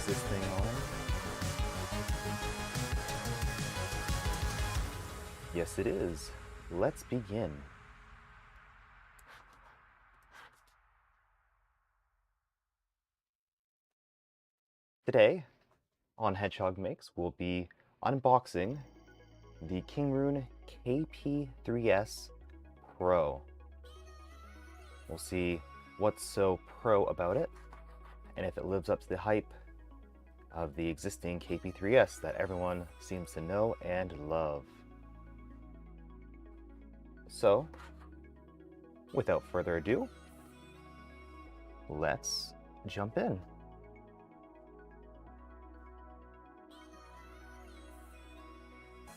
Is this thing on? Yes, it is. Let's begin. Today, on Hedgehog Makes, we'll be unboxing the Kingroon KP3S Pro. We'll see what's so pro about it, and if it lives up to the hype of the existing KP3S that everyone seems to know and love. So, without further ado, let's jump in.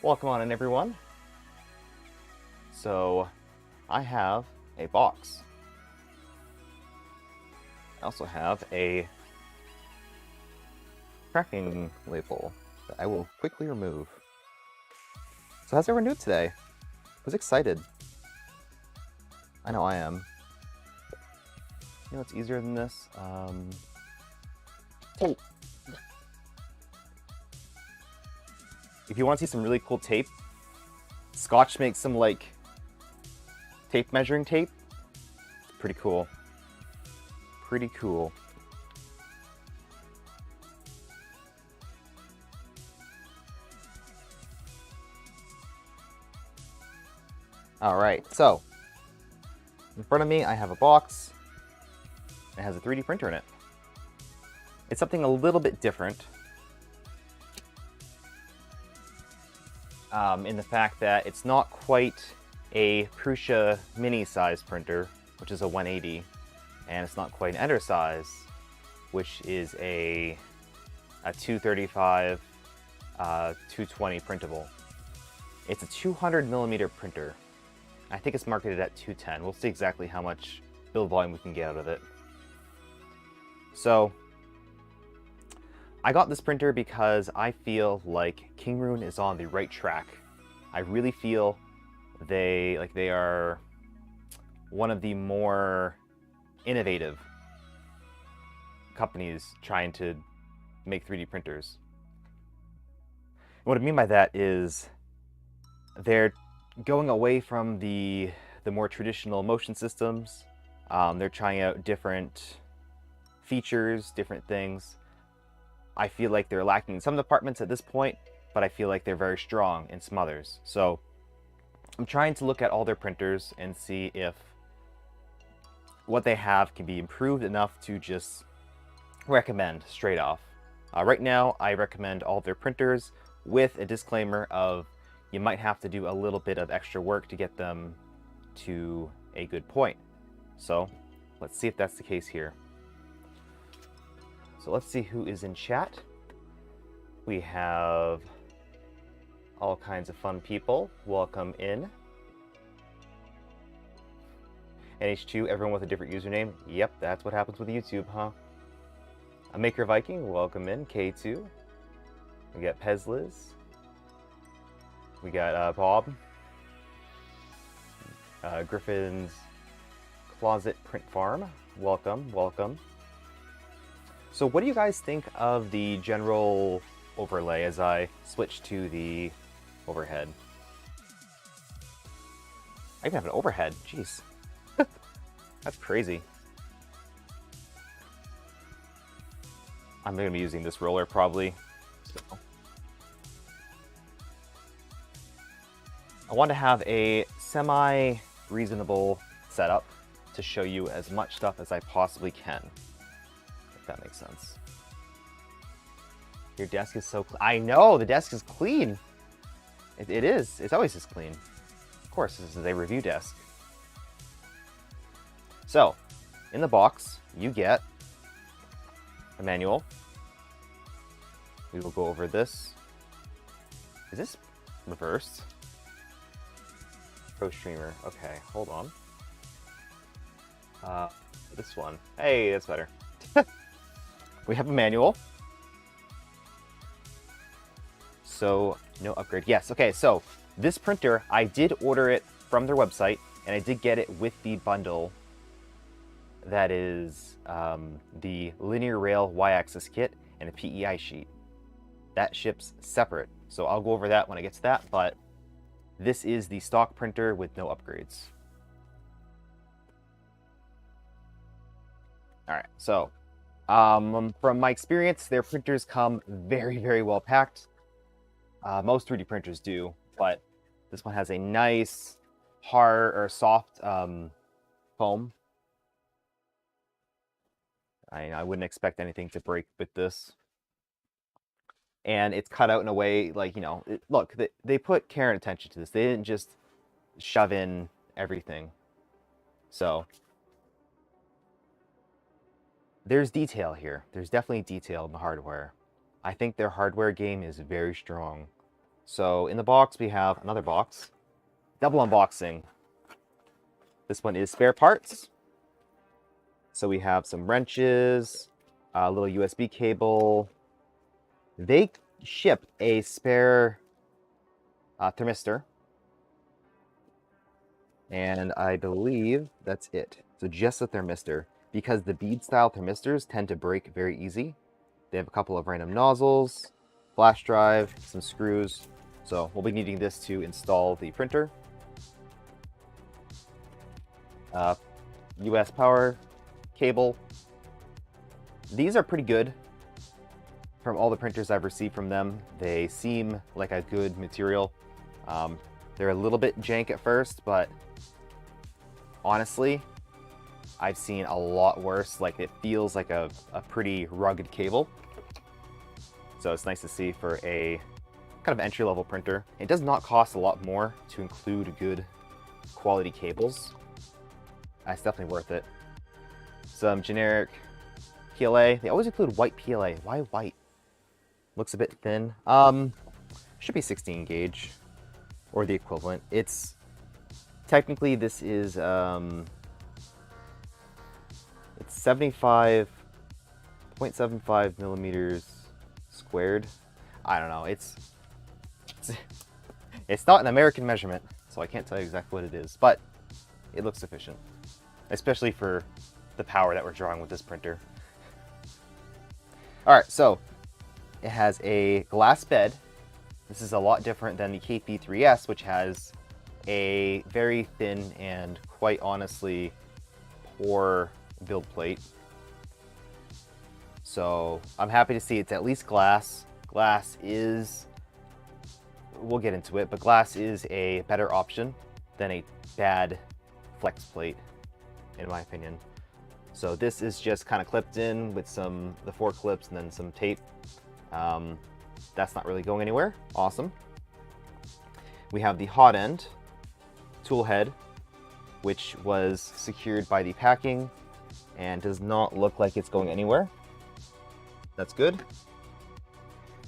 Welcome on in, everyone. So, I have a box. I also have a tracking label that I will quickly remove. So how's everyone doing today? I was excited. I know I am. You know what's easier than this? Tape. If you want to see some really cool tape, Scotch makes some like tape measuring tape. It's pretty cool. Pretty cool. Alright, so in front of me I have a box. It has a 3D printer in it. It's something a little bit different in the fact that it's not quite a Prusa mini size printer, which is a 180, and it's not quite an Ender size, which is a 235, 220 printable. It's a 200mm printer. I think it's marketed at 210. We'll see exactly how much build volume we can get out of it. So I got this printer because I feel like Kingroon is on the right track. I really feel they are one of the more innovative companies trying to make 3D printers. What I mean by that is they're going away from the more traditional motion systems. They're trying out different features, different things. I feel like they're lacking in some departments at this point, but I feel like they're very strong in some others. So I'm trying to look at all their printers and see if what they have can be improved enough to just recommend straight off. Right now, I recommend all their printers with a disclaimer of you might have to do a little bit of extra work to get them to a good point. So let's see if that's the case here. So let's see who is in chat. We have all kinds of fun people. Welcome in. NH2, everyone with a different username. Yep, that's what happens with YouTube, huh? A Maker Viking, welcome in. K2. We got Pezliz. We got Bob. Griffin's Closet Print Farm. Welcome, welcome. So what do you guys think of the general overlay as I switch to the overhead? I even have an overhead, jeez. That's crazy. I'm going to be using this roller probably. So. I want to have a semi-reasonable setup to show you as much stuff as I possibly can. If that makes sense. Your desk is so clean. I know, the desk is clean. It is. It's always just clean. Of course, this is a review desk. So, in the box, you get a manual. We will go over this. Is this reversed? Pro Streamer. Okay, hold on. This one. Hey, that's better. We have a manual. So, no upgrade. Yes, okay, so this printer, I did order it from their website, and I did get it with the bundle that is the linear rail y-axis kit and a PEI sheet. That ships separate, so I'll go over that when I get to that, but this is the stock printer with no upgrades. Alright, so from my experience, their printers come very, very well packed. Most 3D printers do, but this one has a nice hard or soft foam. I wouldn't expect anything to break with this. And it's cut out in a way, like, you know, look, they put care and attention to this. They didn't just shove in everything. So there's detail here. There's definitely detail in the hardware. I think their hardware game is very strong. So in the box, we have another box. Double unboxing. This one is spare parts. So we have some wrenches, a little USB cable. They ship a spare thermistor. And I believe that's it. So just a thermistor. Because the bead style thermistors tend to break very easy. They have a couple of random nozzles, flash drive, some screws. So we'll be needing this to install the printer. US power cable. These are pretty good. From all the printers I've received from them, they seem like a good material. They're a little bit jank at first, but honestly, I've seen a lot worse. Like, it feels like a pretty rugged cable. So it's nice to see for a kind of entry-level printer. It does not cost a lot more to include good quality cables. It's definitely worth it. Some generic PLA. They always include white PLA. Why white? Looks a bit thin. Should be 16 gauge or the equivalent. It's technically, this is it's 75 0.75 millimeters squared. I don't know. It's not an American measurement, so I can't tell you exactly what it is, but it looks sufficient, especially for the power that we're drawing with this printer. All right, so it has a glass bed. This is a lot different than the KP3S, which has a very thin and quite honestly poor build plate. So I'm happy to see it's at least glass. Glass is, we'll get into it, but glass is a better option than a bad flex plate, in my opinion. So this is just kind of clipped in with the 4 clips and then some tape. That's not really going anywhere. Awesome. We have the hot end tool head, which was secured by the packing and does not look like it's going anywhere. That's good.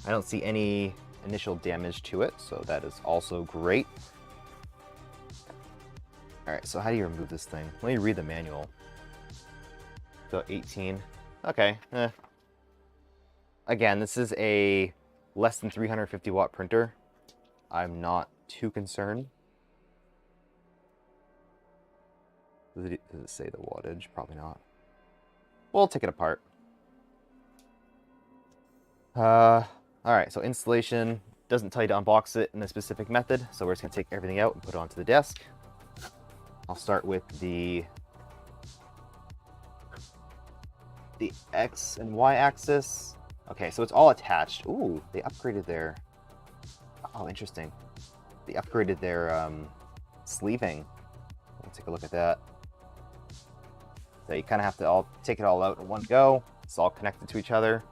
I don't see any initial damage to it, so that is also great. All right, so how do you remove this thing? Let me read the manual. So 18. Okay. Again, this is a less than 350 watt printer. I'm not too concerned. Does it say the wattage? Probably not. We'll take it apart. All right, so installation doesn't tell you to unbox it in a specific method, so we're just gonna take everything out and put it onto the desk. I'll start with the X and Y axis. Okay, so it's all attached. Ooh, they upgraded their, oh, interesting. They upgraded their sleeving. Let's take a look at that. So you kind of have to all take it all out in one go. It's all connected to each other.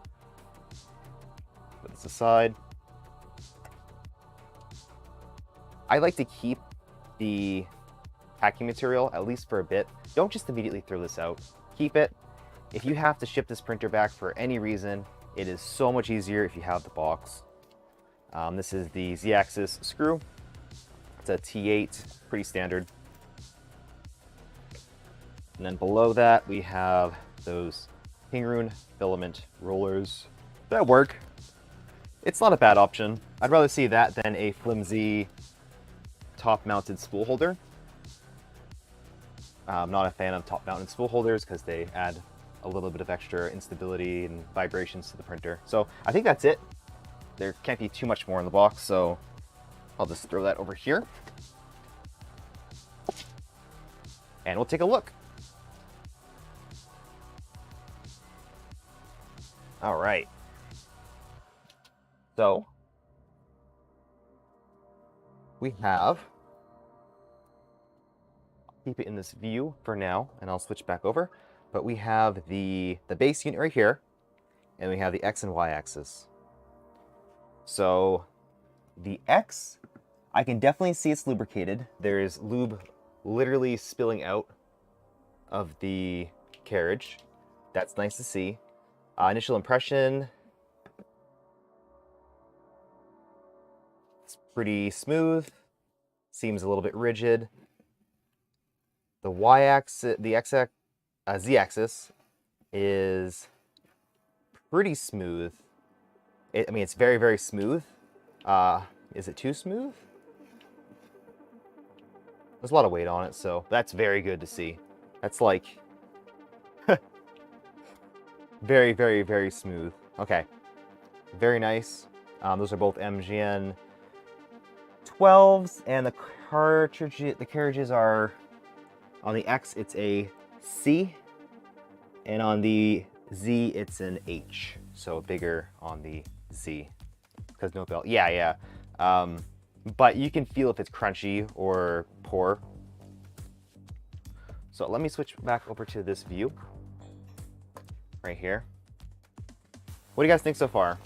Put this aside. I like to keep the packing material, at least for a bit. Don't just immediately throw this out. Keep it. If you have to ship this printer back for any reason, it is so much easier if you have the box. This is the Z-axis screw. It's a T8, pretty standard. And then below that, we have those Kingroon filament rollers that work. It's not a bad option. I'd rather see that than a flimsy top-mounted spool holder. I'm not a fan of top-mounted spool holders because they add a little bit of extra instability and vibrations to the printer. So I think that's it. There can't be too much more in the box, so I'll just throw that over here. And we'll take a look. All right. So we have, keep it in this view for now, and I'll switch back over. But we have the base unit right here, and we have the X and Y axis. So the X, I can definitely see it's lubricated. There is lube literally spilling out of the carriage. That's nice to see. Initial impression, it's pretty smooth. Seems a little bit rigid. The Y-axis, the Z-axis is pretty smooth. I mean, it's very, very smooth. Is it too smooth? There's a lot of weight on it, so that's very good to see. That's like very, very, very smooth. Okay, very nice. Those are both MGN 12s, and the carriages are, on the X it's a C, and on the Z it's an H, so bigger on the Z because no belt. Yeah. But you can feel if it's crunchy or poor. So let me switch back over to this view right here. What do you guys think so far?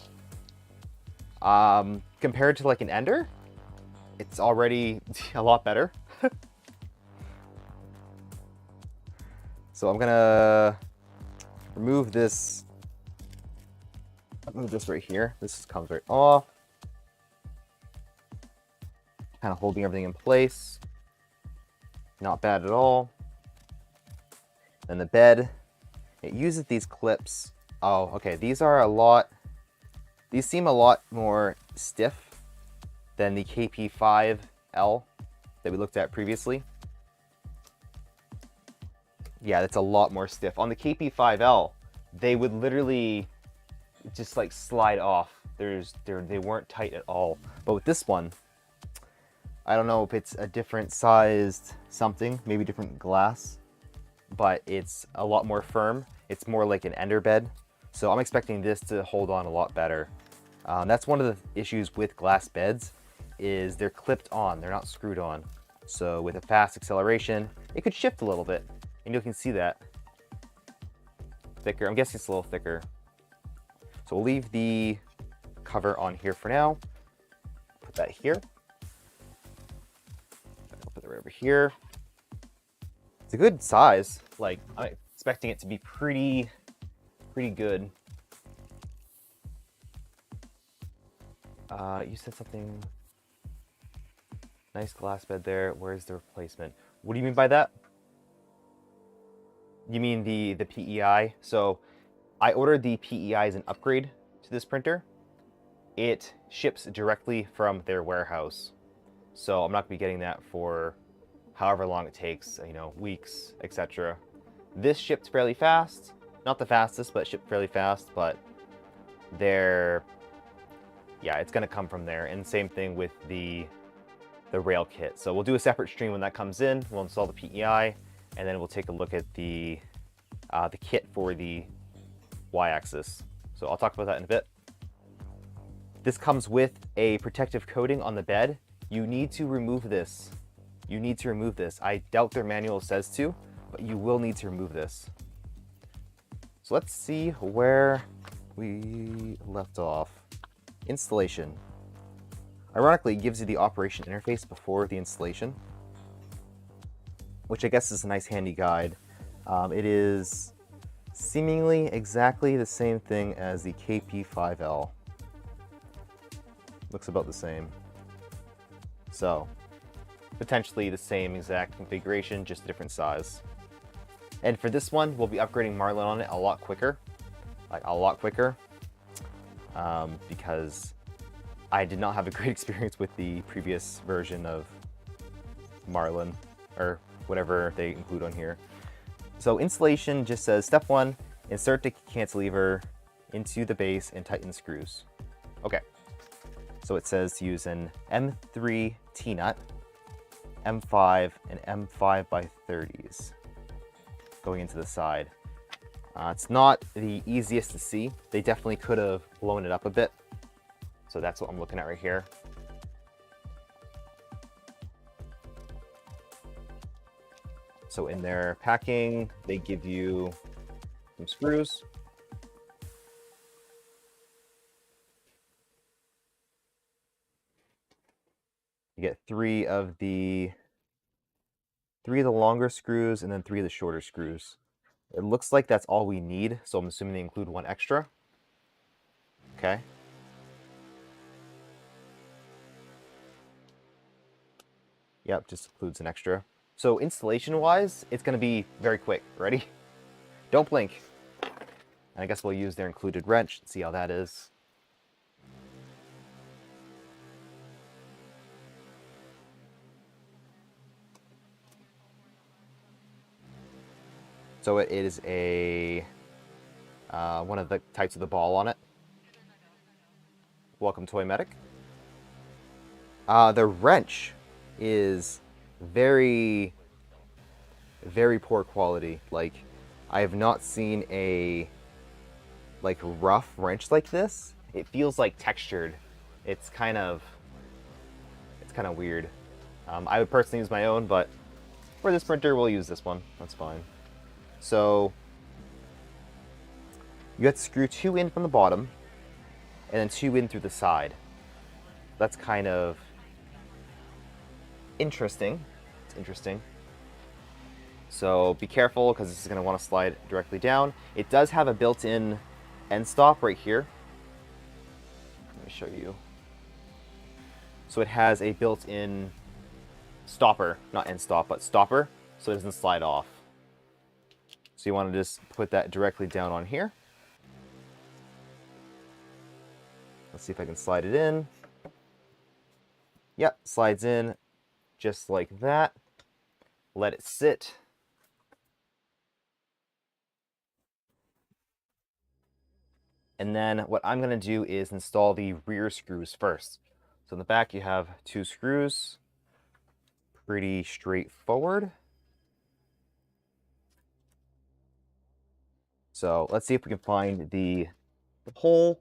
Compared to like an Ender, it's already a lot better. So I'm gonna remove this. Move this right here. This comes right off. Kind of holding everything in place. Not bad at all. Then the bed, it uses these clips Oh, okay. These are a lot... These seem a lot more stiff than the KP5L that we looked at previously. Yeah, that's a lot more stiff. On the KP5L, they would literally just like slide off. They weren't tight at all. But with this one, I don't know if it's a different sized something, maybe different glass, but it's a lot more firm. It's more like an ender bed. So I'm expecting this to hold on a lot better. That's one of the issues with glass beds, is they're clipped on, they're not screwed on. So with a fast acceleration, it could shift a little bit, and you can see that. Thicker, I'm guessing it's a little thicker. So we'll leave the cover on here for now. Put that here. I'll put it right over here. It's a good size. Like, I'm expecting it to be pretty good. You said something. Nice glass bed there. Where's the replacement? What do you mean by that? You mean the PEI? So I ordered the PEI as an upgrade to this printer. It ships directly from their warehouse. So I'm not going to be getting that for however long it takes, you know, weeks, etc. This shipped fairly fast. Not the fastest, but shipped fairly fast. But yeah, it's going to come from there. And same thing with the rail kit. So we'll do a separate stream when that comes in. We'll install the PEI, and then we'll take a look at the kit for the Y-axis. So I'll talk about that in a bit. This comes with a protective coating on the bed. You need to remove this. You need to remove this. I doubt their manual says to, but you will need to remove this. So let's see where we left off. Installation. Ironically, it gives you the operation interface before the installation, which I guess is a nice handy guide. It is seemingly exactly the same thing as the KP5L. Looks about the same. So, potentially the same exact configuration, just a different size. And for this one, we'll be upgrading Marlin on it a lot quicker. Like, a lot quicker. Because I did not have a great experience with the previous version of Marlin, or whatever they include on here. So installation just says, step 1, insert the cantilever into the base and tighten screws. Okay, so it says to use an M3 T-nut, M5, and M5 by 30s going into the side. It's not the easiest to see. They definitely could have blown it up a bit. So that's what I'm looking at right here. So in their packing, they give you some screws. You get three of the longer screws and then 3 of the shorter screws. It looks like that's all we need, so I'm assuming they include 1 extra. Okay. Yep, just includes an extra. So installation-wise, it's going to be very quick. Ready? Don't blink. And I guess we'll use their included wrench and see how that is. So it is a one of the types of the ball on it. Welcome, Toy Medic. The wrench is very poor quality. Like, I have not seen a rough wrench like this. It feels like textured. It's kind of weird. I would personally use my own, but for this printer we'll use this one. That's fine. So you have to screw 2 in from the bottom and then 2 in through the side. That's kind of interesting. It's interesting. So be careful, because this is going to want to slide directly down. It does have a built-in end stop right here. Let me show you. So it has a built-in stopper, not end stop, but stopper, so it doesn't slide off. So you want to just put that directly down on here. Let's see if I can slide it in. Yep, slides in just like that. Let it sit. And then what I'm going to do is install the rear screws first. So in the back you have 2 screws. Pretty straightforward. So let's see if we can find the hole.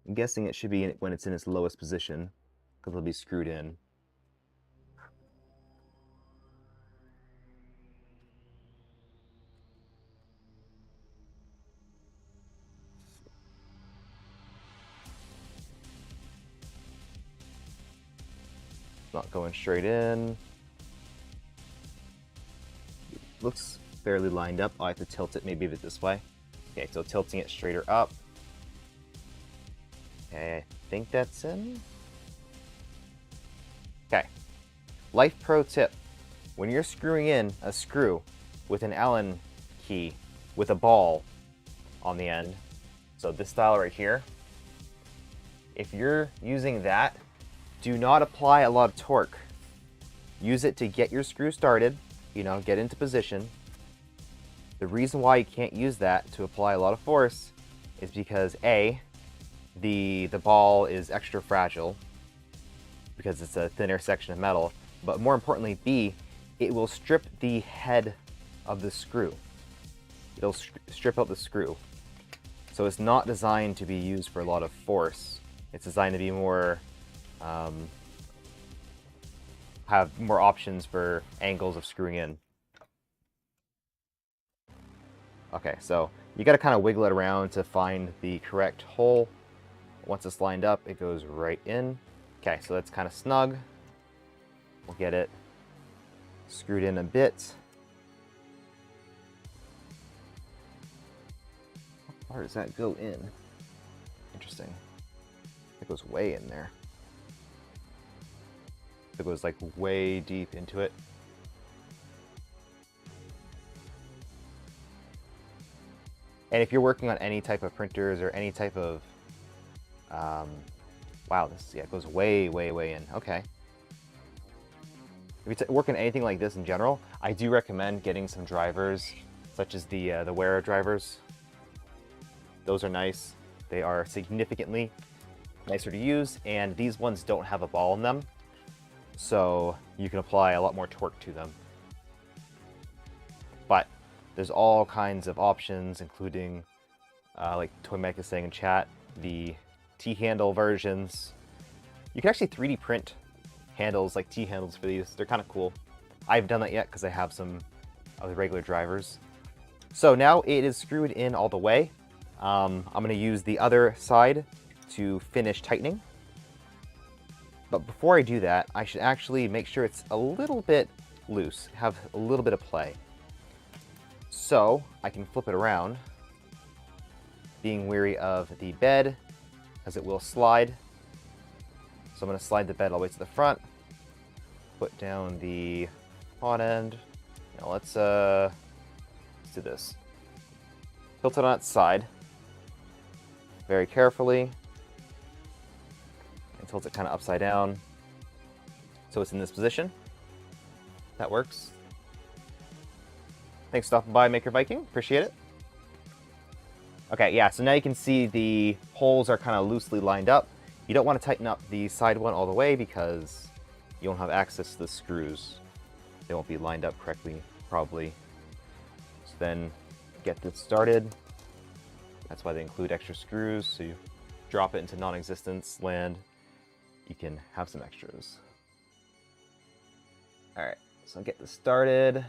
I'm guessing it should be when it's in its lowest position, because it'll be screwed in. Not going straight in. Looks fairly lined up. Oh, I have to tilt it maybe a bit this way. Okay, so tilting it straighter up. Okay, I think that's in. Okay. Life pro tip. When you're screwing in a screw with an Allen key with a ball on the end, so this style right here, if you're using that, do not apply a lot of torque. Use it to get your screw started, you know, get into position. The reason why you can't use that to apply a lot of force is because A, the ball is extra fragile because it's a thinner section of metal, but more importantly, B, it will strip the head of the screw. It'll strip out the screw. So it's not designed to be used for a lot of force. It's designed to be more, have more options for angles of screwing in. Okay, so you got to kind of wiggle it around to find the correct hole. Once it's lined up, it goes right in. Okay, so that's kind of snug. We'll get it screwed in a bit. How far does that go in? Interesting. It goes way in there. It goes like way deep into it. And if you're working on any type of printers or any type of, wow, this, yeah, it goes way, way, way in. Okay. If you work on anything like this in general, I do recommend getting some drivers, such as the Wera drivers. Those are nice. They are significantly nicer to use, and these ones don't have a ball in them, so you can apply a lot more torque to them. But there's all kinds of options, including, like Toymac is saying in chat, the T-handle versions. You can actually 3D print handles, like T-handles for these. They're kind of cool. I haven't done that yet because I have some of the regular drivers. So now it is screwed in all the way. I'm going to use the other side to finish tightening. But before I do that, I should actually make sure it's a little bit loose, have a little bit of play. So I can flip it around, being wary of the bed, as it will slide. So I'm going to slide the bed all the way to the front, put down the hot end. Now let's do this. Tilt it on its side, very carefully, and tilt it kind of upside down, so it's in this position. That works. Thanks for stopping by, Maker Viking. Appreciate it. Okay, yeah, so now you can see the holes are kind of loosely lined up. You don't want to tighten up the side one all the way because you won't have access to the screws. They won't be lined up correctly, probably. So then get this started. That's why they include extra screws, so you drop it into non-existence land, you can have some extras. All right, so get this started.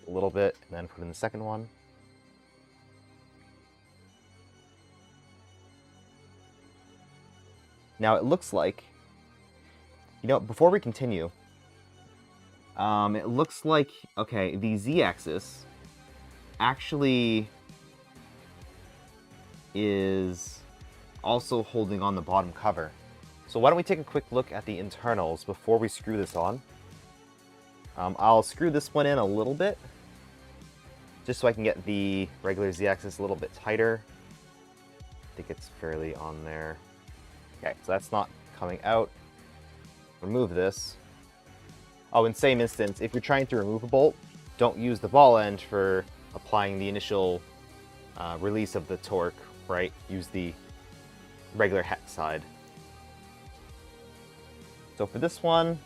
A little bit, and then put in the second one. Now it looks like, you know, before we continue, it looks like, okay, the Z-axis actually is also holding on the bottom cover. So why don't we take a quick look at the internals before we screw this on. I'll screw this one in a little bit, just so I can get the regular Z-axis a little bit tighter. I think it's fairly on there. Okay, so that's not coming out. Remove this. Oh, in same instance, if you're trying to remove a bolt, don't use the ball end for applying the initial release of the torque, right? Use the regular hex side. So for this one,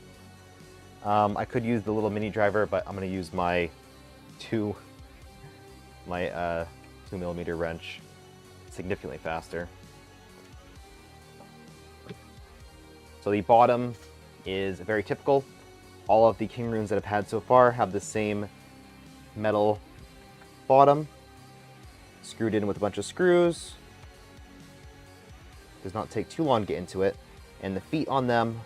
I could use the little mini driver, but I'm going to use my 2mm wrench, significantly faster. So the bottom is very typical. All of the Kingroons that I've had so far have the same metal bottom, screwed in with a bunch of screws. Does not take too long to get into it. And the feet on them,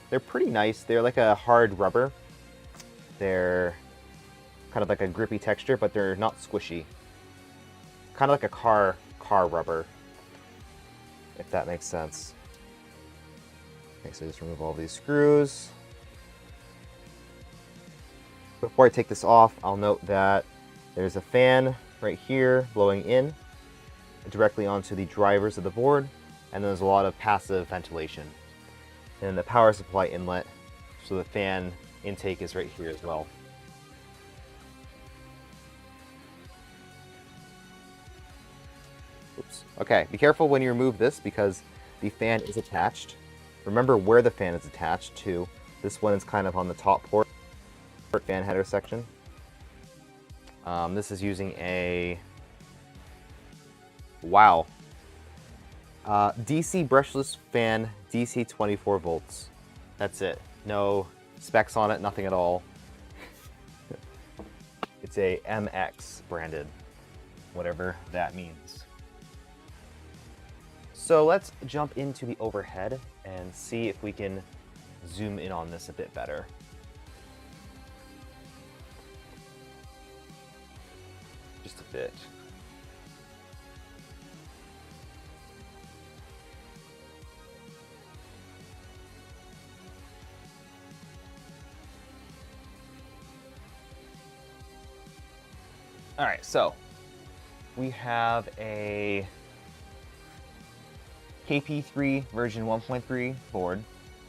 they're pretty nice. They're like a hard rubber. They're kind of like a grippy texture, but they're not squishy. Kind of like a car rubber, if that makes sense. Okay, so just remove all these screws. Before I take this off, I'll note that there's a fan right here blowing in directly onto the drivers of the board, and there's a lot of passive ventilation. And the power supply inlet, so the fan intake is right here as well. Oops. Okay, be careful when you remove this because the fan is attached. Remember where the fan is attached to. This one is kind of on the top port fan header section. This is using a DC brushless fan, DC 24 volts. That's it. No specs on it, nothing at all. It's a MX branded, whatever that means. So let's jump into the overhead and see if we can zoom in on this a bit better. Just a bit. All right, so we have a KP3 version 1.3 board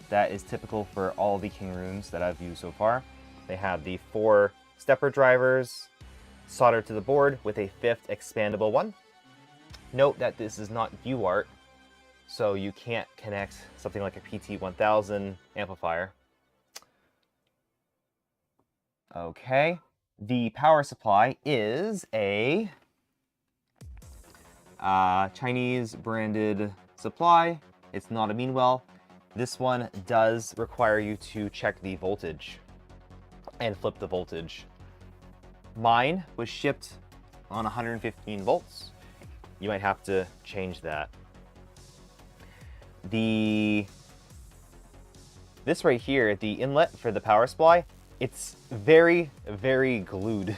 that is typical for all the Kingroons that I've used so far. They have the 4 stepper drivers soldered to the board with a 5th expandable one. Note that this is not UART, so you can't connect something like a PT1000 amplifier. Okay, the power supply is a Chinese branded supply. It's not a Meanwell. This one does require you to check the voltage and flip the voltage. Mine was shipped on 115 volts. You might have to change that. This right here, the inlet for the power supply, it's very, very glued.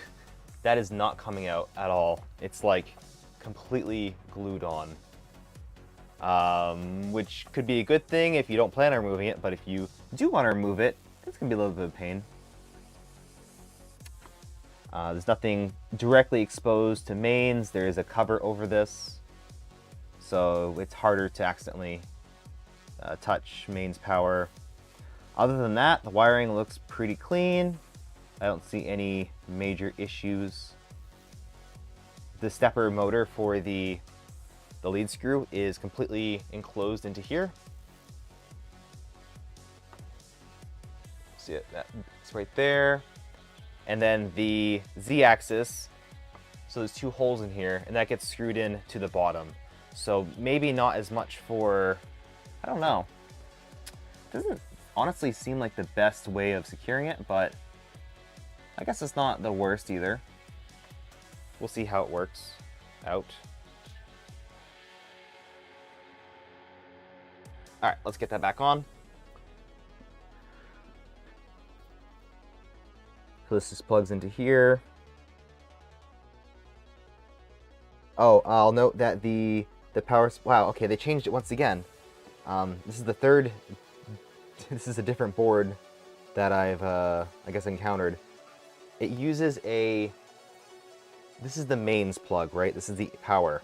That is not coming out at all. It's like completely glued on. Which could be a good thing if you don't plan on removing it, but if you do want to remove it, it's going to be a little bit of pain. There's nothing directly exposed to mains. There is a cover over this, so it's harder to accidentally touch mains power. Other than that, the wiring looks pretty clean. I don't see any major issues. The stepper motor for the lead screw is completely enclosed into here. See it? That's right there. And then the Z-axis, so there's 2 holes in here, and that gets screwed in to the bottom. So maybe not as much for, I don't know. Doesn't honestly seem like the best way of securing it, but I guess it's not the worst either. We'll see how it works out. All right, let's get that back on. So this just plugs into here. Oh, I'll note that the power, wow, okay, they changed it once again. This is the third, this is a different board that I've, I guess, encountered. It uses a... This is the mains plug, right? This is the power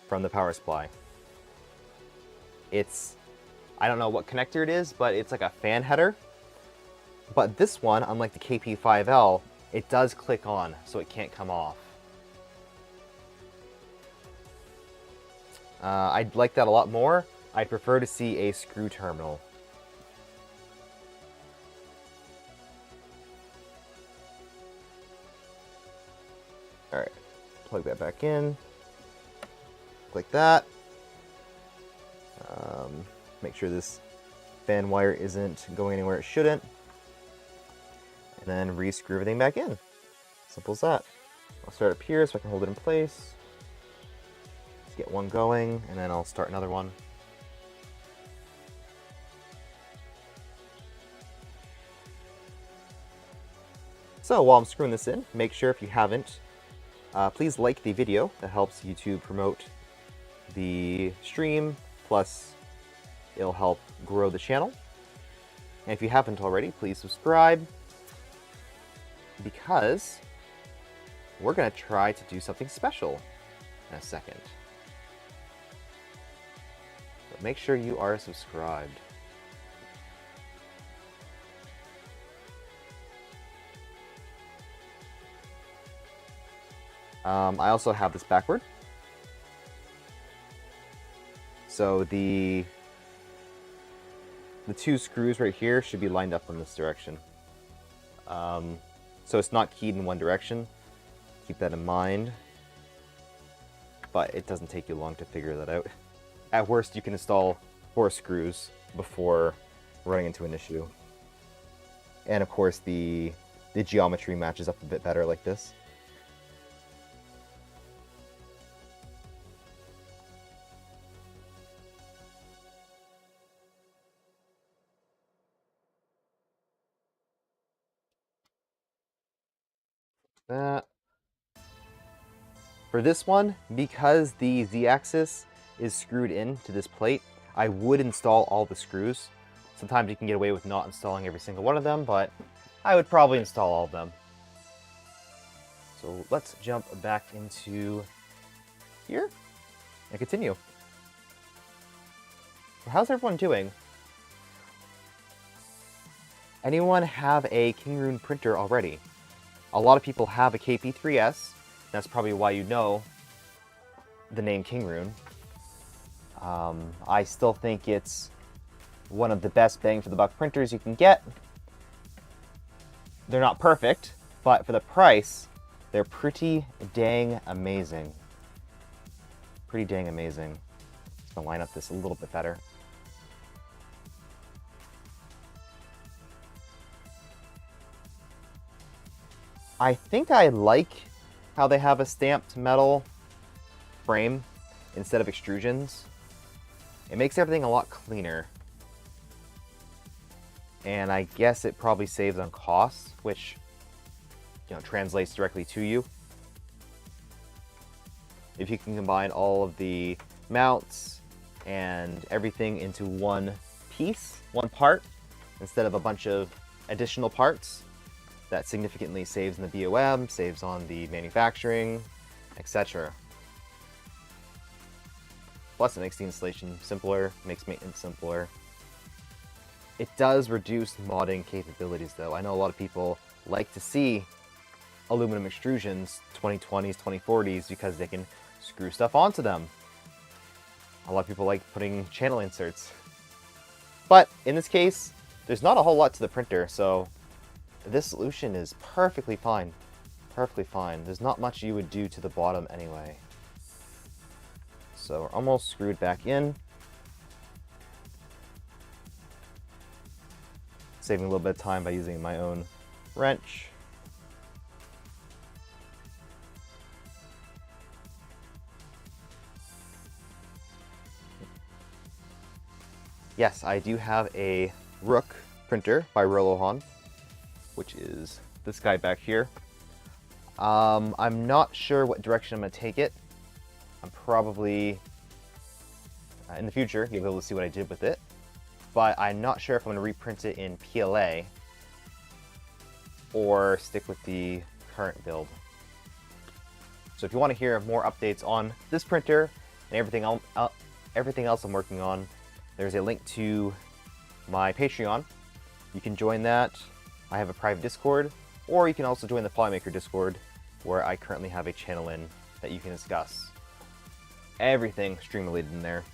from the power supply. It's... I don't know what connector it is, but it's like a fan header. But this one, unlike the KP5L, it does click on, so it can't come off. I'd like that a lot more. I'd prefer to see a screw terminal. Alright, plug that back in. Like that. Make sure this fan wire isn't going anywhere it shouldn't. And then re-screw everything back in. Simple as that. I'll start up here so I can hold it in place. Let's get one going, and then I'll start another one. So while I'm screwing this in, make sure if you haven't, please like the video. That helps YouTube promote the stream, plus it'll help grow the channel. And if you haven't already, please subscribe, because we're going to try to do something special in a second. But make sure you are subscribed. I also have this backward. So the two screws right here should be lined up in this direction. So it's not keyed in one direction. Keep that in mind. But it doesn't take you long to figure that out. At worst, you can install 4 screws before running into an issue. And of course, the geometry matches up a bit better like this. That. For this one, because the Z-axis is screwed into this plate, I would install all the screws. Sometimes you can get away with not installing every single one of them, but I would probably install all of them. So let's jump back into here and continue. So how's everyone doing? Anyone have a Kingroon printer already? A lot of people have a KP3S. That's probably why you know the name Kingroon. I still think it's one of the best bang for the buck printers you can get. They're not perfect, but for the price, they're pretty dang amazing. Pretty dang amazing. Just gonna line up this a little bit better. I think I like how they have a stamped metal frame instead of extrusions. It makes everything a lot cleaner. And I guess it probably saves on costs, which, you know, translates directly to you. If you can combine all of the mounts and everything into one piece, one part, instead of a bunch of additional parts, that significantly saves in the BOM, saves on the manufacturing, etc. Plus it makes the installation simpler, makes maintenance simpler. It does reduce modding capabilities though. I know a lot of people like to see aluminum extrusions, 2020s, 2040s, because they can screw stuff onto them. A lot of people like putting channel inserts. But in this case, there's not a whole lot to the printer, so this solution is perfectly fine. Perfectly fine. There's not much you would do to the bottom anyway. So we're almost screwed back in. Saving a little bit of time by using my own wrench. Yes, I do have a Rook printer by Rolohan, which is this guy back here. I'm not sure what direction I'm going to take it. I'm probably, in the future, you'll be able to see what I did with it. But I'm not sure if I'm going to reprint it in PLA or stick with the current build. So if you want to hear more updates on this printer and everything else I'm working on, there's a link to my Patreon. You can join that. I have a private Discord, or you can also join the Polymaker Discord, where I currently have a channel in that you can discuss everything stream related in there.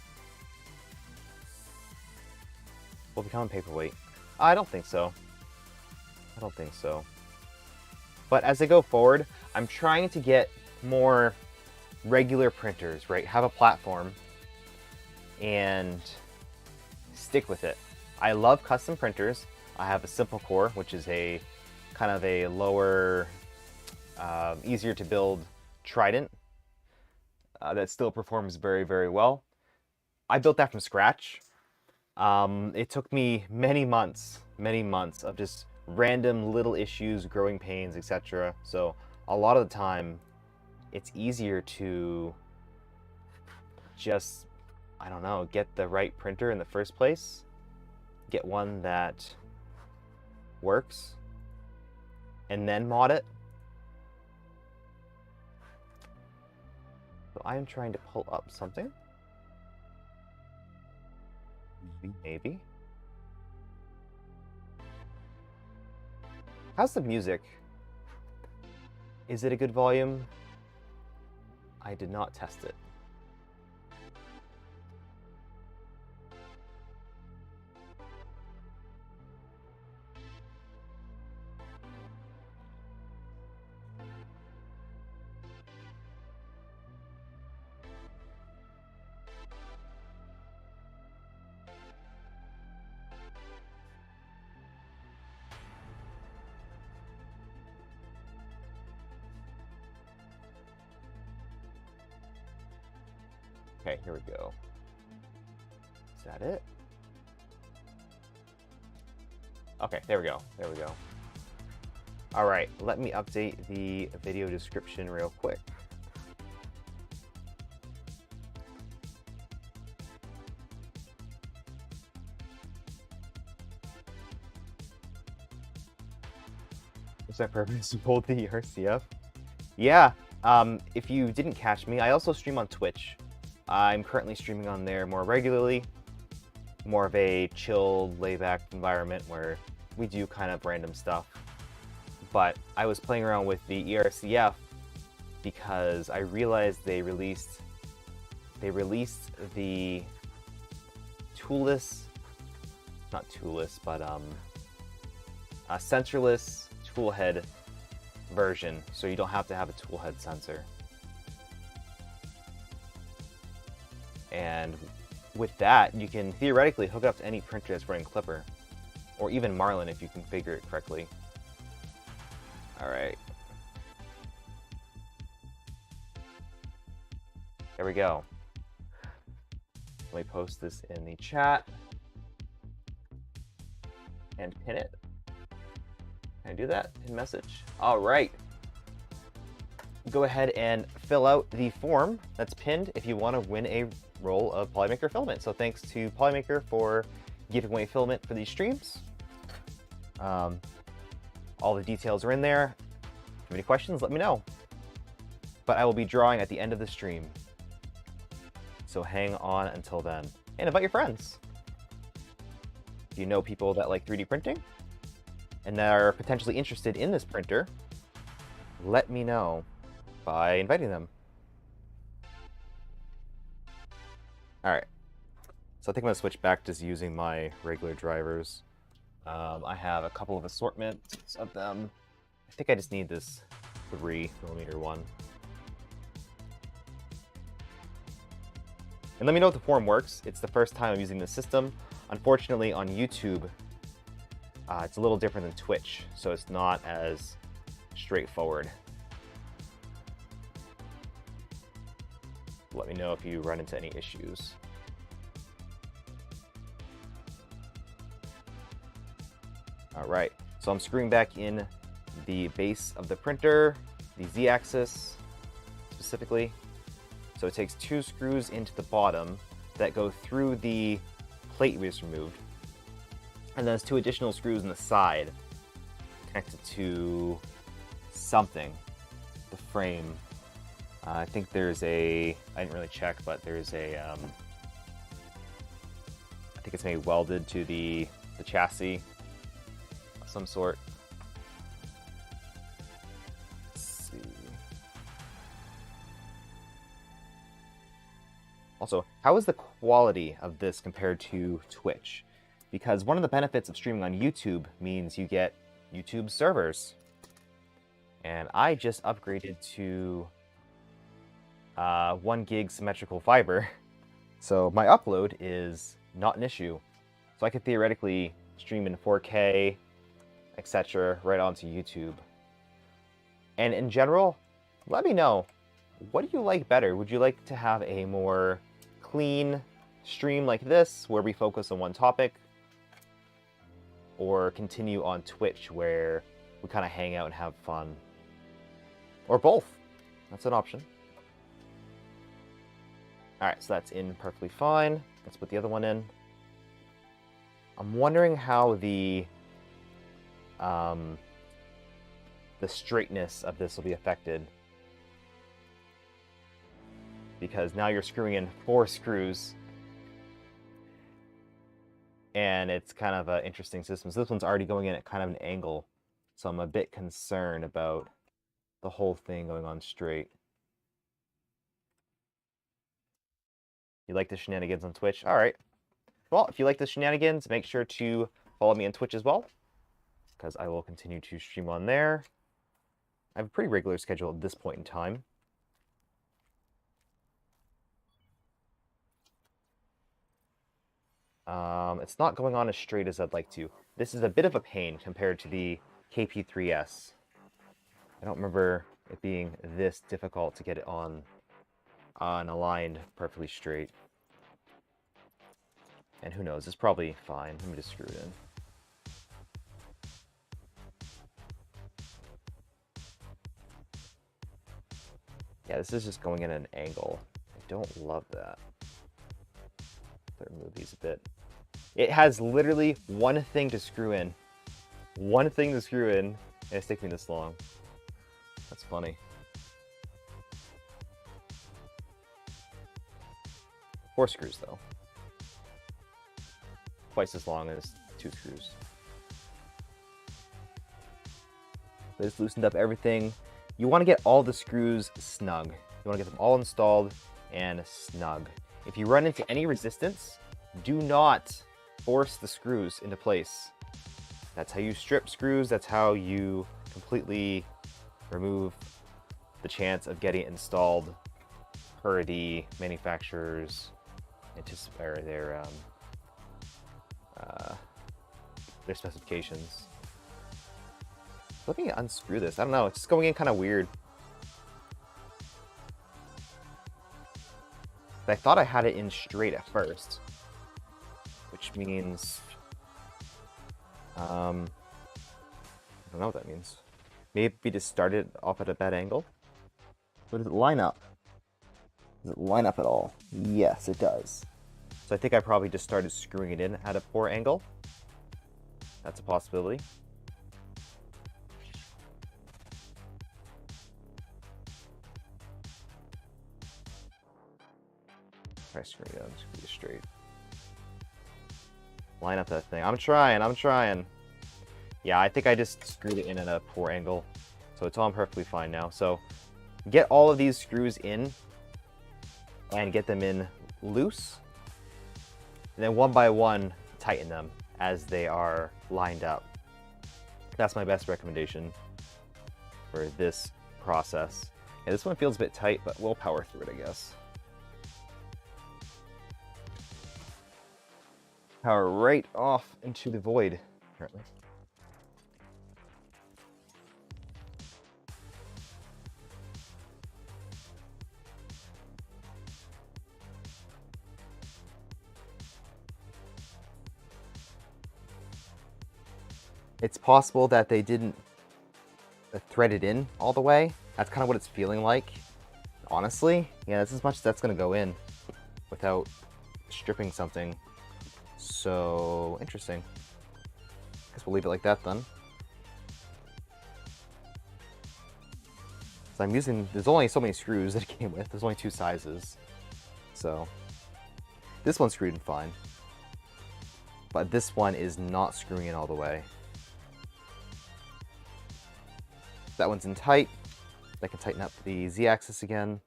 Will become a paperweight. I don't think so. I don't think so. But as I go forward, I'm trying to get more regular printers, right? Have a platform and stick with it. I love custom printers. I have a simple core, which is a kind of a lower, easier to build Trident that still performs very, very well. I built that from scratch. It took me many months of just random little issues, growing pains, etc. So a lot of the time, it's easier to just, I don't know, get the right printer in the first place. Get one that works, and then mod it. So I am trying to pull up something. Maybe. How's the music? Is it a good volume? I did not test it. Okay, here we go. Is that it? Okay, there we go. There we go. All right, let me update the video description real quick. Was that purpose to hold the RCF? Yeah, if you didn't catch me, I also stream on Twitch. I'm currently streaming on there more regularly, more of a chill, layback environment where we do kind of random stuff. But I was playing around with the ERCF because I realized they released the toolless, not toolless, but a sensorless toolhead version, so you don't have to have a toolhead sensor. And with that, you can theoretically hook up to any printer that's running Clipper, or even Marlin if you configure it correctly. All right. There we go. Let me post this in the chat and pin it. Can I do that? Pin message? All right. Go ahead and fill out the form that's pinned if you want to win a roll of Polymaker Filament. So thanks to Polymaker for giving away Filament for these streams. All the details are in there. If you have any questions, let me know. But I will be drawing at the end of the stream. So hang on until then. And invite your friends. If you know people that like 3D printing and that are potentially interested in this printer, let me know by inviting them. All right, so I think I'm gonna switch back to just using my regular drivers. I have a couple of assortments of them. I think I just need this 3mm one. And let me know if the form works. It's the first time I'm using this system. Unfortunately, on YouTube, it's a little different than Twitch, so it's not as straightforward. Let me know if you run into any issues. All right, so I'm screwing back in the base of the printer, the Z-axis specifically. So it takes 2 screws into the bottom that go through the plate we just removed. And then there's 2 additional screws in the side connect it to something, the frame. I think there's a, I didn't really check, but there's a, I think it's maybe welded to the chassis of some sort. Let's see. Also, how is the quality of this compared to Twitch? Because one of the benefits of streaming on YouTube means you get YouTube servers. And I just upgraded to 1 gig symmetrical fiber. So my upload is not an issue. So I could theoretically stream in 4K, etc. right onto YouTube. And in general, let me know, what do you like better? Would you like to have a more clean stream like this, where we focus on one topic? Or continue on Twitch, where we kind of hang out and have fun? Or both. That's an option. Alright, so that's in perfectly fine. Let's put the other one in. I'm wondering how the straightness of this will be affected. Because now you're screwing in 4 screws. And it's kind of an interesting system. So this one's already going in at kind of an angle. So I'm a bit concerned about the whole thing going on straight. You like the shenanigans on Twitch? All right. Well, if you like the shenanigans, make sure to follow me on Twitch as well, because I will continue to stream on there. I have a pretty regular schedule at this point in time. It's not going on as straight as I'd like to. This is a bit of a pain compared to the KP3S. I don't remember it being this difficult to get it on aligned perfectly straight. And who knows, it's probably fine. Let me just screw it in. Yeah, this is just going in at an angle. I don't love that. Let's remove these a bit. It has literally one thing to screw in. One thing to screw in, and it's taking me this long. That's funny. 4 screws, though. Twice as long as 2 screws. I just loosened up everything. You want to get all the screws snug. You want to get them all installed and snug. If you run into any resistance, do not force the screws into place. That's how you strip screws. That's how you completely remove the chance of getting it installed per the manufacturer's their specifications. Let me unscrew this. I don't know. It's just going in kind of weird. I thought I had it in straight at first, which means I don't know what that means. Maybe just started off at a bad angle. But does it line up? Does it line up at all? Yes, it does. So I think I probably just started screwing it in at a poor angle. That's a possibility. Try screwing it in, screw it straight. Line up that thing. I'm trying. Yeah, I think I just screwed it in at a poor angle. So it's on perfectly fine now. So get all of these screws in and get them in loose. And then one by one, tighten them as they are lined up. That's my best recommendation for this process. Yeah, this one feels a bit tight, but we'll power through it, I guess. Power right off into the void, apparently. It's possible that they didn't thread it in all the way. That's kind of what it's feeling like. Honestly, yeah, that's as much as that's going to go in without stripping something. So, interesting. Guess we'll leave it like that then. So I'm using, there's only so many screws that it came with. There's only 2 sizes. So this one's screwed in fine. But this one is not screwing in all the way. That one's in tight. I can tighten up the Z-axis again.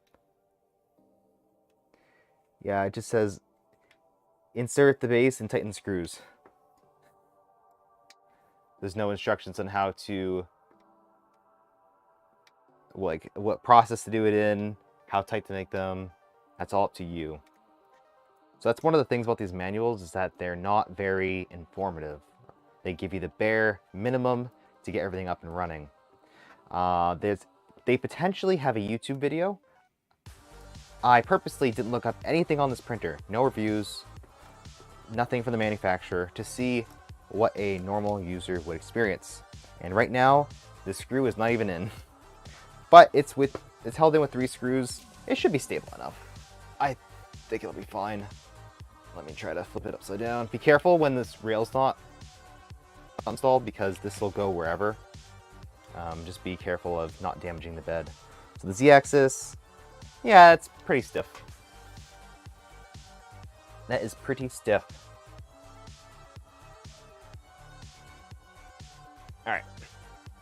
Yeah, it just says insert the base and tighten screws. There's no instructions on how to, like, what process to do it in, how tight to make them. That's all up to you. So that's one of the things about these manuals, is that they're not very informative. They give you the bare minimum to get everything up and running. They potentially have a YouTube video. I purposely didn't look up anything on this printer. No reviews, nothing from the manufacturer, to see what a normal user would experience. And right now, the screw is not even in. But it's held in with 3 screws. It should be stable enough. I think it'll be fine. Let me try to flip it upside down. Be careful when this rail's not installed, because this will go wherever. Just be careful of not damaging the bed. So the Z-axis, yeah, it's pretty stiff. That is pretty stiff. All right,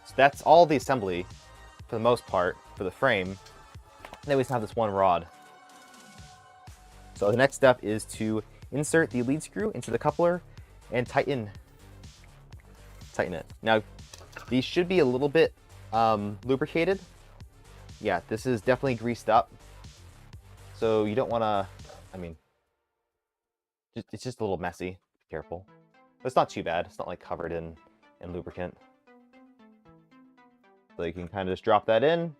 so that's all the assembly for the most part for the frame. And then we just have this one rod. So the next step is to insert the lead screw into the coupler and tighten it. Now, these should be a little bit lubricated. Yeah, this is definitely greased up. So you don't want to, I mean, it's just a little messy. Be careful. But it's not too bad. It's not like covered in lubricant. So you can kind of just drop that in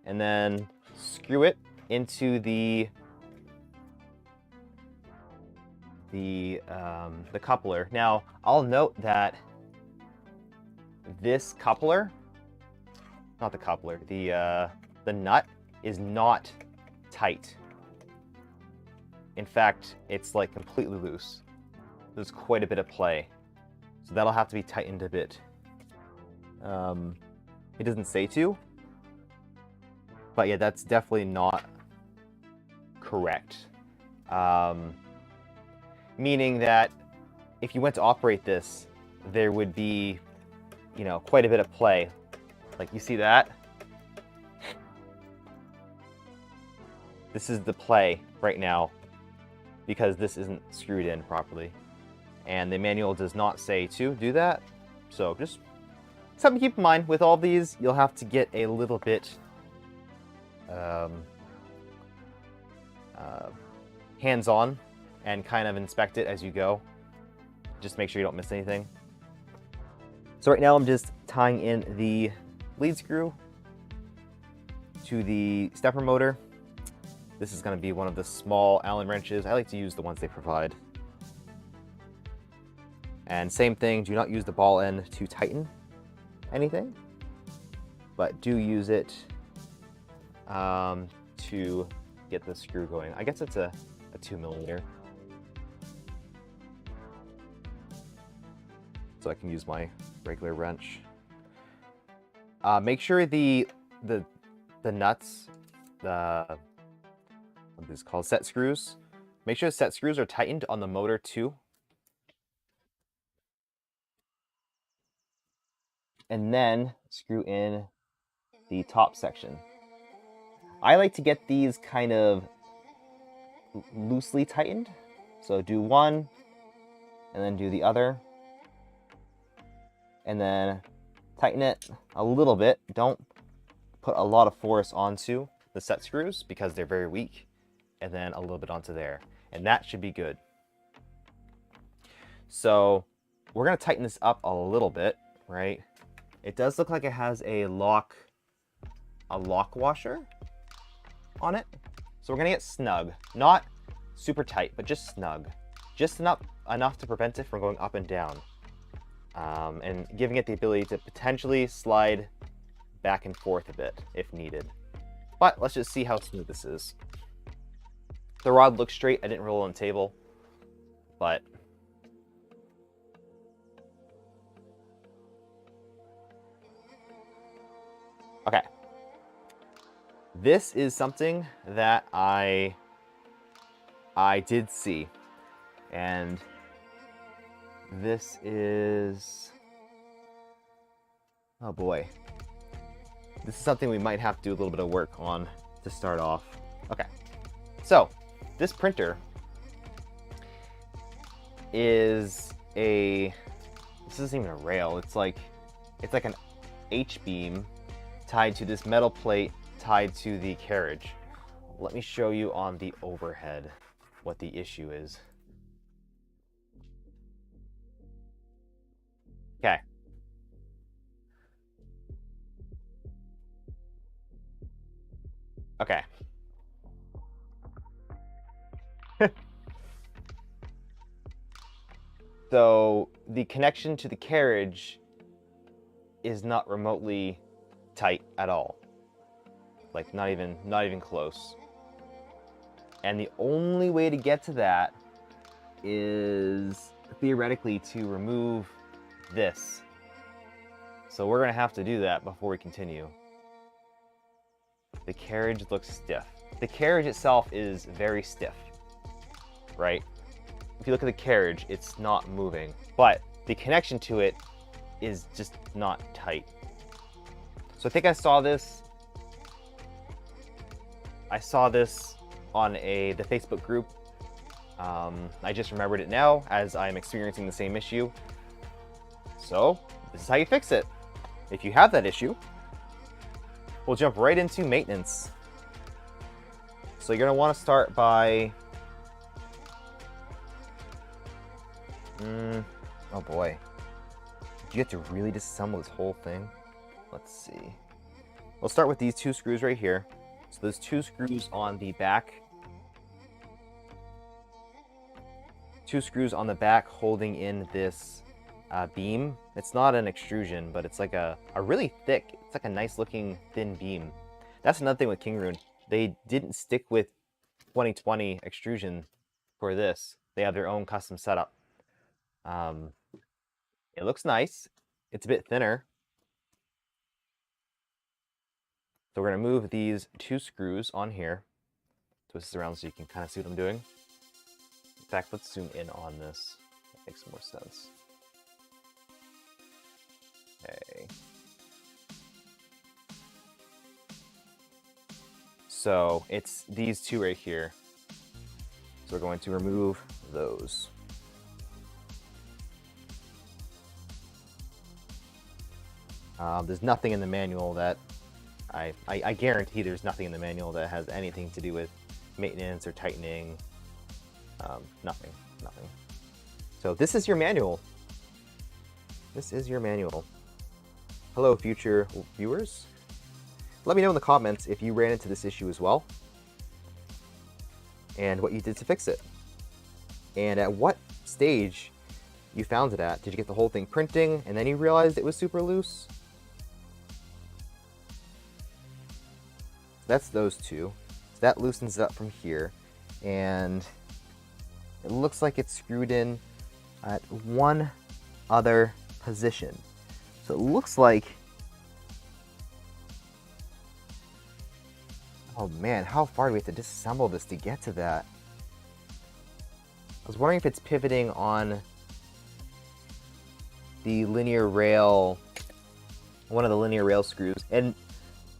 and then screw it into the coupler. Now, I'll note that this coupler, not the coupler, the nut is not tight. In fact, it's like completely loose. There's quite a bit of play. So that'll have to be tightened a bit. It doesn't say to, but yeah, that's definitely not correct. Meaning that if you went to operate this, there would be, you know, quite a bit of play. Like, you see that? This is the play right now because this isn't screwed in properly. And the manual does not say to do that. So just something to keep in mind. With all these, you'll have to get a little bit hands-on and kind of inspect it as you go. Just make sure you don't miss anything. So right now I'm just tying in the lead screw to the stepper motor. This is going to be one of the small Allen wrenches. I like to use the ones they provide. And same thing, do not use the ball end to tighten anything, but do use it to get the screw going. I guess it's a 2mm. So I can use my regular wrench. Make sure the nuts, what is called, set screws. Make sure the set screws are tightened on the motor too. And then screw in the top section. I like to get these kind of loosely tightened. So do one, and then do the other. And then tighten it a little bit. Don't put a lot of force onto the set screws because they're very weak. And then a little bit onto there. And that should be good. So we're going to tighten this up a little bit, right? It does look like it has a lock washer on it. So we're going to get snug. Not super tight, but just snug. Just enough to prevent it from going up and down. And giving it the ability to potentially slide back and forth a bit if needed. But let's just see how smooth this is. The rod looks straight. I didn't roll on the table, but okay. This is something that I did see, and this is, oh boy, this is something we might have to do a little bit of work on to start off. Okay, so this printer is this isn't even a rail, it's like an H-beam tied to this metal plate tied to the carriage. Let me show you on the overhead what the issue is. Okay. Okay. So the connection to the carriage is not remotely tight at all. Like not even close. And the only way to get to that is theoretically to remove this. So we're gonna have to do that before we continue. The carriage looks stiff. The carriage itself is very stiff, right? If you look at the carriage, it's not moving, but the connection to it is just not tight. So I think I saw this on the Facebook group. I just remembered it now as I'm experiencing the same issue. So this is how you fix it. If you have that issue, we'll jump right into maintenance. So you're gonna want to start by, oh boy, do you have to really disassemble this whole thing? Let's see. We'll start with these two screws right here. So those two screws on the back. Two screws on the back holding in this beam. It's not an extrusion, but it's like a really thick, it's like a nice looking thin beam. That's another thing with Kingroon. They didn't stick with 2020 extrusion for this. They have their own custom setup. It looks nice. It's a bit thinner. So we're going to move these two screws on here. Twist this around so you can kind of see what I'm doing. In fact, let's zoom in on this. That makes more sense. Okay. So it's these two right here. So we're going to remove those. There's nothing in the manual that I guarantee there's nothing in the manual that has anything to do with maintenance or tightening. Nothing. So this is your manual. This is your manual. Hello, future viewers. Let me know in the comments if you ran into this issue as well, and what you did to fix it, and at what stage you found it at. Did you get the whole thing printing and then you realized it was super loose? That's those two. So that loosens it up from here, and it looks like it's screwed in at one other position. So it looks like, oh man, how far do we have to disassemble this to get to that? I was wondering if it's pivoting on the linear rail, one of the linear rail screws. And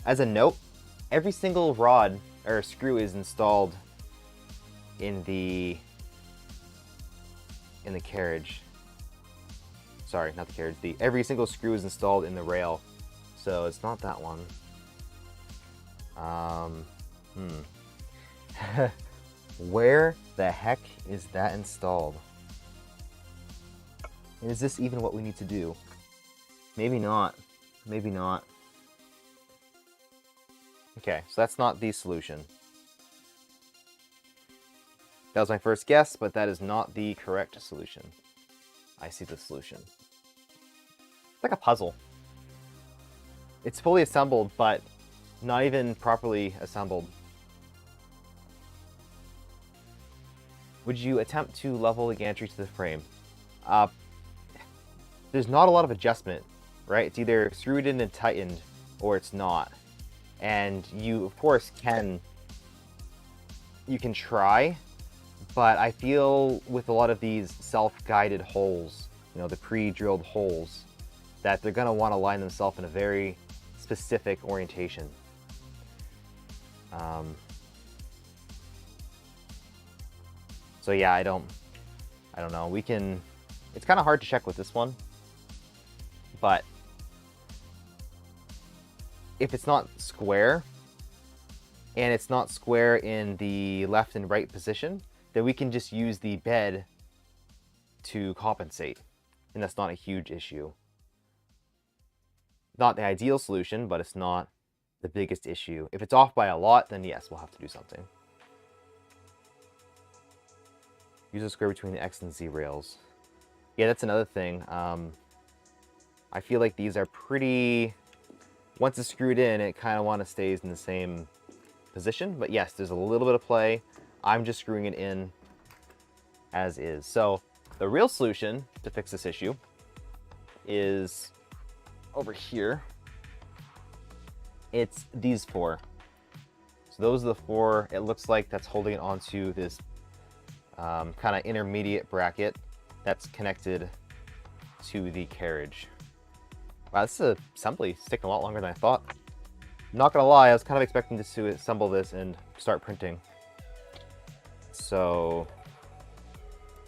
as a note, every single rod or screw is installed in the carriage. Sorry, not the carriage. Every single screw is installed in the rail, so it's not that one. Where the heck is that installed? And is this even what we need to do? Maybe not. Maybe not. Okay, so that's not the solution. That was my first guess, but that is not the correct solution. I see the solution. It's like a puzzle. It's fully assembled, but not even properly assembled. Would you attempt to level the gantry to the frame? There's not a lot of adjustment, right? It's either screwed in and tightened, or it's not. And you, of course, you can try, but I feel with a lot of these self-guided holes, you know, the pre-drilled holes, that they're going to want to line themselves in a very specific orientation. So yeah, I don't know. It's kind of hard to check with this one, but if it's not square, and it's not square in the left and right position, then we can just use the bed to compensate, and that's not a huge issue. Not the ideal solution, but it's not the biggest issue. If it's off by a lot, then yes, we'll have to do something. Use a square between the X and Z rails. Yeah, that's another thing. I feel like these are pretty... Once it's screwed in, it kind of want to stays in the same position. But yes, there's a little bit of play. I'm just screwing it in as is. So the real solution to fix this issue is over here. It's these four. So those are the four. It looks like that's holding it onto this kind of intermediate bracket that's connected to the carriage. Wow, this assembly is taking a lot longer than I thought. I'm not gonna lie, I was kind of expecting to assemble this and start printing. So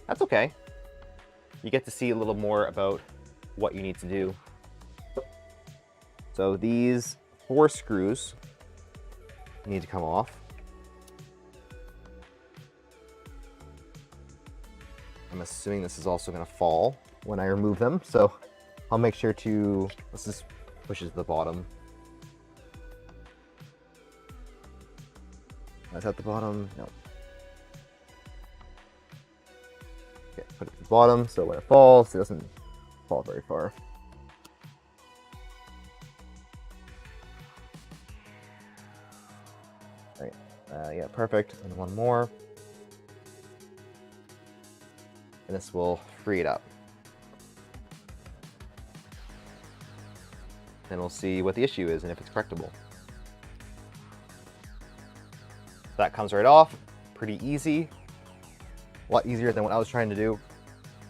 that's okay. You get to see a little more about what you need to do. So these 4 screws need to come off. I'm assuming this is also going to fall when I remove them, so I'll make sure to, let's just push it to the bottom. Is that the bottom? No. Okay, put it to the bottom so when it falls, it doesn't fall very far. Right. Yeah, perfect. And one more. And this will free it up. Then we'll see what the issue is and if it's correctable. That comes right off, pretty easy. A lot easier than what I was trying to do.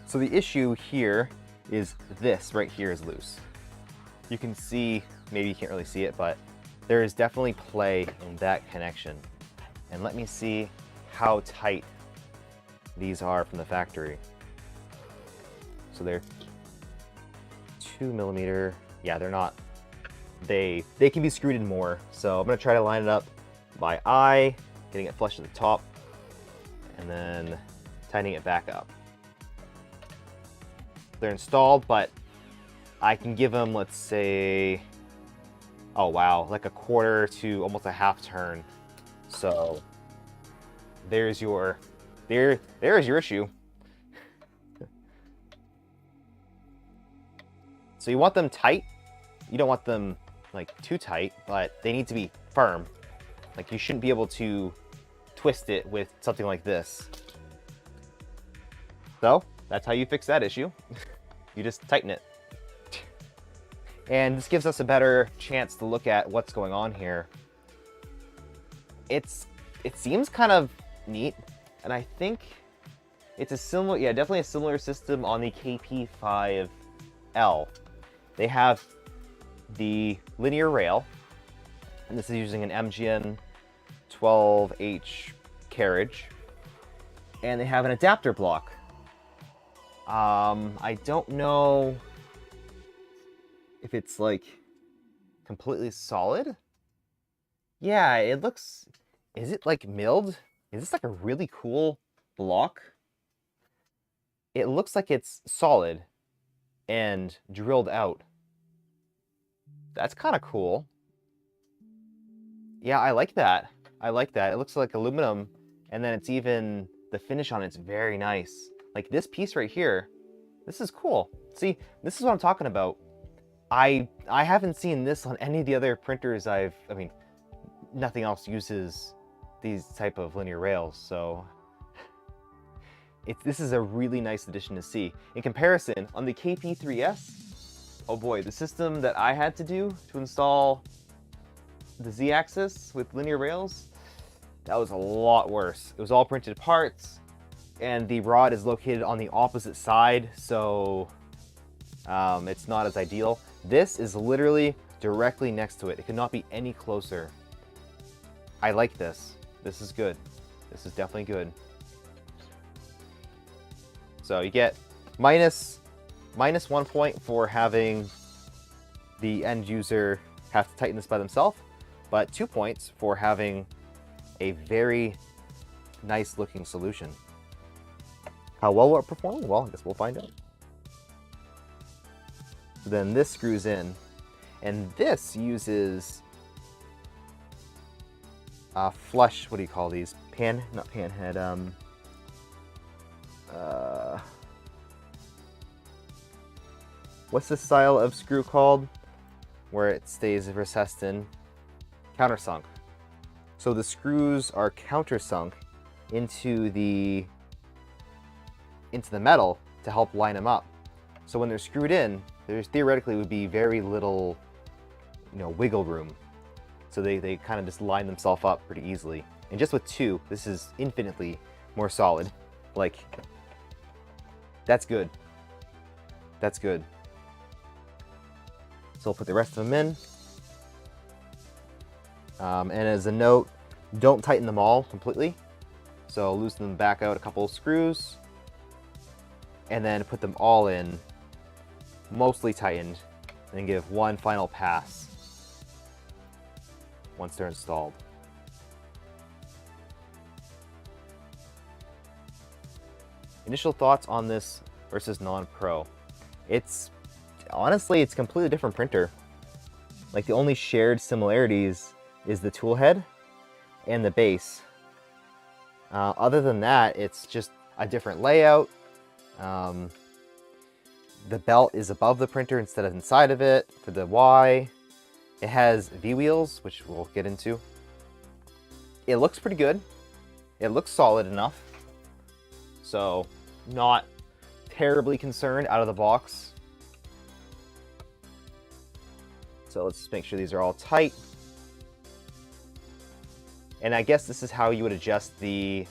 So the issue here is this right here is loose. You can see, maybe you can't really see it, but there is definitely play in that connection. And let me see how tight these are from the factory. So they're 2mm. Yeah, they're not. They can be screwed in more. So I'm gonna try to line it up by eye, getting it flush to the top, and then tightening it back up. They're installed, but I can give them, let's say, oh wow, like a quarter to almost a half turn. So there's your issue. So you want them tight. You don't want them like too tight, but they need to be firm. Like you shouldn't be able to twist it with something like this. So that's how you fix that issue. You just tighten it. And this gives us a better chance to look at what's going on here. It seems kind of neat, and I think it's a similar, yeah, definitely a similar system on the KP5L. They have the linear rail, and this is using an MGN 12H carriage, and they have an adapter block. I don't know if it's like completely solid. Yeah, it looks, is it like milled? Is this like a really cool block? It looks like it's solid and drilled out. That's kind of cool. Yeah, I like that. I like that. It looks like aluminum, and then it's even, the finish on it's very nice. Like this piece right here, this is cool. See, this is what I'm talking about. I haven't seen this on any of the other printers I mean, nothing else uses these type of linear rails, so this is a really nice addition to see. In comparison, on the KP3S, oh boy, the system that I had to do to install the Z-axis with linear rails, that was a lot worse. It was all printed parts, and the rod is located on the opposite side, so it's not as ideal. This is literally directly next to it. It could not be any closer. I like this. This is good. This is definitely good. So you get minus 1 point for having the end user have to tighten this by themselves, but 2 points for having a very nice looking solution. How well will it perform? Well, I guess we'll find out. So then this screws in, and this uses flush, what do you call these? Not panhead, what's this style of screw called? Where it stays recessed in? Countersunk. So the screws are countersunk into the metal to help line them up. So when they're screwed in, there's theoretically would be very little, wiggle room. So they kind of just line themselves up pretty easily. And just with 2, this is infinitely more solid. Like, that's good. That's good. So we'll put the rest of them in. And as a note, don't tighten them all completely. So loosen them back out a couple of screws, and then put them all in, mostly tightened, and give one final pass once they're installed. Initial thoughts on this versus non-pro. Honestly, it's a completely different printer. Like, the only shared similarities is the tool head and the base. Other than that, it's just a different layout. The belt is above the printer instead of inside of it for the Y. It has V-wheels, which we'll get into. It looks pretty good. It looks solid enough. So, not terribly concerned out of the box. So let's just make sure these are all tight. And I guess this is how you would adjust the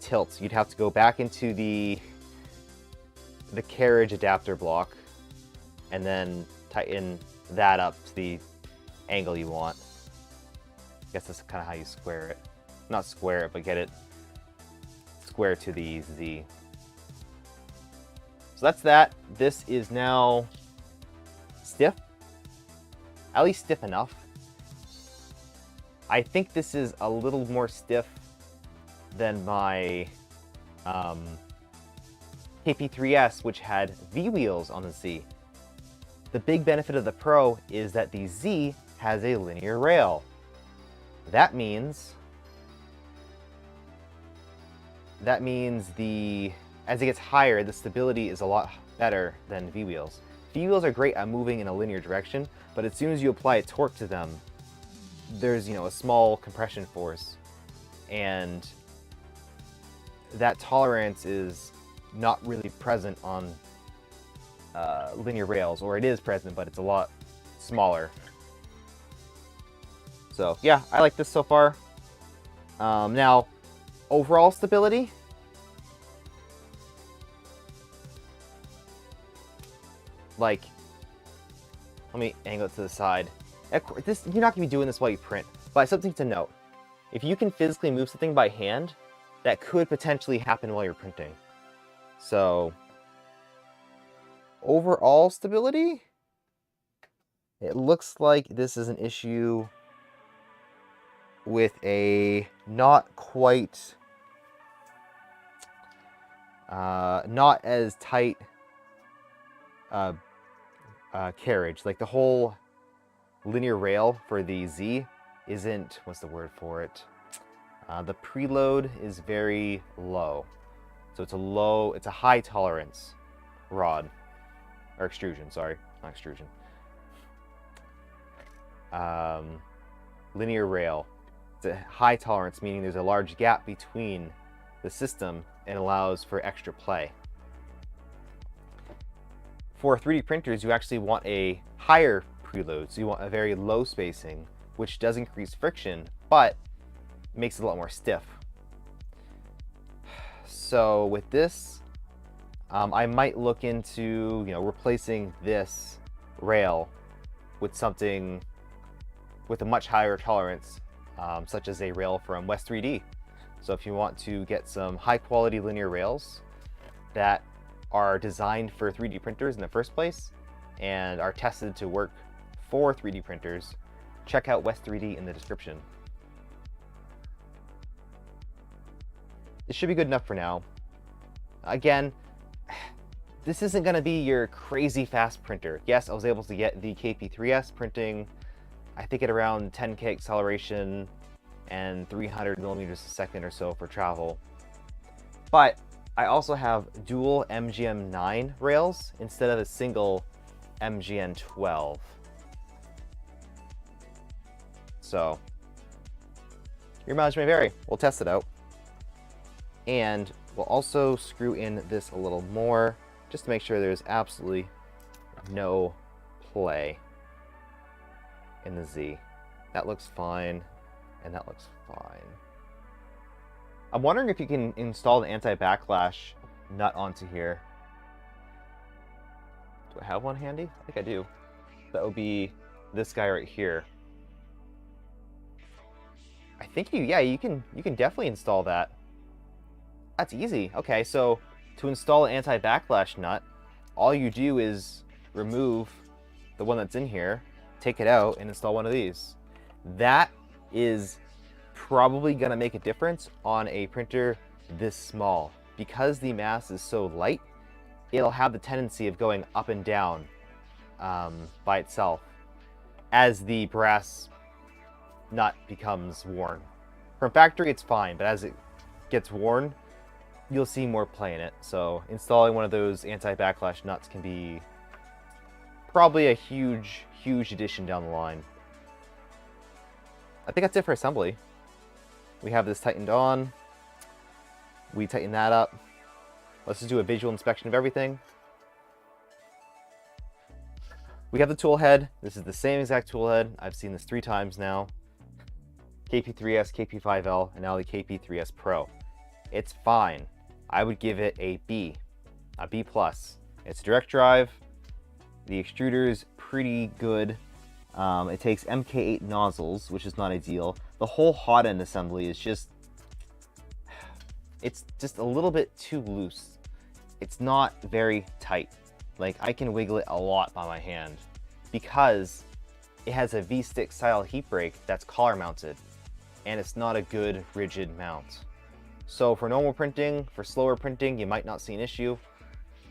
tilts. You'd have to go back into the carriage adapter block and then tighten that up to the angle you want. I guess that's kind of how you square it. Not square it, but get it square to the Z. So that's that. This is now stiff. At least stiff enough. I think this is a little more stiff than my KP3S, which had V-wheels on the Z. The big benefit of the Pro is that the Z has a linear rail. That means as it gets higher, the stability is a lot better than V-wheels. V-wheels are great at moving in a linear direction, but as soon as you apply a torque to them, there's a small compression force, and that tolerance is not really present on linear rails, or it is present, but it's a lot smaller. So yeah, I like this so far. Now, overall stability. Like, let me angle it to the side. You're not going to be doing this while you print, but something to note. If you can physically move something by hand, that could potentially happen while you're printing. So, overall stability, it looks like this is an issue with a not quite, not as tight carriage. Like, the whole linear rail for the Z isn't, what's the word for it? The preload is very low. So it's a high tolerance rod, or extrusion, sorry, not extrusion. Linear rail. It's a high tolerance, meaning there's a large gap between the system and allows for extra play. For 3D printers, you actually want a higher preload, so you want a very low spacing which does increase friction, but makes it a lot more stiff. So with this, I might look into, replacing this rail with something with a much higher tolerance, such as a rail from West 3D. So if you want to get some high quality linear rails that are designed for 3D printers in the first place and are tested to work for 3D printers, check out West 3D in the description. It should be good enough for now. Again, this isn't going to be your crazy fast printer. Yes, I was able to get the KP3S printing, I think at around 10K acceleration and 300 millimeters a second or so for travel. But I also have dual MGM9 rails instead of a single MGN12. So your mileage may vary. We'll test it out. And we'll also screw in this a little more just to make sure there's absolutely no play in the Z. That looks fine, and that looks fine. I'm wondering if you can install an anti-backlash nut onto here. Do I have one handy? I think I do. That would be this guy right here. I think you can definitely install that. That's easy. Okay, so to install an anti-backlash nut, all you do is remove the one that's in here, take it out, and install one of these. That is probably going to make a difference on a printer this small. Because the mass is so light, it'll have the tendency of going up and down by itself as the brass nut becomes worn. From factory, it's fine, but as it gets worn, you'll see more play in it. So installing one of those anti-backlash nuts can be probably a huge addition down the line. I think that's it for assembly. We have this tightened on. We tighten that up. Let's just do a visual inspection of everything. We have the tool head. This is the same exact tool head. I've seen this 3 times now. KP3S, KP5L, and now the KP3S Pro. It's fine. I would give it a B, a B+. It's direct drive. The extruder is pretty good. It takes MK8 nozzles, which is not ideal. The whole hot end assembly is it's just a little bit too loose. It's not very tight. Like, I can wiggle it a lot by my hand because it has a V-stick style heat brake that's collar mounted, and it's not a good rigid mount. So for normal printing, for slower printing, you might not see an issue.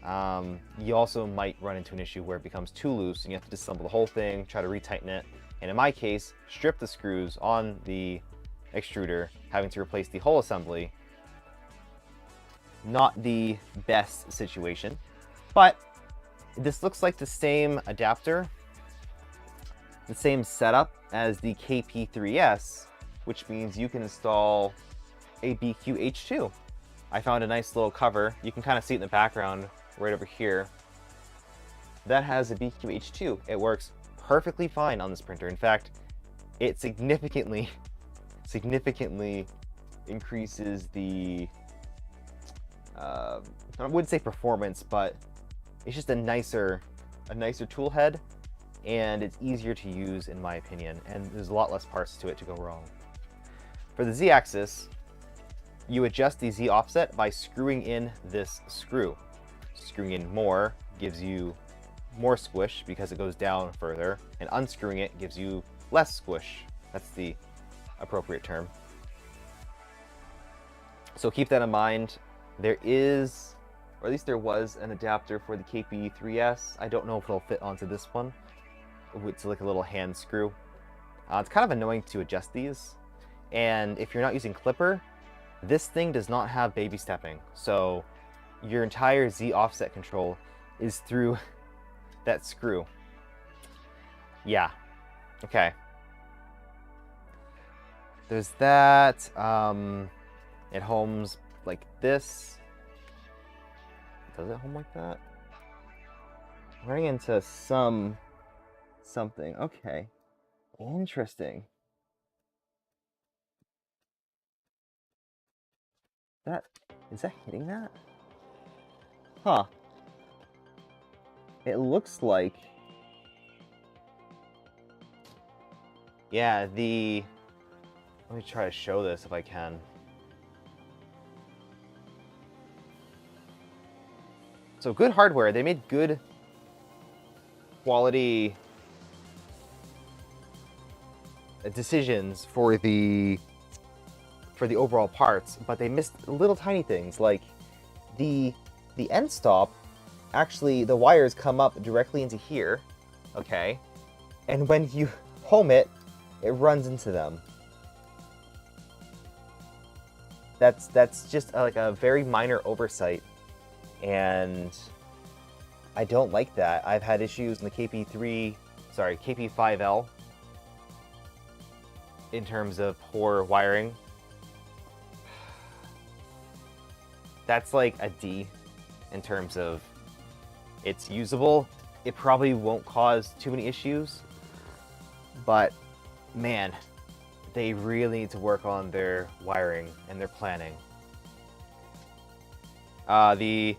You also might run into an issue where it becomes too loose and you have to disassemble the whole thing, try to retighten it, and in my case, strip the screws on the extruder, having to replace the whole assembly. Not the best situation, but this looks like the same adapter, the same setup as the KP3S, which means you can install a BQH2. I found a nice little cover. You can kind of see it in the background right over here. That has a BQH2. It works perfectly fine on this printer. In fact, it significantly increases the, I wouldn't say performance, but it's just a nicer tool head, and it's easier to use in my opinion, and there's a lot less parts to it to go wrong. For the Z-axis, you adjust the Z offset by screwing in this screw. Screwing in more gives you more squish because it goes down further, and unscrewing it gives you less squish. That's the appropriate term. So keep that in mind. There is, or at least there was, an adapter for the KP3S. I don't know if it'll fit onto this one. It's like a little hand screw. It's kind of annoying to adjust these, and if you're not using clipper, this thing does not have baby stepping, so your entire Z offset control is through that screw. Yeah, okay. There's that. It homes like this. Does it home like that? I'm running into something. Okay, interesting. Is that hitting that? Huh. It looks like... Yeah, let me try to show this if I can. So good hardware. They made good quality decisions for the overall parts, but they missed little tiny things like the end stop. Actually, the wires come up directly into here, okay, and when you home it, it runs into them. That's just like a very minor oversight, and I don't like that. I've had issues in the KP5L in terms of poor wiring. That's like a D in terms of it's usable. It probably won't cause too many issues, but man, they really need to work on their wiring and their planning. The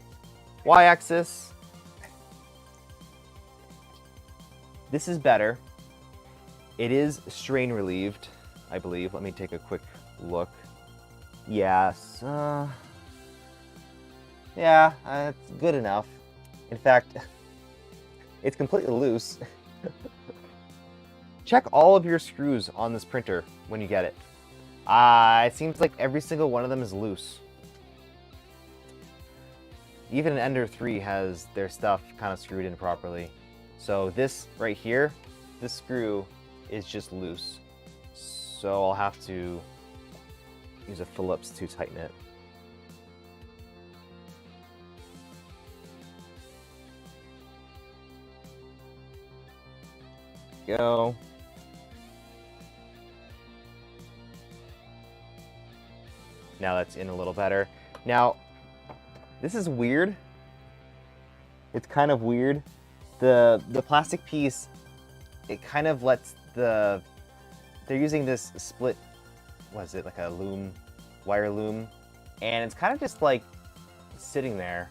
Y-axis, this is better. It is strain relieved, I believe. Let me take a quick look. Yes. Yeah, it's good enough. In fact, it's completely loose. Check all of your screws on this printer when you get it. It seems like every single one of them is loose. Even an Ender 3 has their stuff kind of screwed in properly. So this right here, this screw is just loose. So I'll have to use a Phillips to tighten it. Go. Now that's in a little better. Now, this is weird. It's kind of weird. The plastic piece, it kind of lets they're using this split, what is it, like a loom, wire loom, and it's kind of just like sitting there.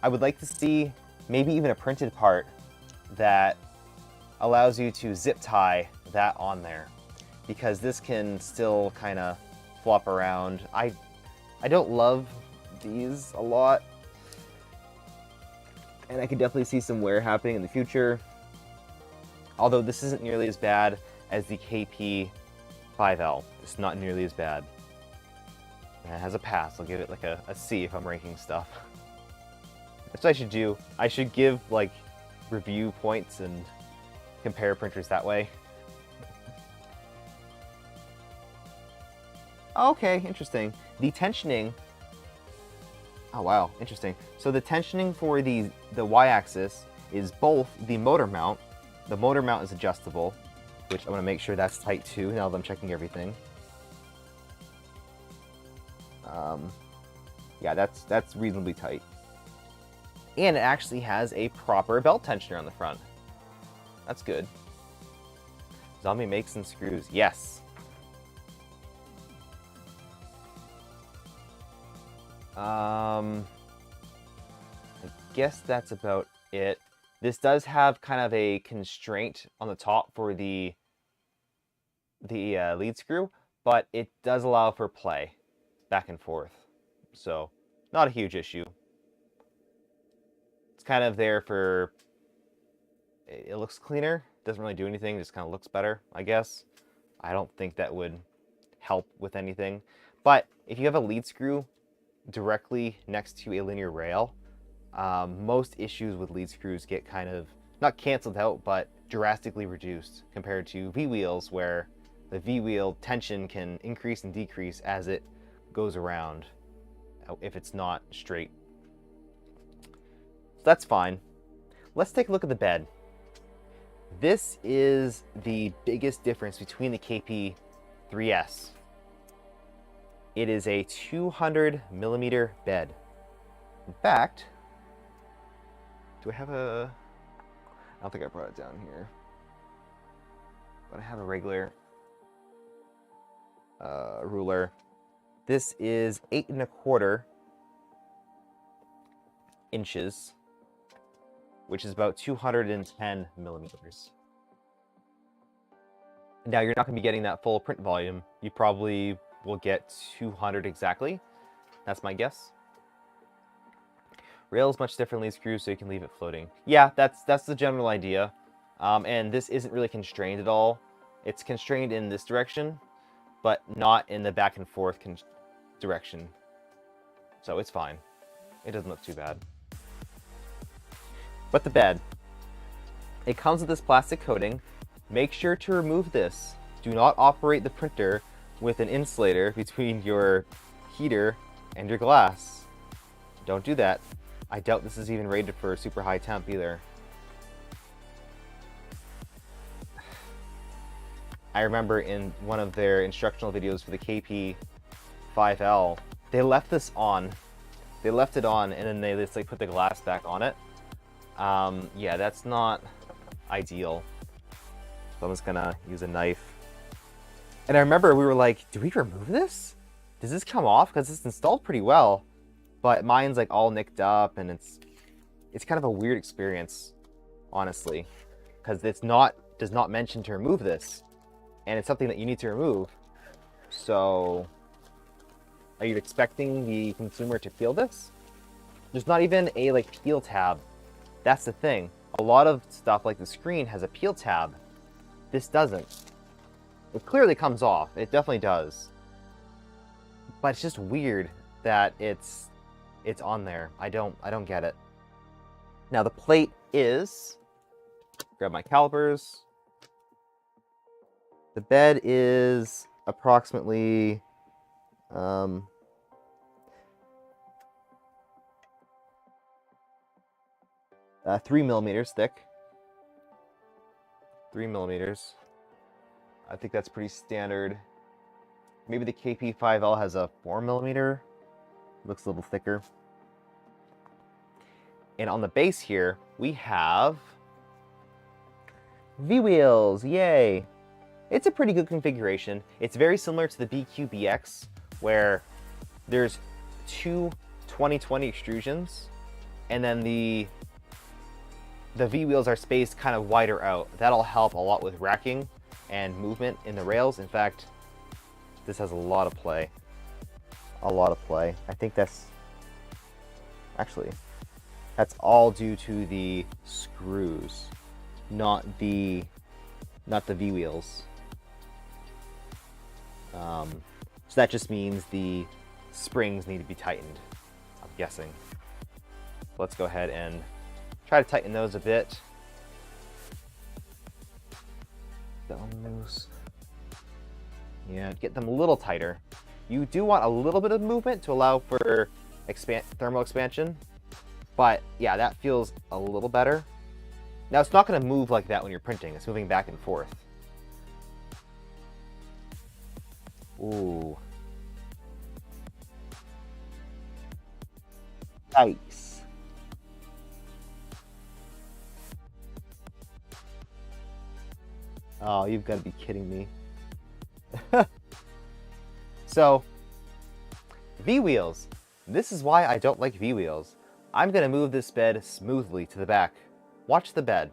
I would like to see maybe even a printed part that allows you to zip tie that on there, because this can still kind of flop around. I don't love these a lot, and I could definitely see some wear happening in the future, although this isn't nearly as bad as the KP5L. It's not nearly as bad. And it has a pass. I'll give it like a C if I'm ranking stuff. That's what I should do. I should give like review points and compare printers that way. Okay, interesting. The tensioning. Oh wow, interesting. So the tensioning for the Y-axis is both the motor mount. The motor mount is adjustable, which I want to make sure that's tight too now that I'm checking everything. Yeah, that's reasonably tight. And it actually has a proper belt tensioner on the front. That's good. Zombie makes and screws. Yes. I guess that's about it. This does have kind of a constraint on the top for the lead screw, but it does allow for play back and forth. So, not a huge issue. It's kind of there for... It looks cleaner. Doesn't really do anything. Just kind of looks better, I guess. I don't think that would help with anything. But if you have a lead screw directly next to a linear rail, most issues with lead screws get kind of, not canceled out, but drastically reduced compared to V-wheels, where the V-wheel tension can increase and decrease as it goes around if it's not straight. So that's fine. Let's take a look at the bed. This is the biggest difference between the KP3S. It is a 200mm bed. In fact, do I have a... I don't think I brought it down here. But I have a regular ruler. This is 8¼ inches, which is about 210 millimeters. Now, you're not going to be getting that full print volume. You probably will get 200 exactly. That's my guess. Rails much differently screws so you can leave it floating. Yeah, that's the general idea. And this isn't really constrained at all. It's constrained in this direction, but not in the back and forth direction. So it's fine. It doesn't look too bad. But the bed. It comes with this plastic coating. Make sure to remove this. Do not operate the printer with an insulator between your heater and your glass. Don't do that. I doubt this is even rated for super high temp either. I remember in one of their instructional videos for the KP5L, they left this on. They left it on and then they just like put the glass back on it. Yeah, that's not ideal. So I'm just gonna use a knife. And I remember we were like, do we remove this? Does this come off? Because it's installed pretty well. But mine's like all nicked up and it's kind of a weird experience, honestly. Because does not mention to remove this. And it's something that you need to remove. So are you expecting the consumer to peel this? There's not even a like peel tab. That's the thing. A lot of stuff like the screen has a peel tab. This doesn't. It clearly comes off. It definitely does. But it's just weird that it's on there. I don't get it. Now the plate is, grab my calipers. The bed is approximately 3 millimeters thick. 3 millimeters. I think that's pretty standard. Maybe the KP5L has a 4 millimeter. Looks a little thicker. And on the base here, we have V-wheels. Yay! It's a pretty good configuration. It's very similar to the BQBX, where there's two 2020 extrusions, and then the V-wheels are spaced kind of wider out. That'll help a lot with racking and movement in the rails. In fact, this has a lot of play. A lot of play. I think that's all due to the screws, not the V-wheels. So that just means the springs need to be tightened, I'm guessing. Let's go ahead and try to tighten those a bit. Get them loose. Yeah, get them a little tighter. You do want a little bit of movement to allow for thermal expansion. But yeah, that feels a little better. Now it's not going to move like that when you're printing. It's moving back and forth. Ooh. Nice. Oh, you've got to be kidding me. So, V-wheels. This is why I don't like V-wheels. I'm going to move this bed smoothly to the back. Watch the bed.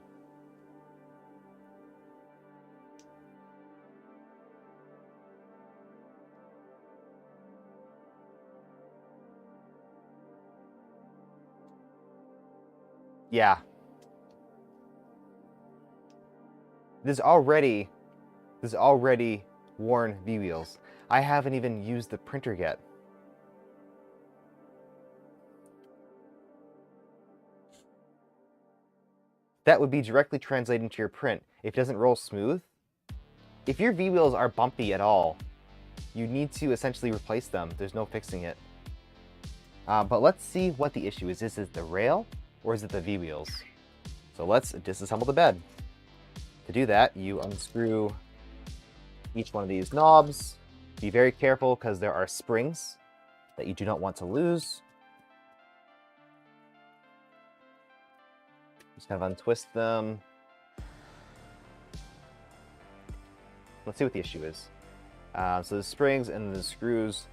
Yeah. There's already worn V-wheels. I haven't even used the printer yet. That would be directly translated into your print. If it doesn't roll smooth, if your V-wheels are bumpy at all, you need to essentially replace them. There's no fixing it. But let's see what the issue is. Is it the rail or is it the V-wheels? So let's disassemble the bed. To do that, you unscrew each one of these knobs. Be very careful because there are springs that you do not want to lose. Just kind of untwist them. Let's see what the issue is. So the springs and the screws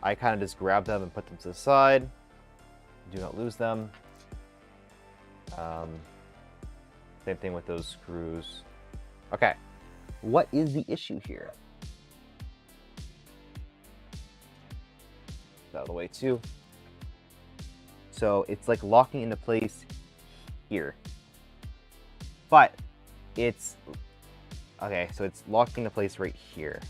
I kind of just grab them and put them to the side. Do not lose them. Same thing with those screws. Okay, what is the issue here? Out of the way too. So it's like locking into place here. But it's okay, so it's locked into place right here.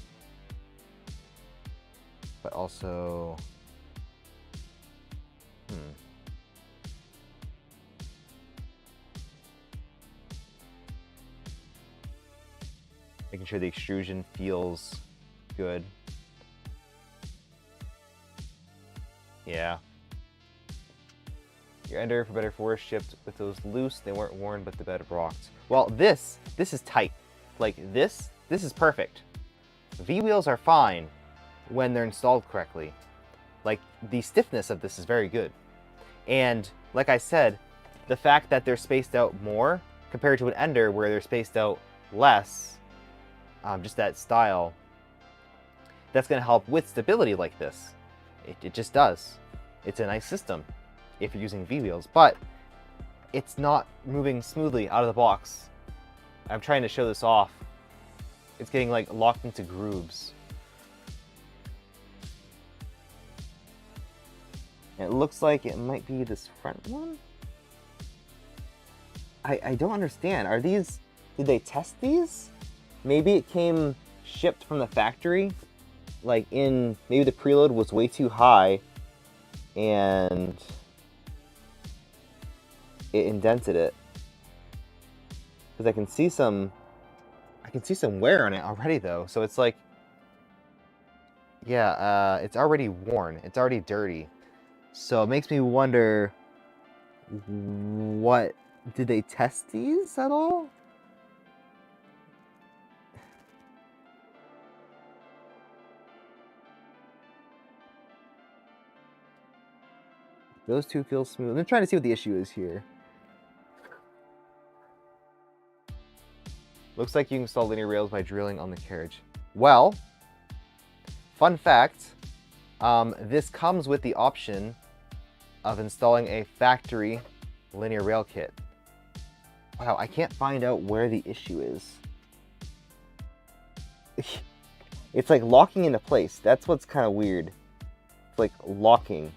But also making sure the extrusion feels good. Yeah. Your ender, for better for worse, shipped with those loose. They weren't worn, but the bed rocked. Well, this is tight. Like this is perfect. V-wheels are fine when they're installed correctly. Like, the stiffness of this is very good. And like I said, the fact that they're spaced out more compared to an ender where they're spaced out less, just that style, that's going to help with stability like this. It just does. It's a nice system if you're using V-wheels, but it's not moving smoothly out of the box. I'm trying to show this off. It's getting like locked into grooves. It looks like it might be this front one. I don't understand. Are these, did they test these? Maybe it came shipped from the factory. Like maybe the preload was way too high and it indented it. Because I can see some wear on it already though. So it's like, yeah, it's already worn. It's already dirty. So it makes me wonder, what, did they test these at all? Those two feel smooth. I'm trying to see what the issue is here. Looks like you can install linear rails by drilling on the carriage. Well, fun fact, this comes with the option of installing a factory linear rail kit. Wow, I can't find out where the issue is. It's like locking into place. That's what's kind of weird. It's like locking.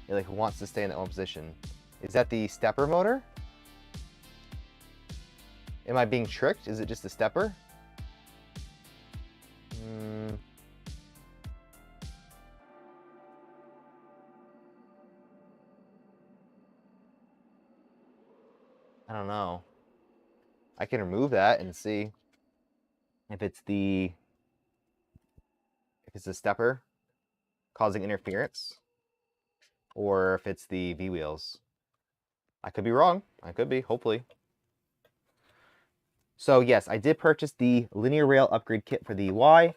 It like wants to stay in that one position. Is that the stepper motor? Am I being tricked? Is it just a stepper? I don't know. I can remove that and see if it's the stepper causing interference or if it's the V-wheels. I could be wrong. I could be, hopefully. So yes, I did purchase the linear rail upgrade kit for the Y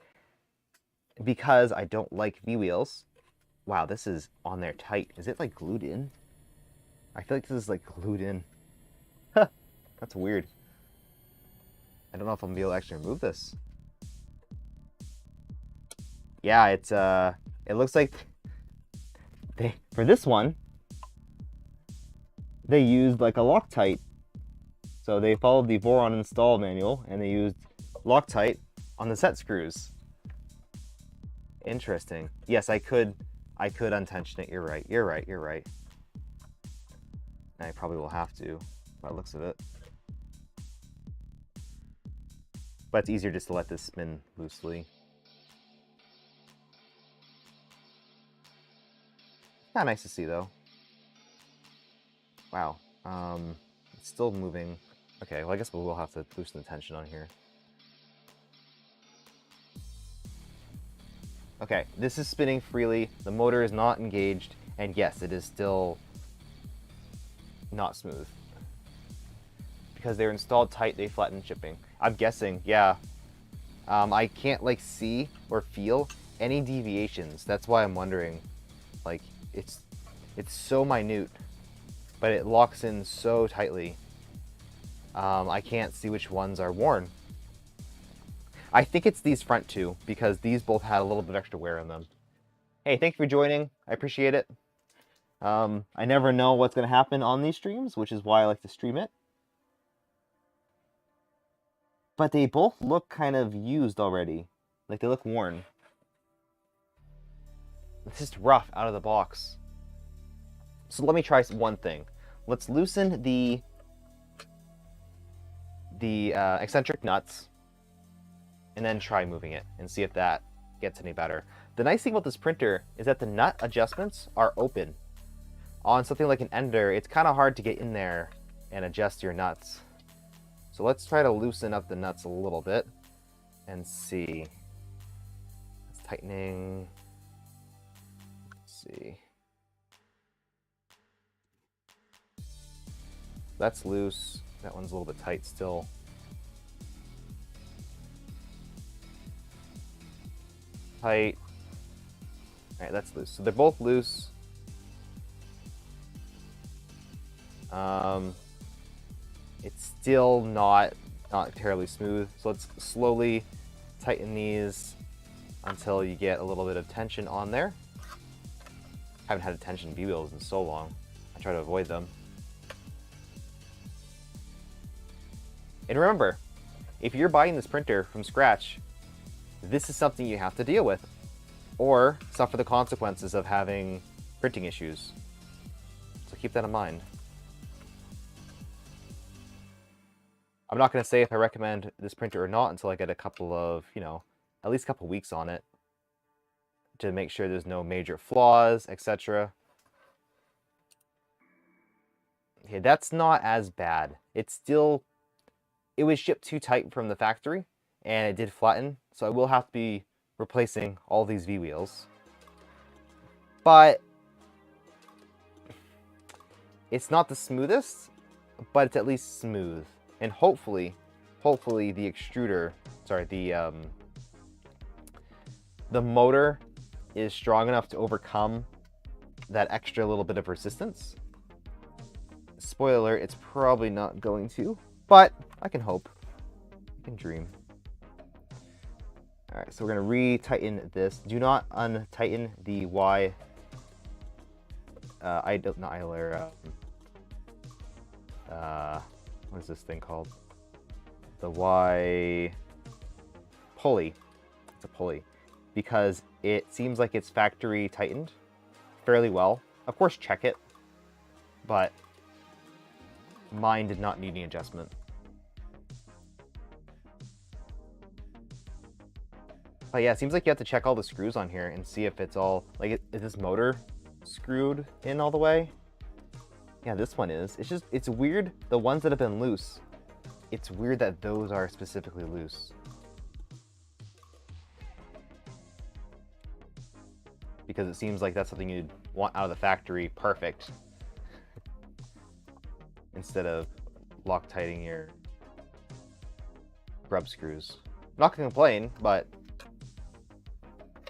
because I don't like V-wheels. Wow, this is on there tight. Is it like glued in? I feel like this is like glued in. Huh, that's weird. I don't know if I'm gonna be able to actually remove this. Yeah, it's it looks like for this one they used like a Loctite. So they followed the Voron install manual and they used Loctite on the set screws. Interesting. Yes, I could untension it. You're right. You're right. You're right. And I probably will have to by the looks of it. But it's easier just to let this spin loosely. Kind of nice to see though. Wow. It's still moving. Okay, well I guess we'll have to loosen the tension on here. Okay, this is spinning freely. The motor is not engaged, and yes, it is still not smooth. Because they're installed tight, they flatten shipping. I'm guessing, yeah. I can't like see or feel any deviations. That's why I'm wondering. Like, it's so minute, but it locks in so tightly. I can't see which ones are worn. I think it's these front two, because these both had a little bit of extra wear on them. Hey, thank you for joining. I appreciate it. I never know what's going to happen on these streams, which is why I like to stream it. But they both look kind of used already. Like, they look worn. It's just rough out of the box. So let me try one thing. Let's loosen the eccentric nuts, and then try moving it and see if that gets any better. The nice thing about this printer is that the nut adjustments are open. On something like an Ender, it's kind of hard to get in there and adjust your nuts. So let's try to loosen up the nuts a little bit and see. It's tightening. Let's see. That's loose. That one's a little bit tight still. Tight. All right, that's loose. So they're both loose. It's still not terribly smooth. So let's slowly tighten these until you get a little bit of tension on there. I haven't had a tension V-wheels in so long. I try to avoid them. And remember, if you're buying this printer from scratch, this is something you have to deal with, or suffer the consequences of having printing issues. So keep that in mind. I'm not going to say if I recommend this printer or not until I get a couple of, at least a couple weeks on it to make sure there's no major flaws, etc. Okay, that's not as bad. It was shipped too tight from the factory, and it did flatten, so I will have to be replacing all these V-wheels. But it's not the smoothest, but it's at least smooth. And hopefully the extruder, sorry, the motor is strong enough to overcome that extra little bit of resistance. Spoiler alert, it's probably not going to, but I can hope. I can dream. All right, so we're gonna re-tighten this. Do not untighten the Y. What is this thing called? The Y pulley. It's a pulley because it seems like it's factory tightened fairly well. Of course, check it, but mine did not need any adjustment. But yeah, it seems like you have to check all the screws on here and see if it's all, like, is this motor screwed in all the way? Yeah, this one is. It's weird, the ones that have been loose, it's weird that those are specifically loose. Because it seems like that's something you'd want out of the factory perfect. Instead of Loctiting your grub screws. I'm not gonna complain, but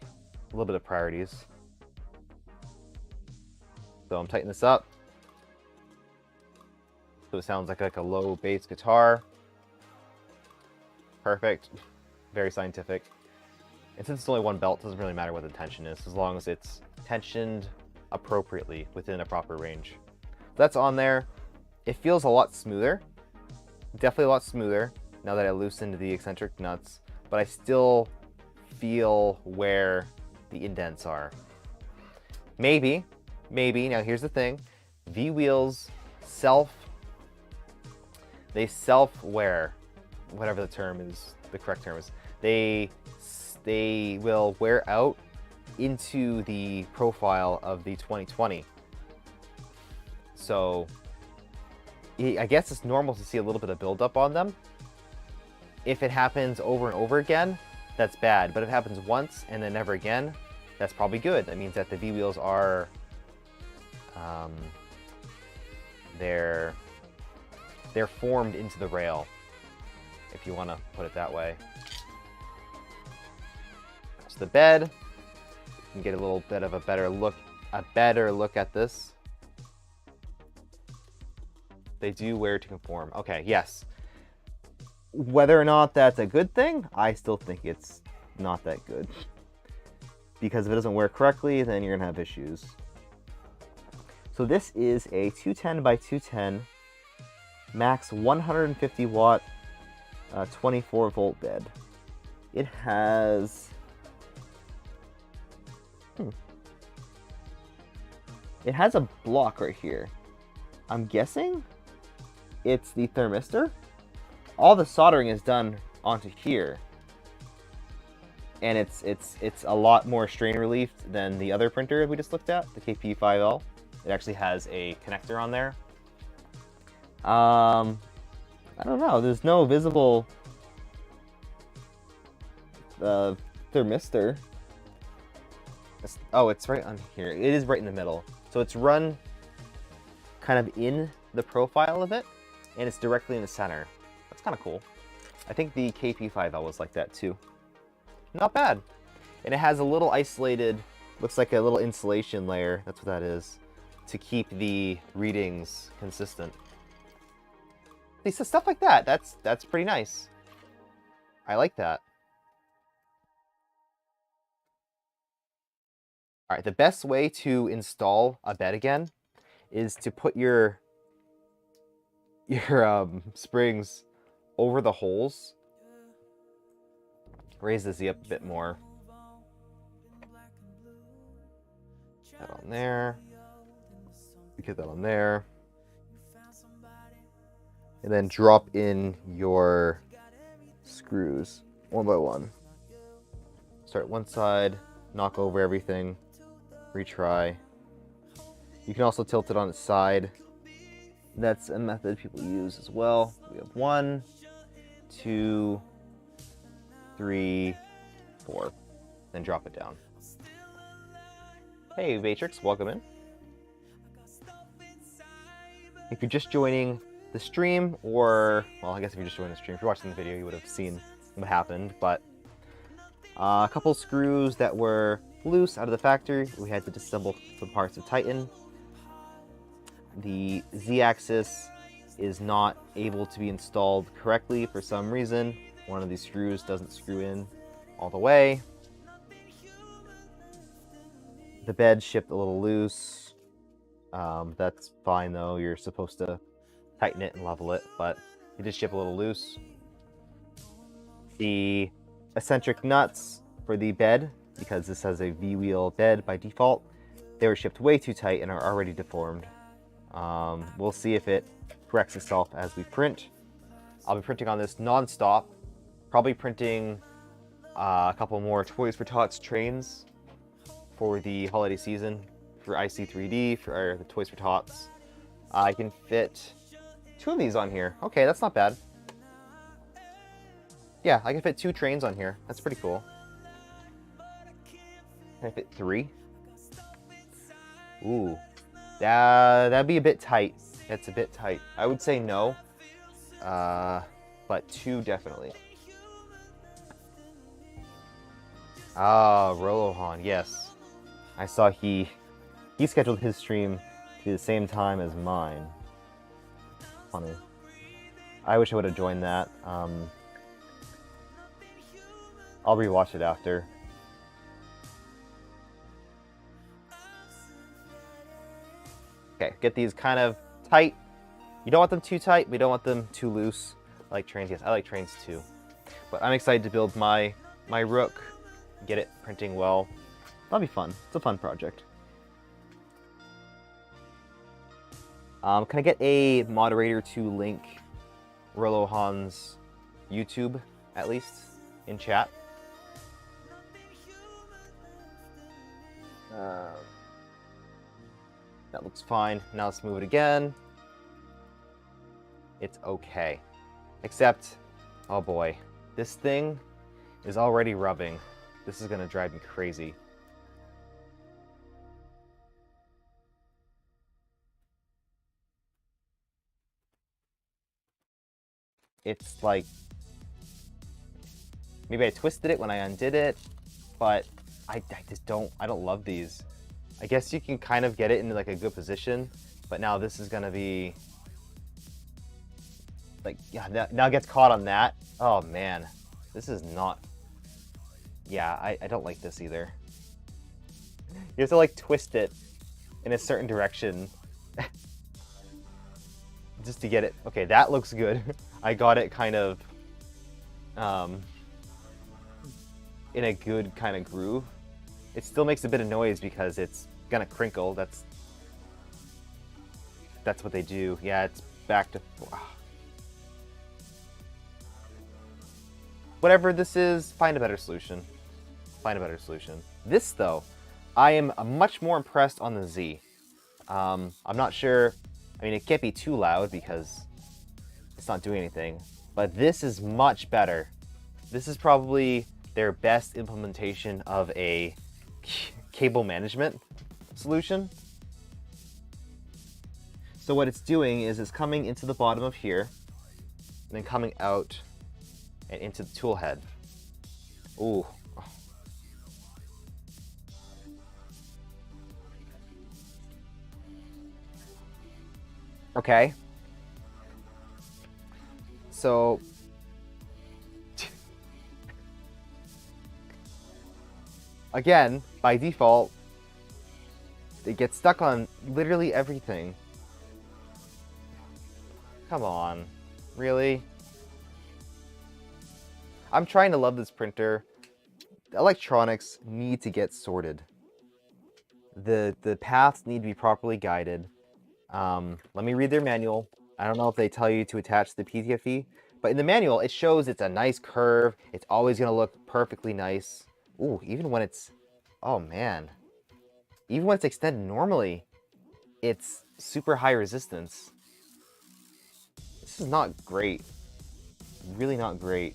a little bit of priorities. So I'm tightening this up. So it sounds like a low bass guitar. Perfect. Very scientific. And since it's only one belt, it doesn't really matter what the tension is, as long as it's tensioned appropriately within a proper range. That's on there. It feels a lot smoother. Definitely a lot smoother now that I loosened the eccentric nuts, but I still feel where the indents are. Maybe, now here's the thing, V-wheels they self-wear, whatever the term is, the correct term is, they will wear out into the profile of the 2020. So I guess it's normal to see a little bit of buildup on them. If it happens over and over again, that's bad. But if it happens once and then never again, that's probably good. That means that the V-wheels are, they're formed into the rail, if you want to put it that way. That's the bed. You can get a little bit of a better look at this. They do wear to conform. Okay, yes. Whether or not that's a good thing, I still think it's not that good. because if it doesn't work correctly, then you're gonna have issues. So this is a 210 by 210 max 150 watt 24 volt bed. It has it has a block right here. I'm guessing it's the thermistor. All the soldering is done onto here, and it's a lot more strain relieved than the other printer we just looked at, the KP5L. It actually has a connector on there. I don't know. There's no visible thermistor. Oh, it's right on here. It is right in the middle. So it's run kind of in the profile of it, and it's directly in the center. That's kind of cool. I think the KP5L was like that too. Not bad. And it has a little isolated, looks like a little insulation layer, that's what that is, to keep the readings consistent. Stuff like that, that's pretty nice. I like that. All right, the best way to install a bed again is to put your springs over the holes. Raise the Z up a bit more. That on there. Get that on there. And then drop in your screws one by one. Start one side, knock over everything, retry. You can also tilt it on its side. That's a method people use as well. We have 1, 2, 3, 4. Then drop it down. Hey Matrix, welcome in. If you're just joining the stream, or, well, I guess if you're just joining the stream, if you're watching the video, you would have seen what happened, but a couple screws that were loose out of the factory, we had to disassemble some parts to tighten. The Z-axis is not able to be installed correctly for some reason. One of these screws doesn't screw in all the way. The bed shipped a little loose. That's fine though, you're supposed to tighten it and level it, but it did ship a little loose. The eccentric nuts for the bed, because this has a V-wheel bed by default, they were shipped way too tight and are already deformed. We'll see if it corrects itself as we print. I'll be printing on this non-stop, probably printing a couple more Toys for Tots trains for the holiday season for IC3D, for the Toys for Tots. I can fit 2 of these on here. Okay, that's not bad. Yeah, I can fit 2 trains on here. That's pretty cool. Can I fit 3? Ooh. That'd be a bit tight. It's a bit tight. I would say no. But 2 definitely. Ah, Rolohan, yes. I saw he scheduled his stream to be the same time as mine. Funny. I wish I would have joined that. I'll rewatch it after. Okay, get these kind of tight. You don't want them too tight, we don't want them too loose. I like trains, yes, I like trains too. But I'm excited to build my Rook, get it printing well. That'll be fun. It's a fun project. Can I get a moderator to link Rolohan's YouTube, at least, in chat? That looks fine. Now let's move it again. It's okay. Except, oh boy, this thing is already rubbing. This is gonna drive me crazy. It's like, maybe I twisted it when I undid it, but I don't love these. I guess you can kind of get it into like a good position, but now this is gonna be like, yeah, now it gets caught on that. Oh man, this is not, yeah, I don't like this either. You have to like twist it in a certain direction just to get it. Okay, that looks good. I got it kind of in a good kind of groove. It still makes a bit of noise because it's gonna crinkle. That's what they do. Yeah, it's back to whatever this is. Find a better solution. Find a better solution. This though, I am much more impressed on the Z. I'm not sure. I mean, it can't be too loud because it's not doing anything. But this is much better. This is probably their best implementation of a cable management solution. So what it's doing is it's coming into the bottom of here, and then coming out and into the tool head. Ooh. Okay. So again, by default, they get stuck on literally everything. Come on, really? I'm trying to love this printer. The electronics need to get sorted. The paths need to be properly guided. Let me read their manual. I don't know if they tell you to attach the PTFE, but in the manual, it shows it's a nice curve. It's always going to look perfectly nice. Ooh, even when it's... Oh, man. Even when it's extended normally, it's super high resistance. This is not great. Really not great.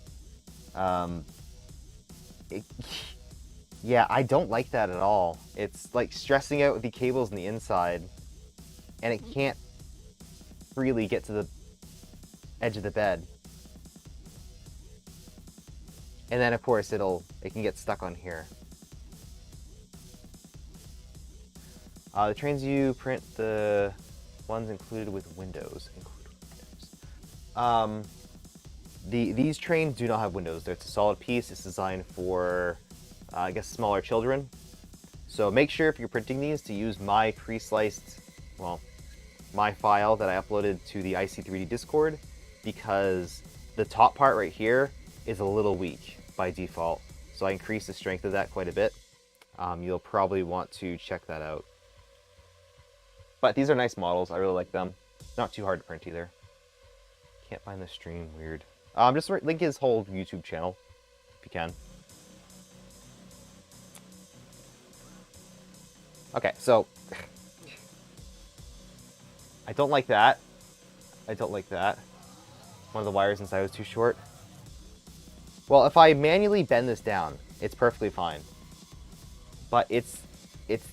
Yeah, I don't like that at all. It's like stressing out the cables on the inside, and it can't freely get to the edge of the bed. And then of course it can get stuck on here. The trains you print the ones included with windows. These trains do not have windows. It's a solid piece. It's designed for, I guess, smaller children. So make sure if you're printing these to use my pre-sliced, well, my file that I uploaded to the IC3D Discord, because the top part right here is a little weak by default. So I increased the strength of that quite a bit. You'll probably want to check that out. But these are nice models. I really like them. Not too hard to print either. Can't find the stream. Weird. Just link his whole YouTube channel if you can. Okay, so I don't like that. I don't like that. One of the wires inside was too short. Well, if I manually bend this down, it's perfectly fine. But it's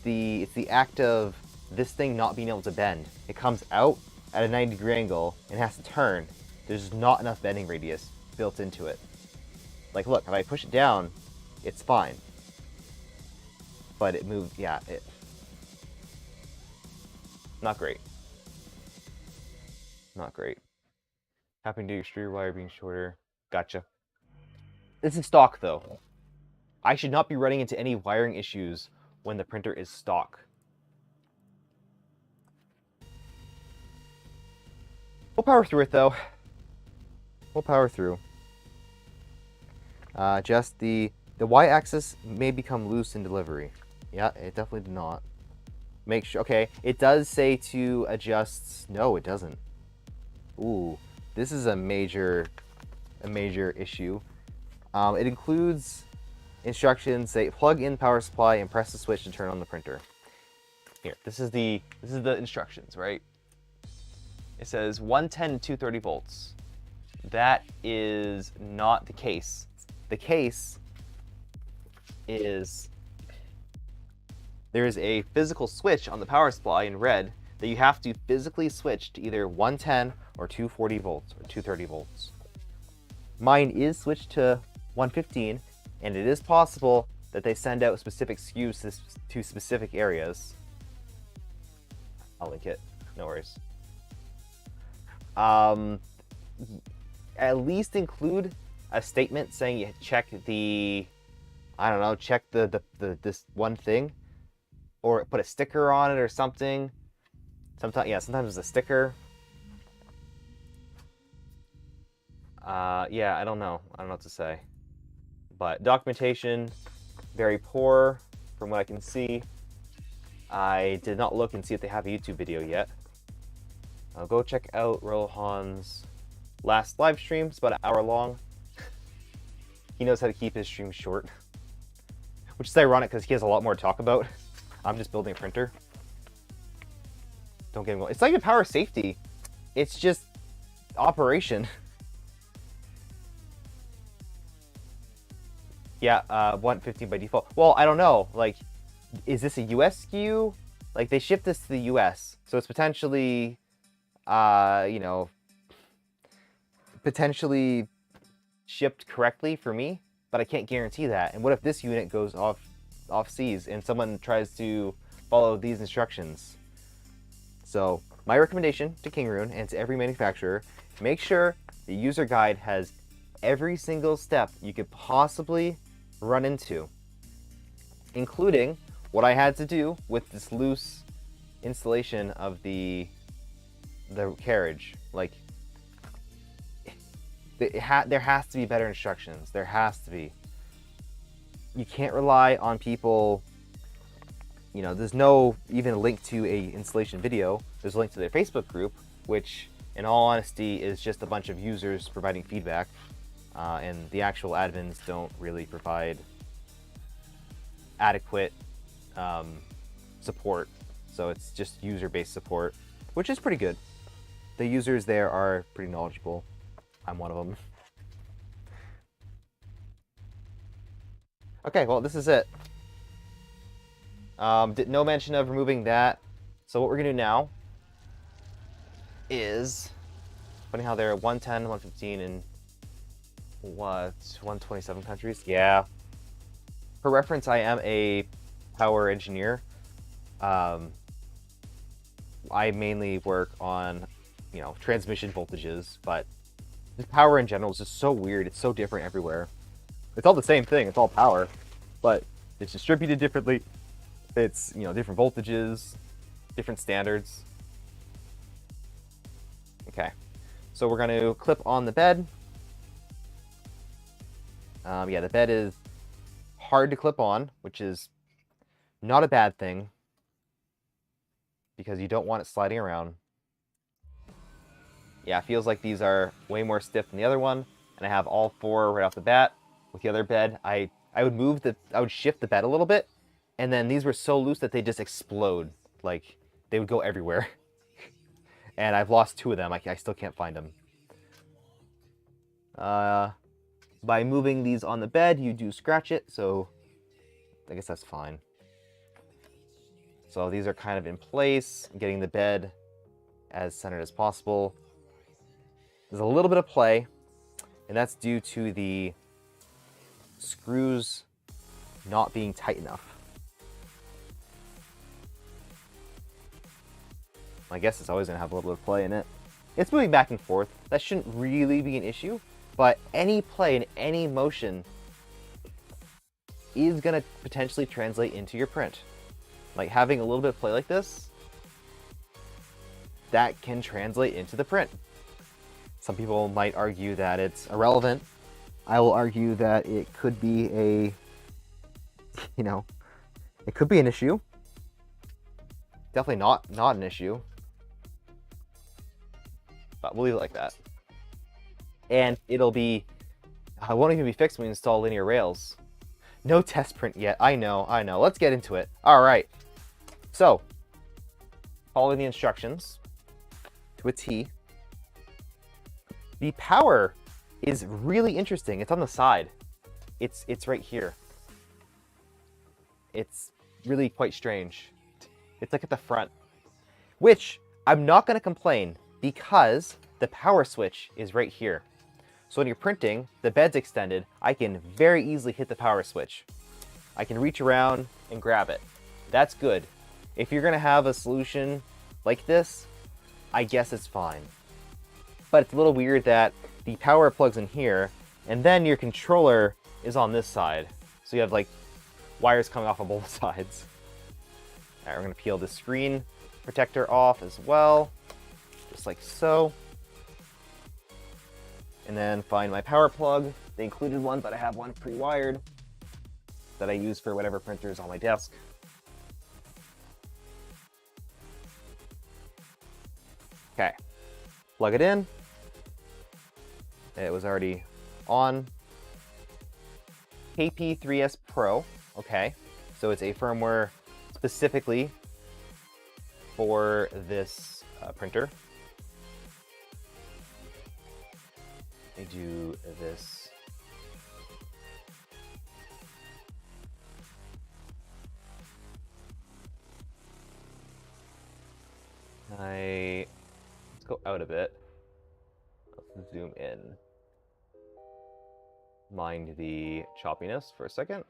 the act of this thing not being able to bend. It comes out at a 90-degree angle and has to turn. There's not enough bending radius built into it. Like, look, if I push it down, it's fine. But it moved, yeah, not great. Not great. Happening to your exterior wire being shorter. Gotcha. This is stock, though. I should not be running into any wiring issues when the printer is stock. We'll power through it, though. We'll power through. Just the y-axis may become loose in delivery. Yeah, it definitely did not. Make sure, okay, it does say to adjust, no, it doesn't. Ooh, this is a major issue. It includes instructions say plug in power supply and press the switch to turn on the printer. Here, this is the instructions, right? It says 110 and 230 volts. That is not the case. The case is there's a physical switch on the power supply in red that you have to physically switch to either 110 or 240 volts or 230 volts. Mine is switched to 115, and it is possible that they send out specific SKUs to specific areas. I'll link it, no worries. At least include a statement saying you check the, I don't know, check this one thing. or put a sticker on it or something. Sometimes, yeah, sometimes it's a sticker. Yeah, I don't know. I don't know what to say. But documentation, very poor from what I can see. I did not look and see if they have a YouTube video yet. I'll go check out Rohan's last live stream. It's about an hour long. He knows how to keep his streams short. Which is ironic because he has a lot more to talk about. I'm just building a printer. Don't get me wrong. It's not even power safety. It's just operation. Yeah, 115 by default. Well, I don't know. Like, is this a US SKU? Like, they ship this to the US. So it's potentially, you know, potentially shipped correctly for me. But I can't guarantee that. And what if this unit goes off seas and someone tries to follow these instructions? So my recommendation to Kingroon and to every manufacturer, make sure the user guide has every single step you could possibly run into, including what I had to do with this loose installation of the carriage. Like, there has to be better instructions. There has to be. You can't rely on people. You know, there's no even a link to a installation video. There's a link to their Facebook group, which in all honesty is just a bunch of users providing feedback. And the actual admins don't really provide adequate support. So it's just user-based support, which is pretty good. The users there are pretty knowledgeable. I'm one of them. Okay, well, this is it. No mention of removing that. So what we're gonna do now is, funny how they're 110, 115, and what, 127 countries? Yeah. For reference, I am a power engineer. I mainly work on, you know, transmission voltages, but the power in general is just so weird. It's so different everywhere. It's all the same thing. It's all power, but it's distributed differently. It's, you know, different voltages, different standards. Okay, so we're going to clip on the bed. Yeah, the bed is hard to clip on, which is not a bad thing because you don't want it sliding around. Yeah, it feels like these are way more stiff than the other one, and I have all four right off the bat. With the other bed, I would shift the bed a little bit, and then these were so loose that they just explode. Like, they would go everywhere. And I've lost two of them. I still can't find them. By moving these on the bed, you do scratch it, so I guess that's fine. So these are kind of in place, getting the bed as centered as possible. There's a little bit of play, and that's due to the screws not being tight enough. I guess it's always going to have a little bit of play in it. It's moving back and forth. That shouldn't really be an issue, but any play and any motion is going to potentially translate into your print. Like, having a little bit of play like this, that can translate into the print. Some people might argue that it's irrelevant. I will argue that it could be a, you know, it could be an issue. Definitely not an issue. But we'll leave it like that. And it won't even be fixed when we install linear rails. No test print yet. I know. Let's get into it. All right. So, following the instructions to a T. The power is really interesting. It's on the side. It's right here. It's really quite strange. It's like at the front, which I'm not going to complain because the power switch is right here. So when you're printing, the bed's extended, I can very easily hit the power switch. I can reach around and grab it. That's good. If you're going to have a solution like this, I guess it's fine. But it's a little weird that the power plugs in here, and then your controller is on this side. So you have like wires coming off on both sides. All right, we're gonna peel the screen protector off as well, just like so. And then find my power plug, the included one, but I have one pre-wired that I use for whatever printer is on my desk. Okay, plug it in. It was already on. KP3S Pro, okay. So it's a firmware specifically for this printer. Let me do this. Let's go out a bit. Let's zoom in. Mind the choppiness for a second.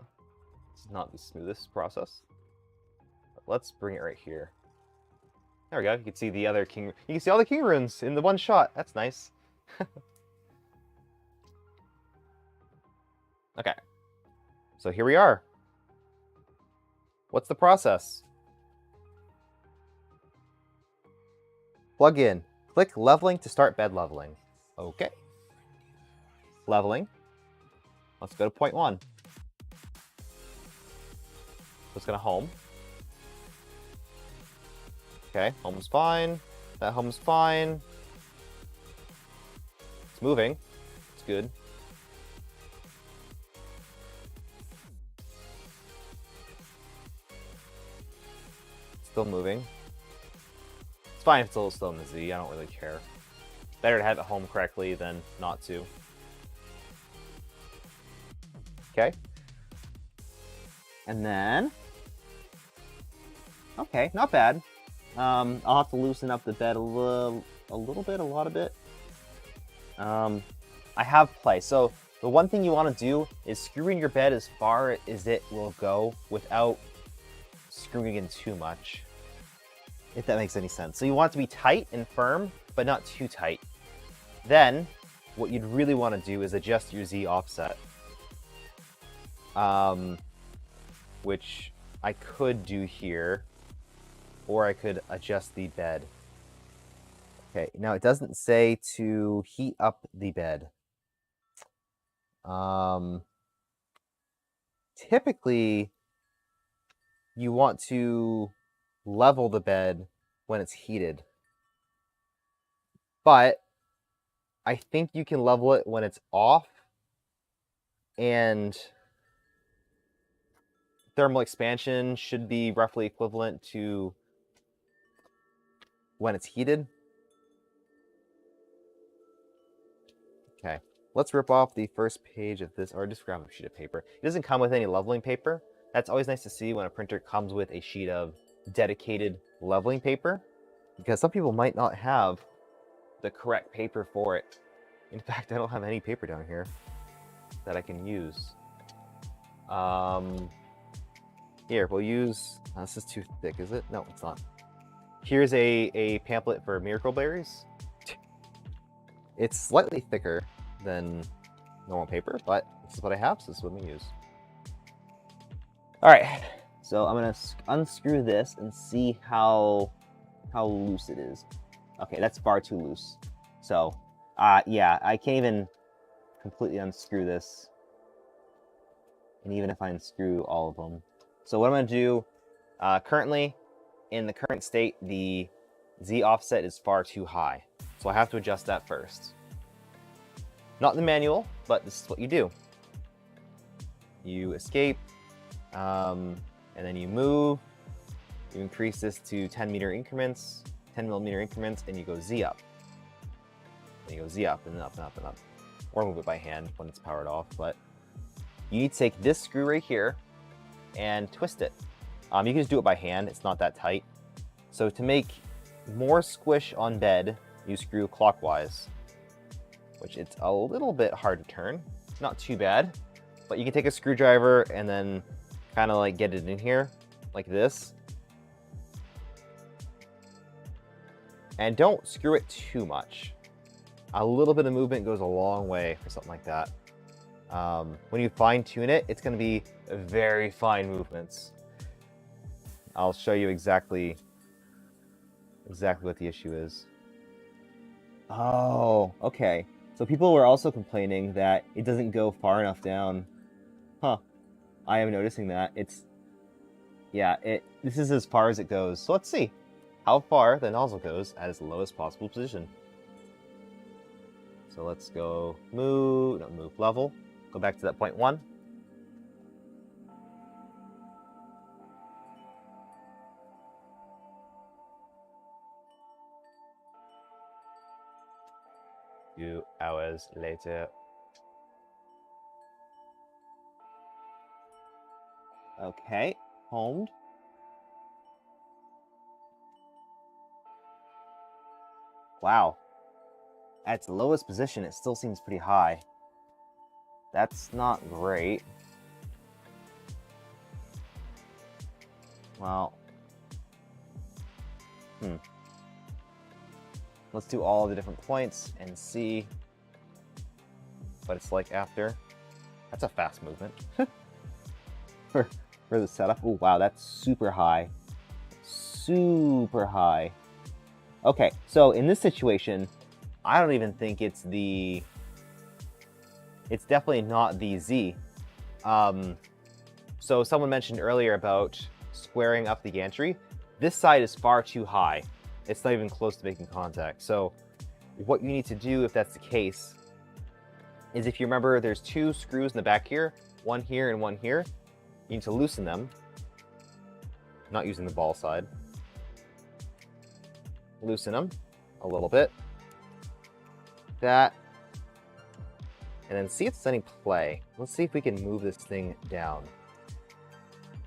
It's not the smoothest process. But let's bring it right here. There we go. You can see the other king. You can see all the Kingroons in the one shot. That's nice. Okay. So here we are. What's the process? Plug in. Click leveling to start bed leveling. Okay. Leveling. Let's go to point 1. Let's go to home. Okay, home's fine. That home's fine. It's moving. It's good. Still moving. It's fine if it's a little slow in the Z. I don't really care. Better to have it home correctly than not to. Okay. And then, okay, not bad. I'll have to loosen up the bed a lot of bit. I have play. So the one thing you want to do is screw in your bed as far as it will go without screwing in too much, if that makes any sense. So you want it to be tight and firm, but not too tight. Then, what you'd really want to do is adjust your Z offset. Which I could do here, or I could adjust the bed. Okay, now it doesn't say to heat up the bed. Typically, you want to level the bed when it's heated. But I think you can level it when it's off, and thermal expansion should be roughly equivalent to when it's heated. Okay, let's rip off the first page of this, or just grab a sheet of paper. It doesn't come with any leveling paper. That's always nice to see when a printer comes with a sheet of dedicated leveling paper, because some people might not have the correct paper for it. In fact, I don't have any paper down here that I can use. Here, we'll use, this is too thick, is it? No, it's not. Here's a pamphlet for miracle berries. It's slightly thicker than normal paper, but this is what I have, so this is what I'm gonna use. All right, so I'm gonna unscrew this and see how loose it is. Okay, that's far too loose. So, yeah, I can't even completely unscrew this. And even if I unscrew all of them. So what I'm gonna do, currently, in the current state, the Z offset is far too high. So I have to adjust that first. Not in the manual, but this is what you do. You escape, and then you move. You increase this to 10 millimeter increments, and you go Z up. And you go Z up and up and up and up. Or move it by hand when it's powered off, but you need to take this screw right here and twist it. You can just do it by hand, it's not that tight. So to make more squish on bed, you screw clockwise, which it's a little bit hard to turn. Not too bad, but you can take a screwdriver and then kind of like get it in here, like this. And don't screw it too much. A little bit of movement goes a long way for something like that. When you fine tune it, it's going to be very fine movements. I'll show you exactly what the issue is. Oh, okay. So people were also complaining that it doesn't go far enough down. Huh. I am noticing that. This is as far as it goes. So let's see how far the nozzle goes at its lowest possible position. So let's go move level. Go back to that point 1. Few hours later. Okay, homed. Wow. At its lowest position, it still seems pretty high. That's not great. Well. Let's do all the different points and see what it's like after. That's a fast movement. for the setup. Oh, wow, that's super high. Super high. Okay, so in this situation, I don't even think it's the... It's definitely not the Z. So someone mentioned earlier about squaring up the gantry. This side is far too high. It's not even close to making contact. So what you need to do if that's the case is, if you remember, there's 2 screws in the back here, one here and one here. You need to loosen them. Not using the ball side. Loosen them a little bit. That. And then see if there's any play. Let's see if we can move this thing down.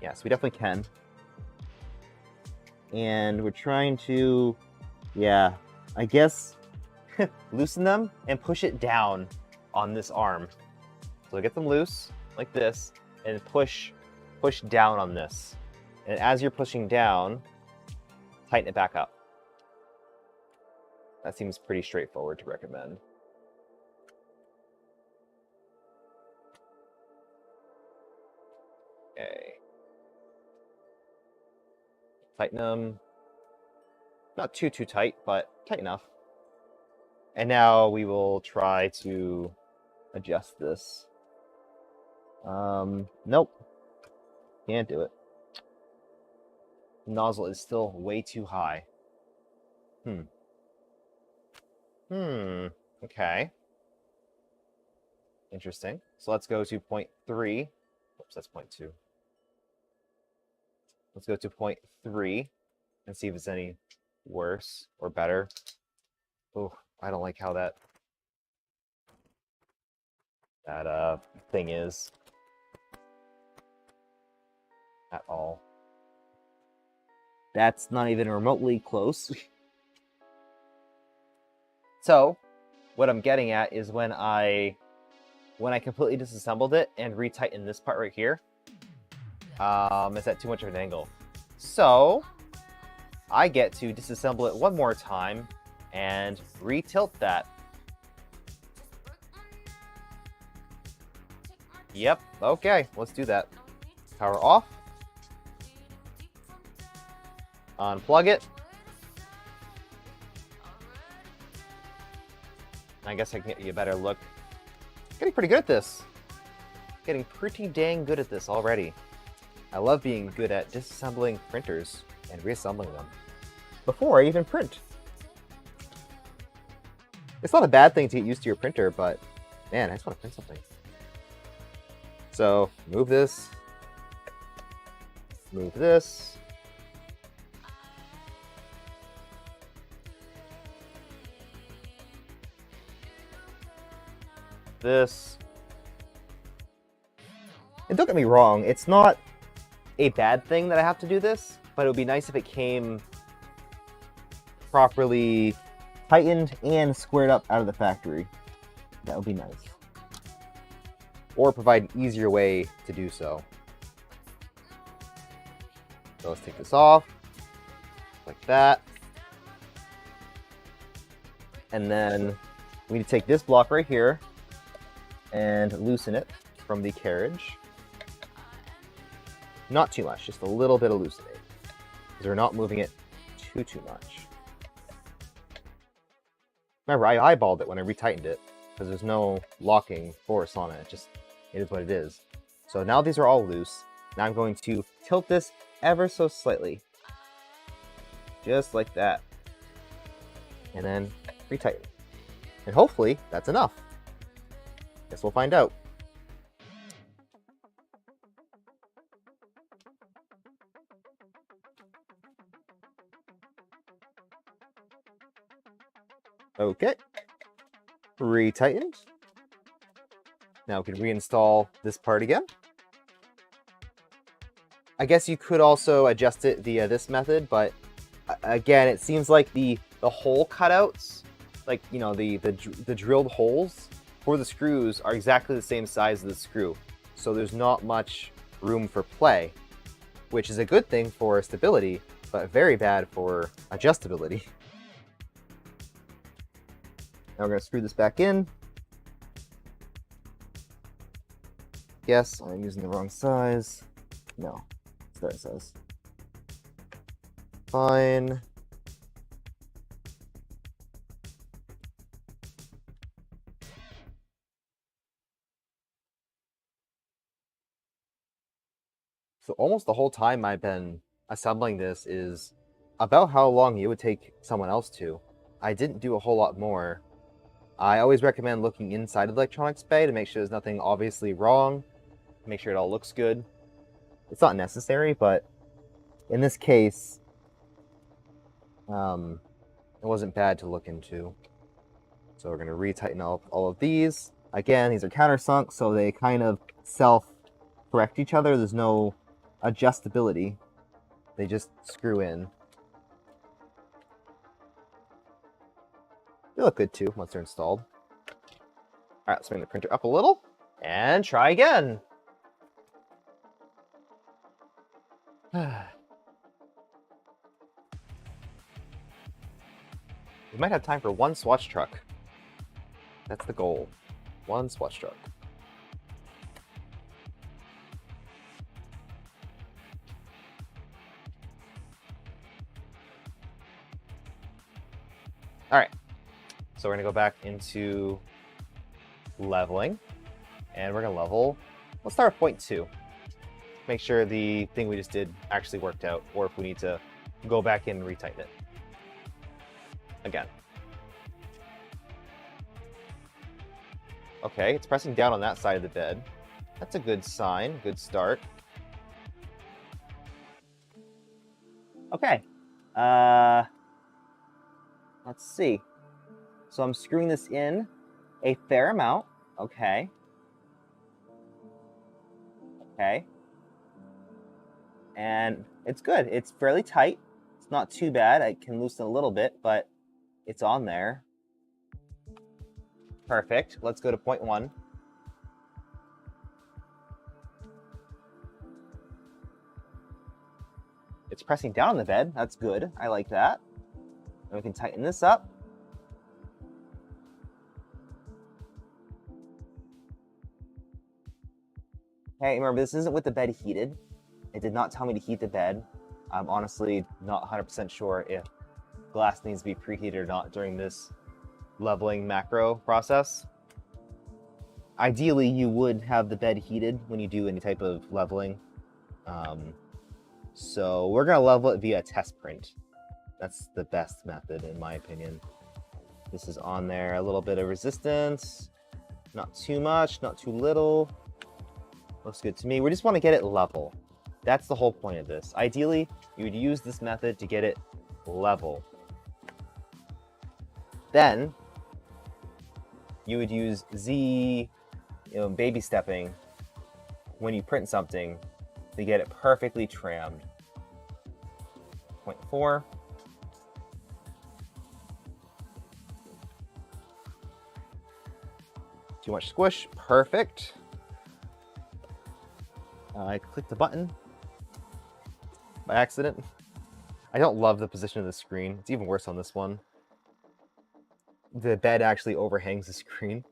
Yes, we definitely can. And we're trying to, I guess, loosen them and push it down on this arm. So get them loose, like this, and push down on this. And as you're pushing down, tighten it back up. That seems pretty straightforward to recommend. Okay. Tighten them. Not too tight, but tight enough. And now we will try to adjust this. Nope. Can't do it. The nozzle is still way too high. Okay. Interesting. So let's go to point 3. Oops, that's point 2. Let's go to point 3 and see if it's any worse or better. Oh, I don't like how that thing is at all. That's not even remotely close. So, what I'm getting at is when I completely disassembled it and retightened this part right here, it's at too much of an angle. So, I get to disassemble it one more time and retilt that. Yep, okay, let's do that. Power off. Unplug it. I guess I can get you a better look. Getting pretty good at this. Getting pretty dang good at this already. I love being good at disassembling printers and reassembling them before I even print. It's not a bad thing to get used to your printer, but man, I just want to print something. So, move this. Move this. This. And don't get me wrong, it's not a bad thing that I have to do this, but it would be nice if it came properly tightened and squared up out of the factory. That would be nice. Or provide an easier way to do so. So let's take this off, like that. And then we need to take this block right here and loosen it from the carriage. Not too much, just a little bit of loosening. because we're not moving it too much. Remember, I eyeballed it when I retightened it, because there's no locking force on it. It is what it is. So now these are all loose. Now I'm going to tilt this ever so slightly. Just like that. And then retighten. And hopefully that's enough. Guess we'll find out. Okay. Retightened. Now we can reinstall this part again. I guess you could also adjust it via this method, but again, it seems like the hole cutouts, like, you know, the drilled holes for the screws are exactly the same size as the screw. So there's not much room for play, which is a good thing for stability, but very bad for adjustability. Now we're going to screw this back in. Yes, I'm using the wrong size. No, it's the right size. Fine. So almost the whole time I've been assembling this is about how long it would take someone else to. I didn't do a whole lot more. I always recommend looking inside of the electronics bay to make sure there's nothing obviously wrong, make sure it all looks good. It's not necessary, but in this case, it wasn't bad to look into. So we're going to retighten all of these. Again, these are countersunk, so they kind of self-correct each other. There's no adjustability. They just screw in. They look good too once they're installed. All right, let's bring the printer up a little and try again. We might have time for one swatch truck. That's the goal. One swatch truck. All right, so we're gonna go back into leveling, and we're gonna level. Let's start with 0.2. Make sure the thing we just did actually worked out, or if we need to go back in and retighten it again. Okay, it's pressing down on that side of the bed. That's a good sign, good start. Okay, let's see. So I'm screwing this in a fair amount. Okay. Okay. And it's good. It's fairly tight. It's not too bad. I can loosen a little bit, but it's on there. Perfect. Let's go to 0.1. It's pressing down on the bed. That's good. I like that. And we can tighten this up. Okay, remember, this isn't with the bed heated. It did not tell me to heat the bed. I'm honestly not 100% sure if glass needs to be preheated or not during this leveling macro process. Ideally, you would have the bed heated when you do any type of leveling. So we're going to level it via a test print. That's the best method, in my opinion. This is on there, a little bit of resistance. Not too much, not too little. Looks good to me. We just want to get it level. That's the whole point of this. Ideally, you would use this method to get it level. Then, you would use baby stepping when you print something to get it perfectly trammed. 0.4. Too much squish. Perfect. I clicked the button by accident. I don't love the position of the screen. It's even worse on this one. The bed actually overhangs the screen.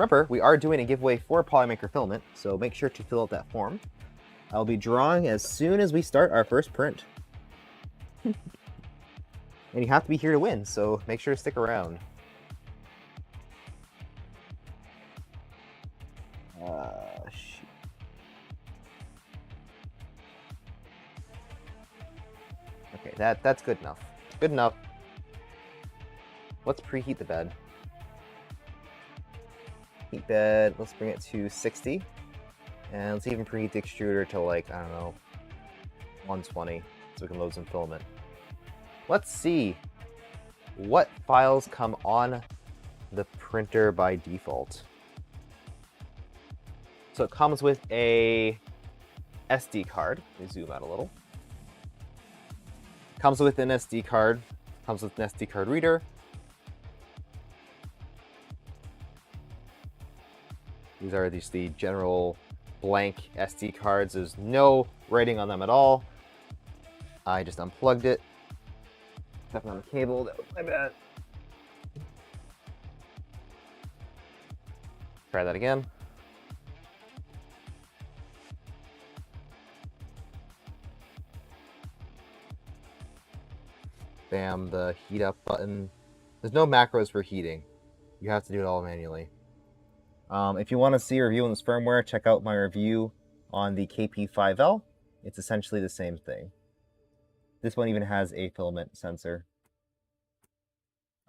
Remember, we are doing a giveaway for Polymaker Filament, so make sure to fill out that form. I'll be drawing as soon as we start our first print. And you have to be here to win, so make sure to stick around. Shoot. Okay, that's good enough. Good enough. Let's preheat the bed. Heat bed, let's bring it to 60. And let's even preheat the extruder to, like, I don't know, 120, so we can load some filament. Let's see what files come on the printer by default. So it comes with a SD card. Let me zoom out a little. Comes with an SD card. Comes with an SD card reader. These are just the general blank SD cards. There's no writing on them at all. I just unplugged it. Stepping on the cable. That was my bad. Try that again. Bam, the heat up button. There's no macros for heating. You have to do it all manually. If you want to see a review on this firmware, check out my review on the KP5L. It's essentially the same thing. This one even has a filament sensor.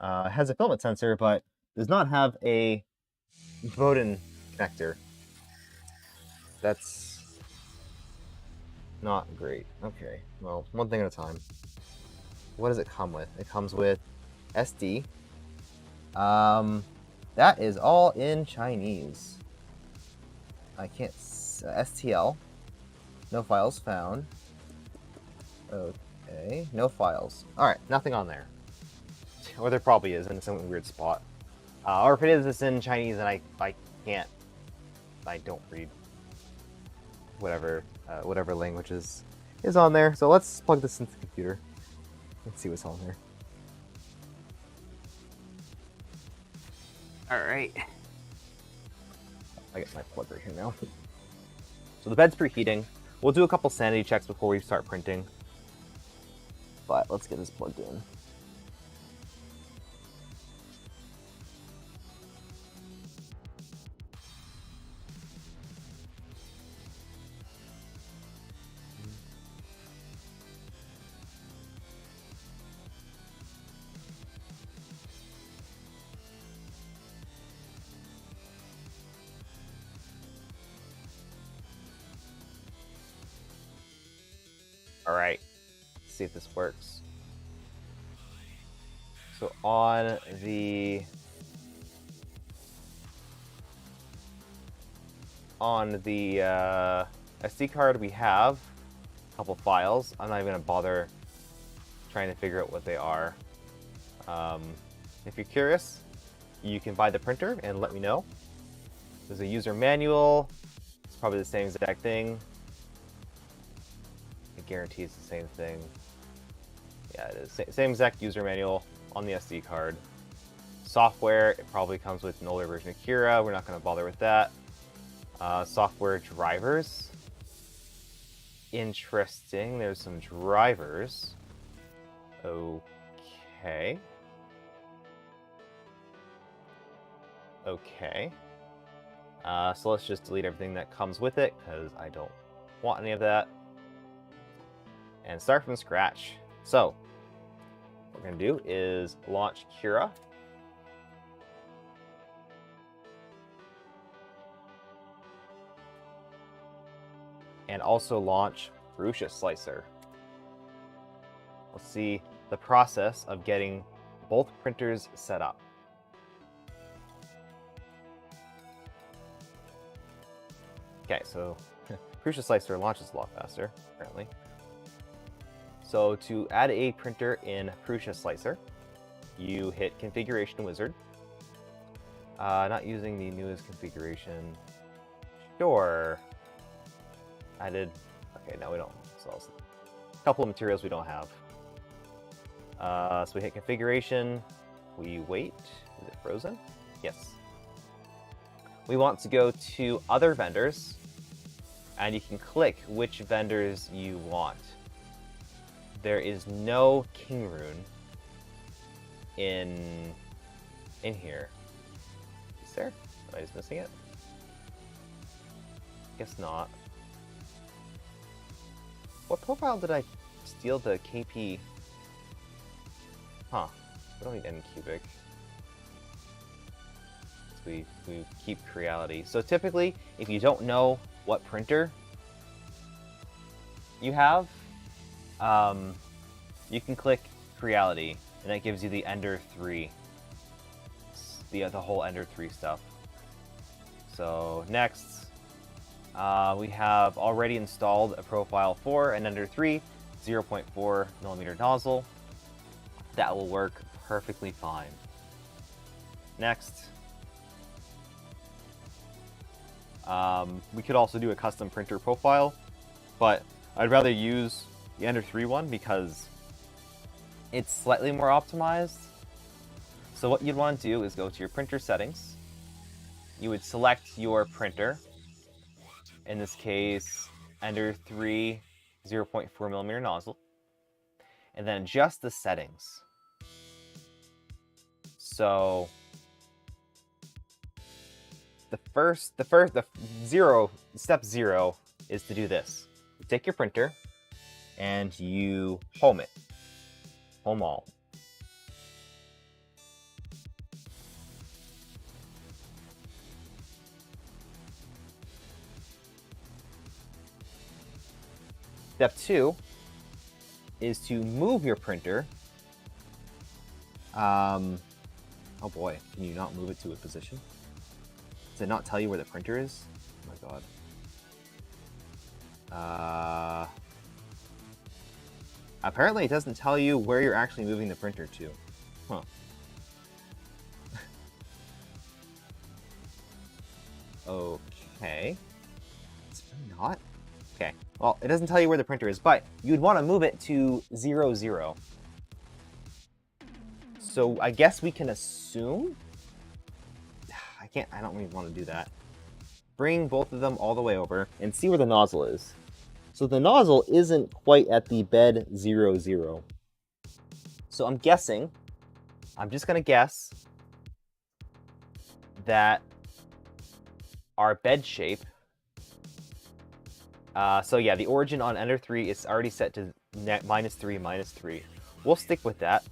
It has a filament sensor, but does not have a Bowden connector. That's not great. Okay, well, one thing at a time. What does it come with? It comes with SD. That is all in Chinese. I can't... STL. No files found. Okay, no files. Alright, nothing on there. Or there probably is in some weird spot. Or if it is, it's in Chinese and I can't... I don't read whatever language is on there. So let's plug this into the computer. Let's see what's on there. Alright. I got my plug right here now. So the bed's preheating. We'll do a couple sanity checks before we start printing. But let's get this plugged in. Alright, let's see if this works. So on the SD card we have a couple files. I'm not even gonna bother trying to figure out what they are. If you're curious, you can buy the printer and let me know. There's a user manual. It's probably the same exact thing. I guarantee it's the same thing. Yeah, it is. Same exact user manual on the SD card. Software, it probably comes with an older version of Cura. We're not going to bother with that. Software drivers. Interesting. There's some drivers. Okay. Okay. So let's just delete everything that comes with it, because I don't want any of that. And start from scratch. So, what we're going to do is launch Cura. And also launch Fuchsia Slicer. Let's see the process of getting both printers set up. Okay, so Fuchsia Slicer launches a lot faster, apparently. So to add a printer in Fuchsia Slicer, you hit Configuration Wizard. Not using the newest configuration. Sure. Added. Okay, no, we don't. So a couple of materials we don't have. So we hit Configuration. We wait. Is it frozen? Yes. we want to go to other vendors, and you can click which vendors you want. There is no Kingroon in here. Is there? Am I just missing it? Guess not. What profile did I steal the KP? Huh. We don't need any cubic. We keep Creality. So typically, if you don't know what printer you have, you can click Creality, and that gives you the Ender 3. The whole Ender 3 stuff. So next, we have already installed a profile for an Ender 3 0.4mm nozzle. That will work perfectly fine. Next, we could also do a custom printer profile, but I'd rather use the Ender 3 one because it's slightly more optimized. So what you'd want to do is go to your printer settings. You would select your printer. In this case, Ender 3 0.4mm nozzle, and then adjust the settings. So step zero is to do this. You take your printer and you home it. Home all. Step 2 is to move your printer. Oh boy, can you not move it to a position? Does it not tell you where the printer is? Oh my god. Apparently it doesn't tell you where you're actually moving the printer to. Huh. Okay. It's really not? Okay. Well, it doesn't tell you where the printer is, but you'd want to move it to 0, 0. So I guess we can assume... I don't really want to do that. Bring both of them all the way over and see where the nozzle is. So the nozzle isn't quite at the bed 0, 0. So I'm guessing, I'm just going to guess that our bed shape, so yeah, the origin on Ender 3 is already set to -3, -3. We'll stick with that.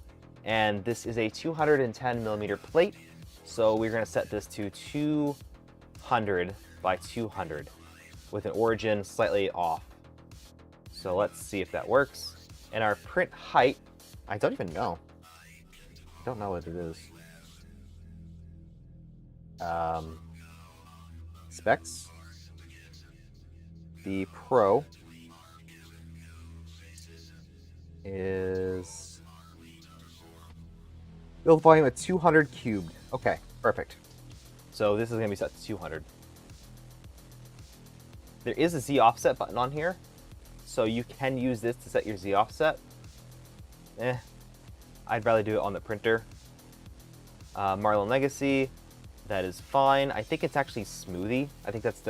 And this is a 210mm plate, so we're going to set this to 200 by 200 with an origin slightly off. So let's see if that works. And our print height, I don't even know. I don't know what it is. Specs. The Pro is build volume at 200 cubed. Okay, perfect. So this is going to be set to 200. There is a Z offset button on here, so you can use this to set your Z offset. I'd rather do it on the printer. Marlin Legacy, that is fine. I think it's actually Smoothie. I think that's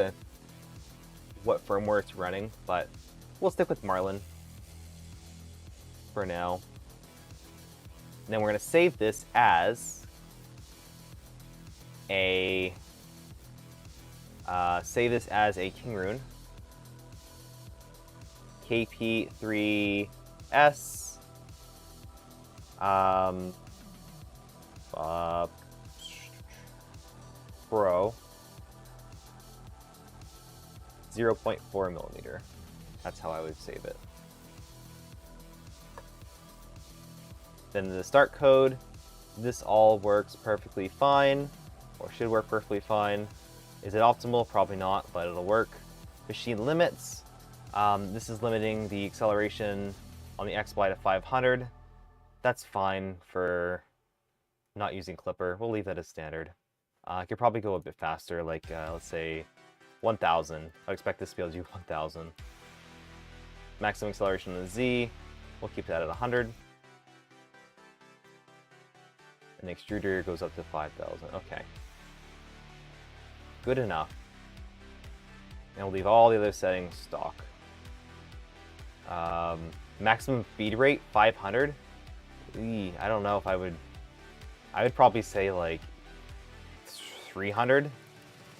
what firmware it's running, but we'll stick with Marlin for now. And then we're going to save this as a Kingroon KP3S Pro 0.4mm. That's how I would save it. Then the start code, this all works perfectly fine, or should work perfectly fine. Is it optimal? Probably not, but it'll work. Machine limits, this is limiting the acceleration on the XY to 500. That's fine for not using Clipper. We'll leave that as standard. I could probably go a bit faster, like let's say 1000. I expect this to be able to do 1000. Maximum acceleration on the Z, we'll keep that at 100. And the extruder goes up to 5000. Okay. good enough. And we'll leave all the other settings stock. Maximum feed rate 500. I don't know if I would probably say like 300 to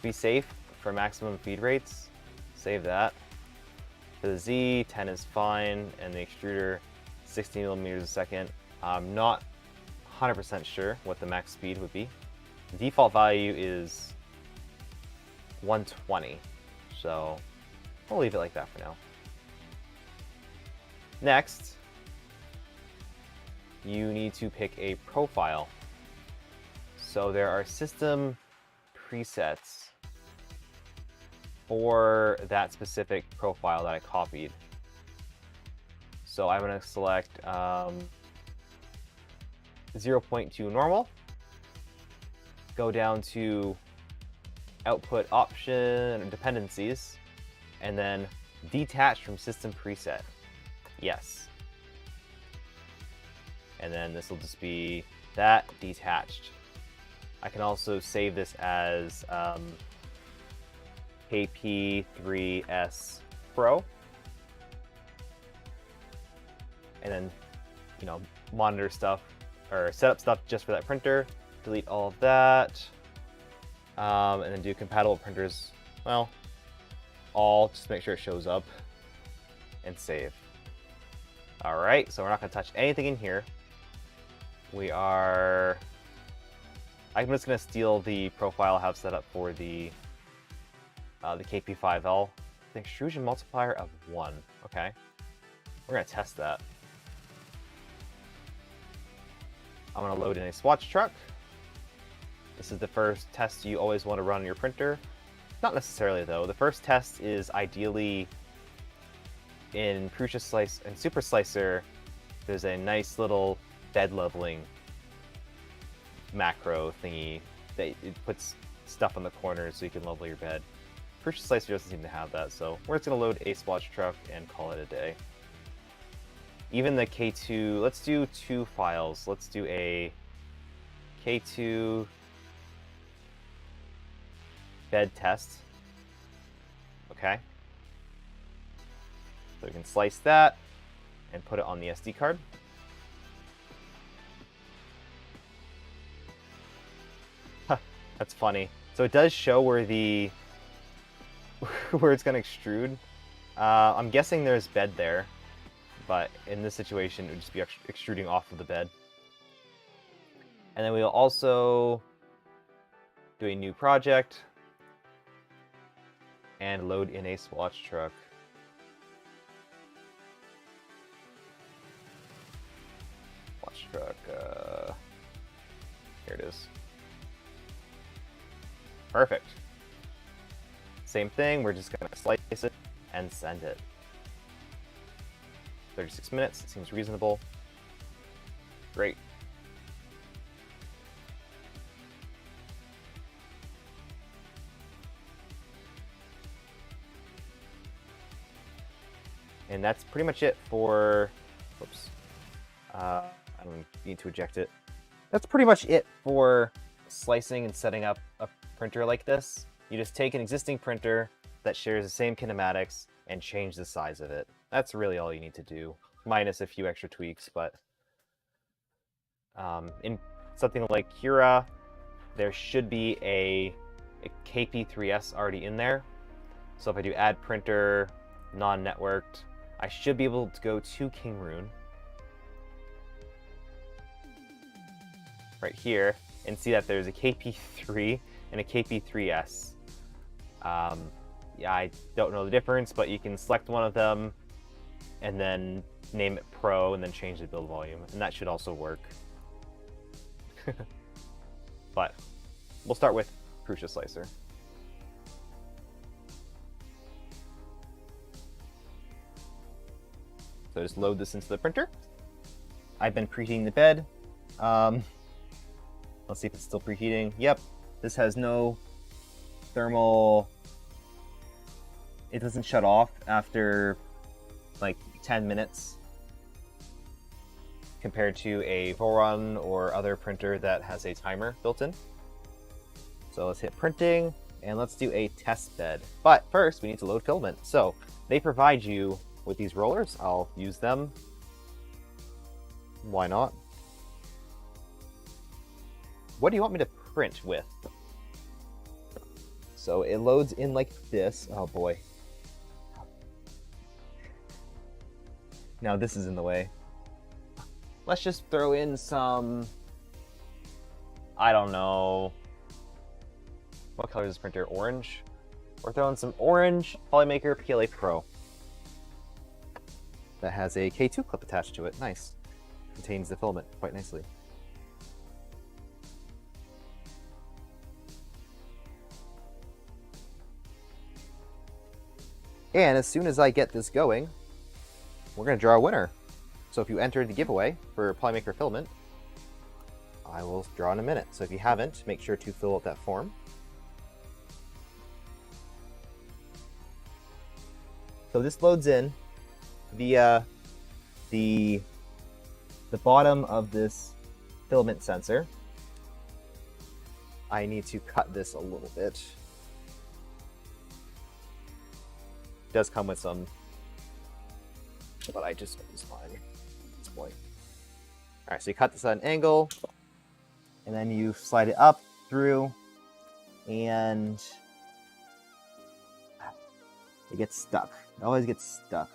be safe for maximum feed rates. Save that. For the Z, 10 is fine, and the extruder 60 millimeters a second. I'm not 100% sure what the max speed would be. The default value is 120, so we'll leave it like that for now. Next, you need to pick a profile. So there are system presets for that specific profile that I copied. So I'm going to select 0.2 normal, go down to output option dependencies, and then detach from system preset. Yes. And then this will just be that detached. I can also save this as KP3S Pro. And then, you know, monitor stuff or set up stuff just for that printer. Delete all of that. And then do compatible printers. Well, all, just make sure it shows up and save. All right, so we're not gonna touch anything in here. I'm just gonna steal the profile I have set up for the KP5L. The extrusion multiplier of 1. Okay, we're gonna test that. I'm gonna load in a swatch truck. This is the first test you always want to run on your printer. Not necessarily though. The first test is ideally in Prusa Slice and Super Slicer. There's a nice little bed leveling macro thingy that it puts stuff on the corners so you can level your bed. Prusa Slicer doesn't seem to have that, so we're just gonna load a swatch truck and call it a day. Even the K2, let's do 2 files. Let's do a K2 bed test. Okay. So we can slice that and put it on the SD card. That's funny. So it does show where where it's gonna extrude. I'm guessing there's bed there, but in this situation it would just be extruding off of the bed. And then we'll also do a new project and load in a swatch truck. Swatch truck, here it is. Perfect. Same thing, we're just gonna slice it and send it. 36 minutes, seems reasonable. Great. And that's pretty much it for, whoops, I don't need to eject it. That's pretty much it for slicing and setting up a printer like this. You just take an existing printer that shares the same kinematics and change the size of it. That's really all you need to do, minus a few extra tweaks, but in something like Cura, there should be a KP3S already in there. So if I do add printer, non-networked, I should be able to go to Kingroon right here and see that there's a KP3 and a KP3S. Yeah, I don't know the difference, but you can select one of them and then name it Pro and then change the build volume, and that should also work. But we'll start with Prusa Slicer. So just load this into the printer. I've been preheating the bed. Let's see if it's still preheating. Yep, this has no thermal. It doesn't shut off after like 10 minutes compared to a Voron or other printer that has a timer built in. So let's hit printing, and let's do a test bed. But first, we need to load Filament. So they provide you with these rollers. I'll use them. Why not? What do you want me to print with? So it loads in like this. Oh boy. Now this is in the way. Let's just throw in some, I don't know. What color is this printer? Orange? We're throwing some orange Polymaker PLA Pro. That has a K2 clip attached to it. Nice. Contains the filament quite nicely. And as soon as I get this going, we're going to draw a winner. So if you entered the giveaway for Polymaker Filament, I will draw in a minute. So if you haven't, make sure to fill out that form. So this loads in via the bottom of this filament sensor. I need to cut this a little bit. It does come with some, but I just use mine. It's boy. All right, so you cut this at an angle, and then you slide it up through, and it gets stuck. It always gets stuck.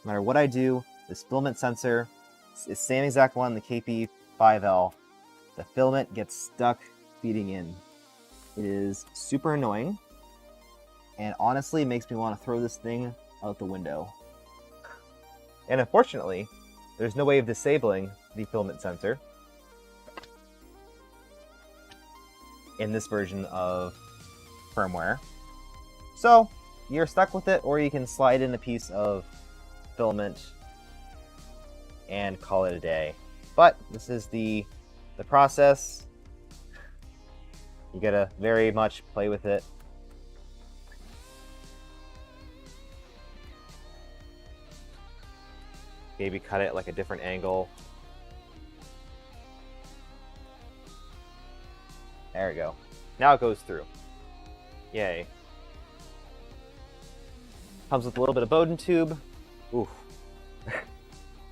No matter what I do, this filament sensor is the same exact one, the KP5L. The filament gets stuck feeding in. It is super annoying, and honestly, it makes me want to throw this thing out the window. And unfortunately, there's no way of disabling the filament sensor in this version of firmware. So you're stuck with it, or you can slide in a piece of filament and call it a day. But this is the process. You gotta very much play with it. Maybe cut it like a different angle. There we go. Now it goes through. Yay. Comes with a little bit of Bowden tube. Oof.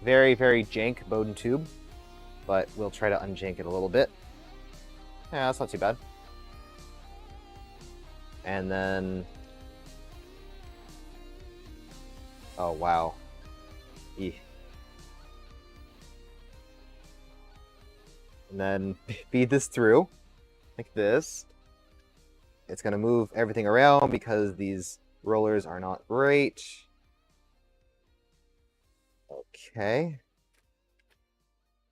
Very, very jank Bowden tube. But we'll try to unjank it a little bit. Yeah, that's not too bad. And then... oh, wow. Eeh. And then feed this through, like this. It's going to move everything around because these rollers are not great. Okay.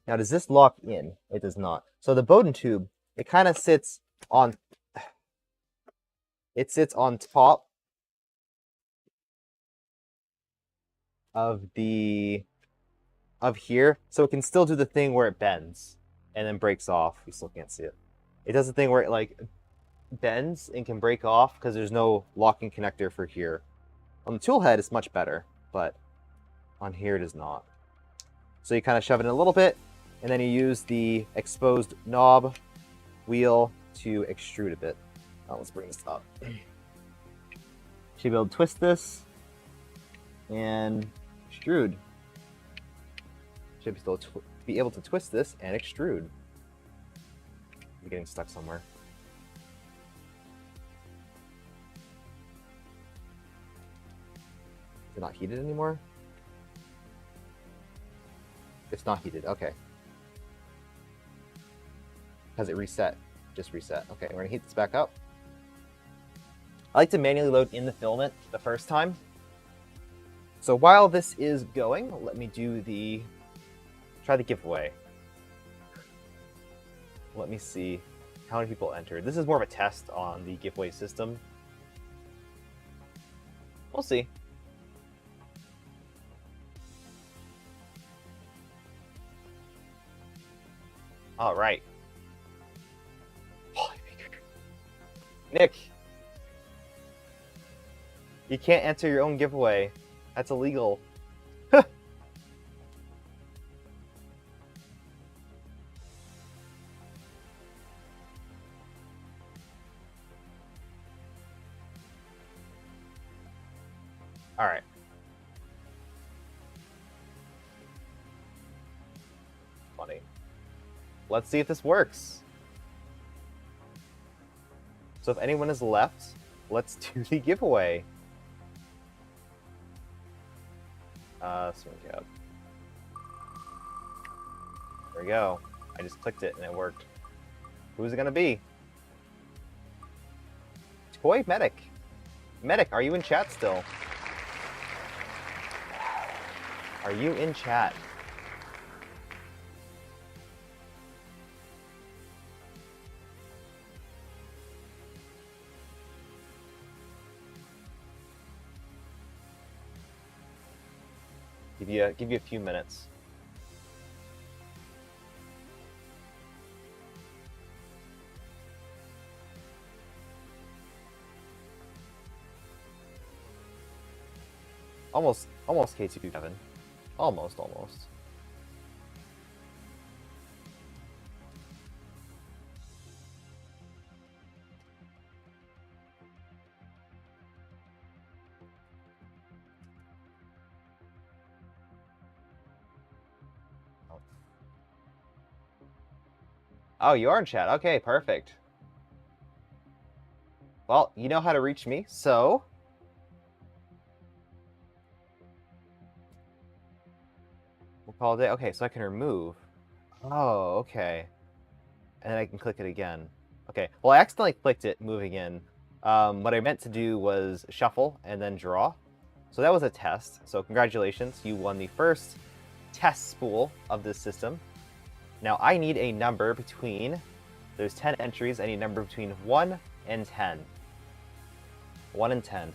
Now, does this lock in? It does not. So the Bowden tube, it kind of sits on... it sits on top of here, so it can still do the thing where it bends and then breaks off. You still can't see it. It does the thing where it like bends and can break off because there's no locking connector for here. On the tool head, it's much better, but on here it is not. So you kind of shove it in a little bit, and then you use the exposed knob wheel to extrude a bit. Oh, let's bring this up. Should be able to twist this and extrude. Should be able to twist this and extrude. I'm getting stuck somewhere. Is it not heated anymore? It's not heated, okay. Has it reset? Just reset. Okay, we're gonna heat this back up. I like to manually load in the filament the first time. So while this is going, let me do try the giveaway. Let me see how many people entered. This is more of a test on the giveaway system. We'll see. All right. Nick, you can't enter your own giveaway. That's illegal. Alright. Funny. Let's see if this works. So if anyone is left, let's do the giveaway. Swing cap. There we go. I just clicked it and it worked. Who's it gonna be? Toy Medic. Medic, are you in chat still? Are you in chat? Give you a few minutes. Almost KTP Kevin. Almost. Oh, you are in chat. Okay, perfect. Well, you know how to reach me, so... We'll call it a day. Okay, so I can remove. Oh, okay. And then I can click it again. Okay, well, I accidentally clicked it moving in. What I meant to do was shuffle and then draw. So that was a test. So congratulations, you won the first test spool of this system. Now I need a number between, there's 10 entries, I need a number between 1 and 10. 1 and 10.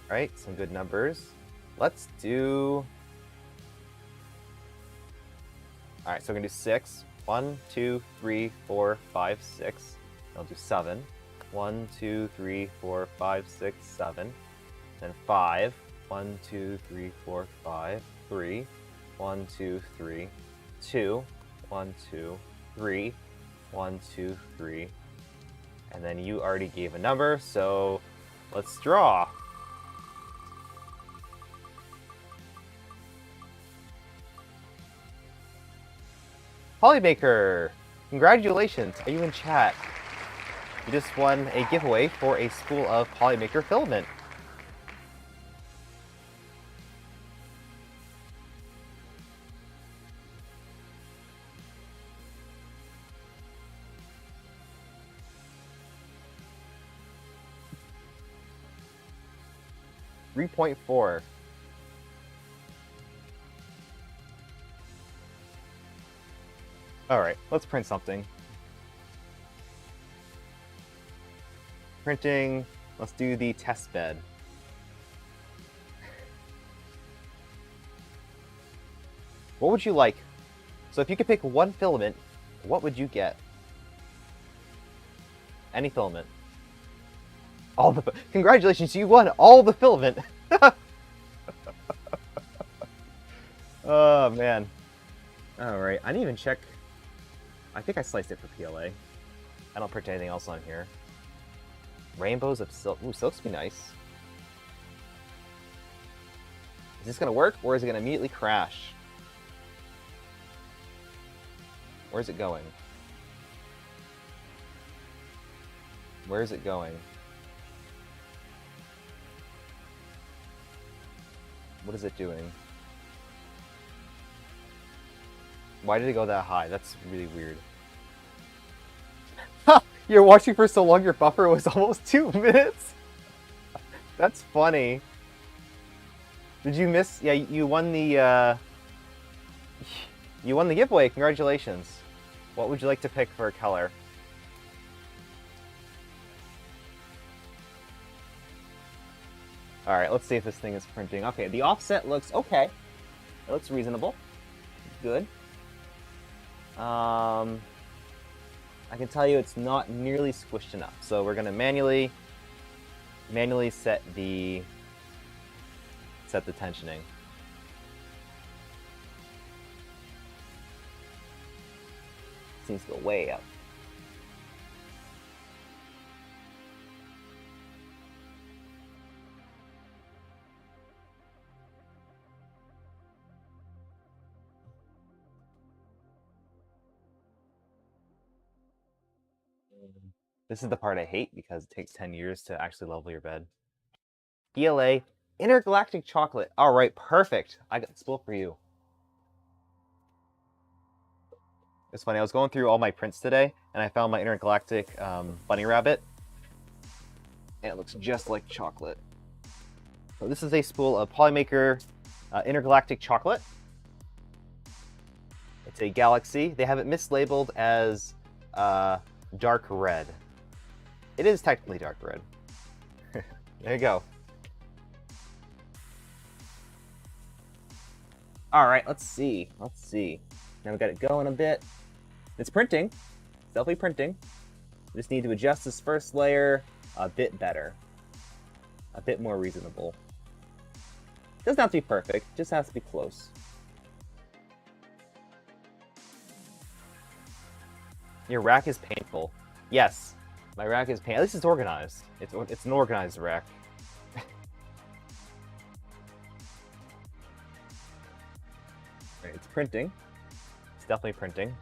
All right, some good numbers. Let's do... All right, so we're gonna do 6. 1, 2, 3, 4, 5, 6. I'll do 7. 1, 2, 3, 4, 5, 6, 7. Then 5. 1, 2, 3, 4, 5, 3. 1, 2, 3, 2. 1, 2, 3. 1, 2, 3. And then you already gave a number, so let's draw. Polymaker, congratulations! Are you in chat? You just won a giveaway for a spool of Polymaker Filament. $3.4. Alright, let's print something. Printing, let's do the test bed. What would you like? So if you could pick one filament, what would you get? Any filament. All the... Congratulations, you won all the filament! Oh, man. Alright, I didn't even check... I think I sliced it for PLA. I don't print anything else on here. Rainbows of silk. Ooh, silk's be nice. Is this gonna work, or is it gonna immediately crash? Where's it going? Where is it going? What is it doing? Why did it go that high? That's really weird. You're watching for so long your buffer was almost 2 minutes? That's funny. Did you miss? Yeah, you won the you won the giveaway. Congratulations. What would you like to pick for a color? Alright, let's see if this thing is printing. Okay, the offset looks okay. It looks reasonable. Good. I can tell you it's not nearly squished enough. So we're gonna manually set the tensioning. Seems to go way up. This is the part I hate because it takes 10 years to actually level your bed. ELA, Intergalactic Chocolate. All right, perfect. I got the spool for you. It's funny, I was going through all my prints today, and I found my Intergalactic Bunny Rabbit, and it looks just like chocolate. So this is a spool of Polymaker Intergalactic Chocolate. It's a Galaxy. They have it mislabeled as dark red. It is technically dark red. There you go. All right, let's see. Now we got it going a bit. It's printing. It's definitely printing. We just need to adjust this first layer a bit better. A bit more reasonable. Doesn't have to be perfect, just has to be close. Your rack is painful. Yes, my rack is painful. At least it's organized. It's an organized rack. Right, it's printing. It's definitely printing.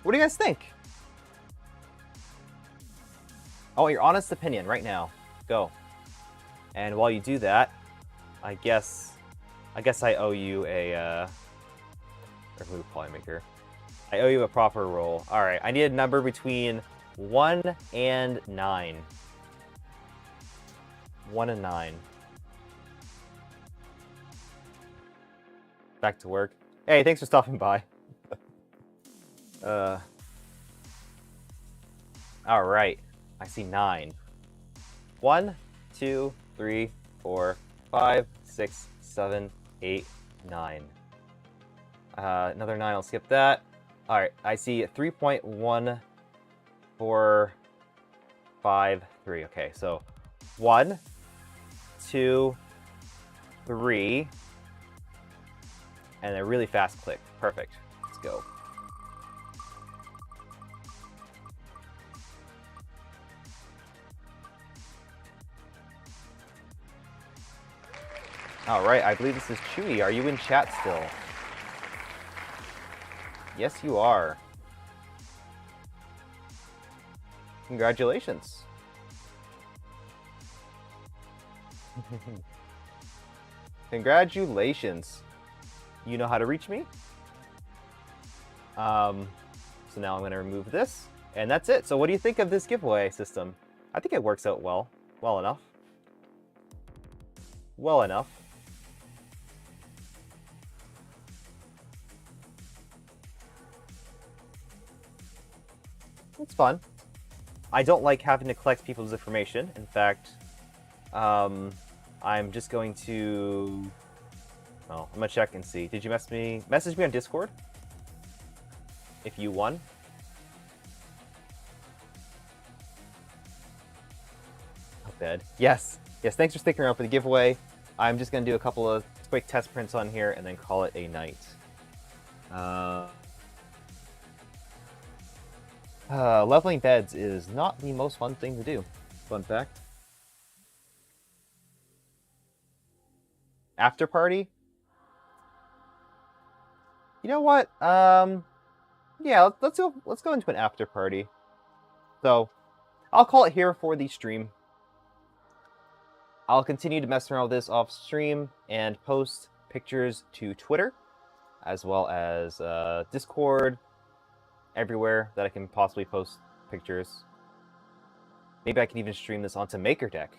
What do you guys think? I want your honest opinion right now. Go. And while you do that, I guess I owe you a remove Polymaker. I owe you a proper roll. All right, I need a number between 1 and 9. 1 and 9. Back to work. Hey, thanks for stopping by. All right, I see 9. 1, 2, 3, 4, 5, 6, 7, 8, 9. Another 9, I'll skip that. All right, I see 3.1453. Okay, so 1, 2, 3, and a really fast click. Perfect. Let's go. All right, I believe this is Chewy. Are you in chat still? Yes, you are. Congratulations. Congratulations. You know how to reach me. So now I'm going to remove this, and that's it. So what do you think of this giveaway system? I think it works out well enough. Well enough. It's fun. I don't like having to collect people's information. In fact, I'm just going to... Oh, I'm gonna check and see. Did you message me on Discord? If you won? Oh, bad. Yes. Yes, thanks for sticking around for the giveaway. I'm just gonna do a couple of quick test prints on here and then call it a night. Leveling beds is not the most fun thing to do. Fun fact. After party? You know what? Yeah, let's go into an after party. So, I'll call it here for the stream. I'll continue to mess around with this off stream and post pictures to Twitter, as well as Discord, everywhere that I can possibly post pictures. Maybe I can even stream this onto MakerDeck.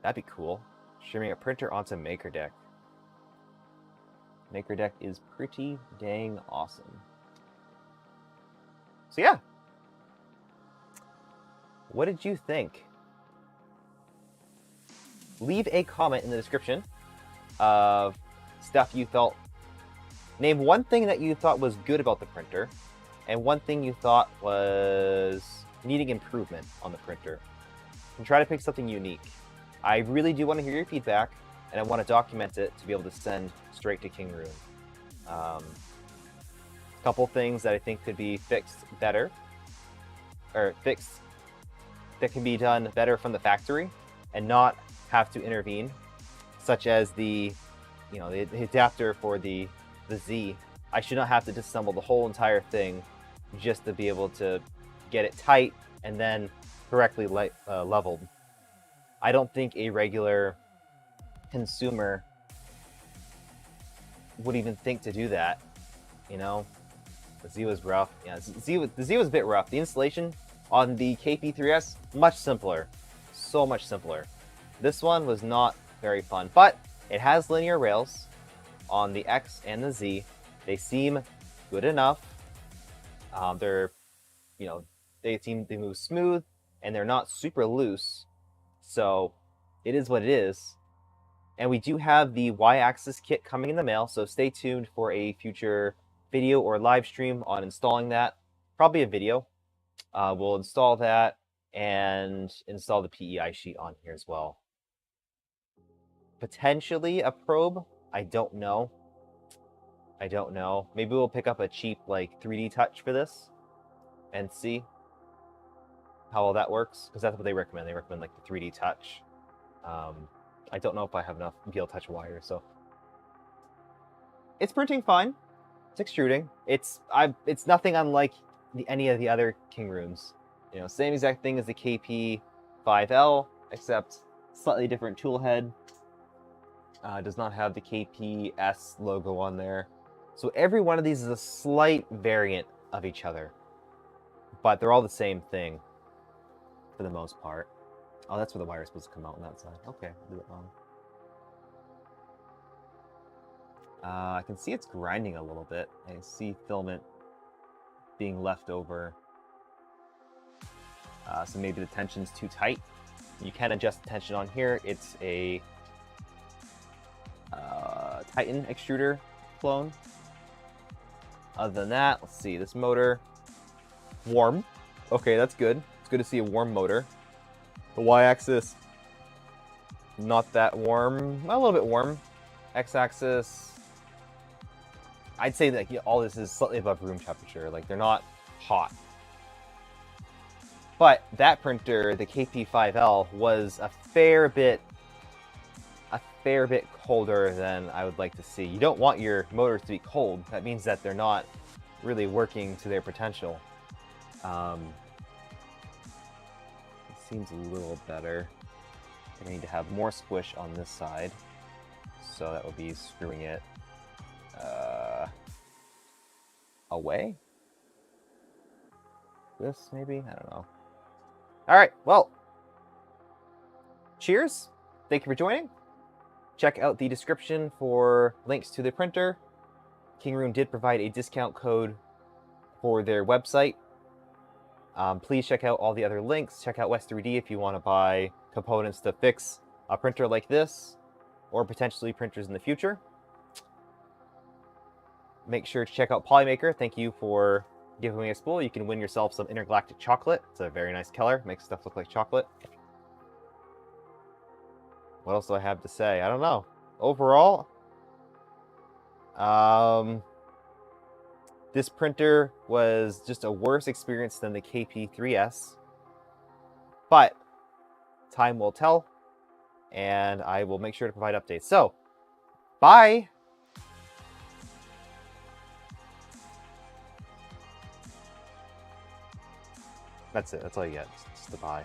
That'd be cool. Streaming a printer onto MakerDeck. MakerDeck is pretty dang awesome. So yeah. What did you think? Leave a comment in the description of stuff you felt. Name one thing that you thought was good about the printer, and one thing you thought was needing improvement on the printer. And try to pick something unique. I really do want to hear your feedback, and I want to document it to be able to send straight to Kingroon. A couple things that I think could be fixed better, or fixed that can be done better from the factory and not have to intervene, such as the adapter for the Z. I should not have to disassemble the whole entire thing just to be able to get it tight and then correctly leveled. I don't think a regular consumer would even think to do that. You know, the Z was rough. Yeah, the Z was a bit rough. The installation on the KP3S, much simpler. So much simpler. This one was not very fun, but it has linear rails on the X and the Z. They seem good enough. They move smooth, and they're not super loose. So it is what it is. And we do have the Y-axis kit coming in the mail, so stay tuned for a future video or live stream on installing that. Probably a video. We'll install that and install the PEI sheet on here as well. Potentially a probe. I don't know. Maybe we'll pick up a cheap 3D touch for this and see how all that works, because that's what they recommend. They recommend the 3D touch. I don't know if I have enough BL touch wire, so it's printing fine. It's extruding. It's nothing unlike any of the other Kingroons. Same exact thing as the KP5L, except slightly different tool head. Does not have the KPS logo on there. So every one of these is a slight variant of each other, but they're all the same thing for the most part. Oh, that's where the wire is supposed to come out on that side. Okay, do it wrong. I can see it's grinding a little bit. I see filament being left over. So maybe the tension's too tight. You can adjust the tension on here. It's a Titan extruder clone. Other than that, let's see, this motor, warm. Okay, that's good. It's good to see a warm motor. The Y-axis, not that warm, a little bit warm. X-axis, I'd say that all this is slightly above room temperature. They're not hot. But that printer, the KP5L, was a fair bit colder than I would like to see. You don't want your motors to be cold. That means that they're not really working to their potential. It seems a little better. I need to have more squish on this side. So that would be screwing it away. This, maybe? I don't know. Alright, well. Cheers. Thank you for joining. Check out the description for links to the printer. Kingroon did provide a discount code for their website. Please check out all the other links. Check out West3D if you want to buy components to fix a printer like this, or potentially printers in the future. Make sure to check out Polymaker. Thank you for giving me a spool. You can win yourself some intergalactic chocolate. It's a very nice color. Makes stuff look like chocolate. What else do I have to say? I don't know. Overall, this printer was just a worse experience than the KP3S. But time will tell, and I will make sure to provide updates. So, bye! That's it. That's all you get. Just a bye.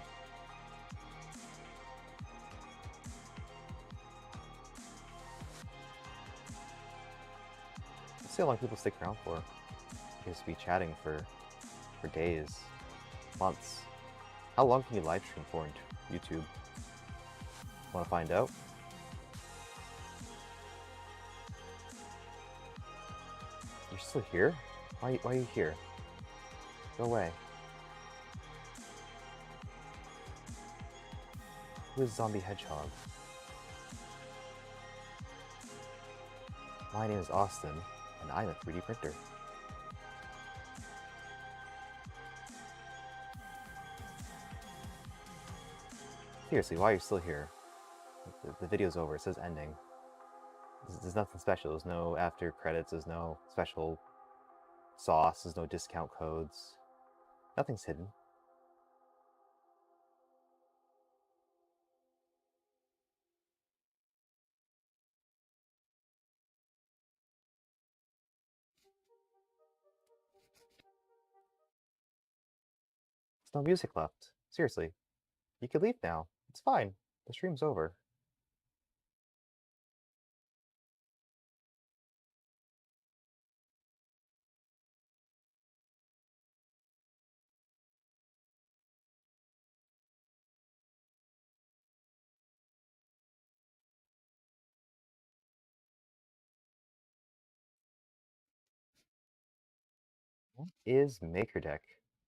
Let's see how long people stick around for. You just be chatting for days, months. How long can you live stream for in YouTube? Want to find out? You're still here? Why are you here? Go away. Who is Zombie Hedgehog? My name is Austin, and I'm a 3D printer. Seriously, while you're still here, the video's over. It says ending. There's nothing special. There's no after credits. There's no special sauce. There's no discount codes. Nothing's hidden. There's no music left. Seriously, you could leave now. It's fine. The stream's over. What is Maker Deck?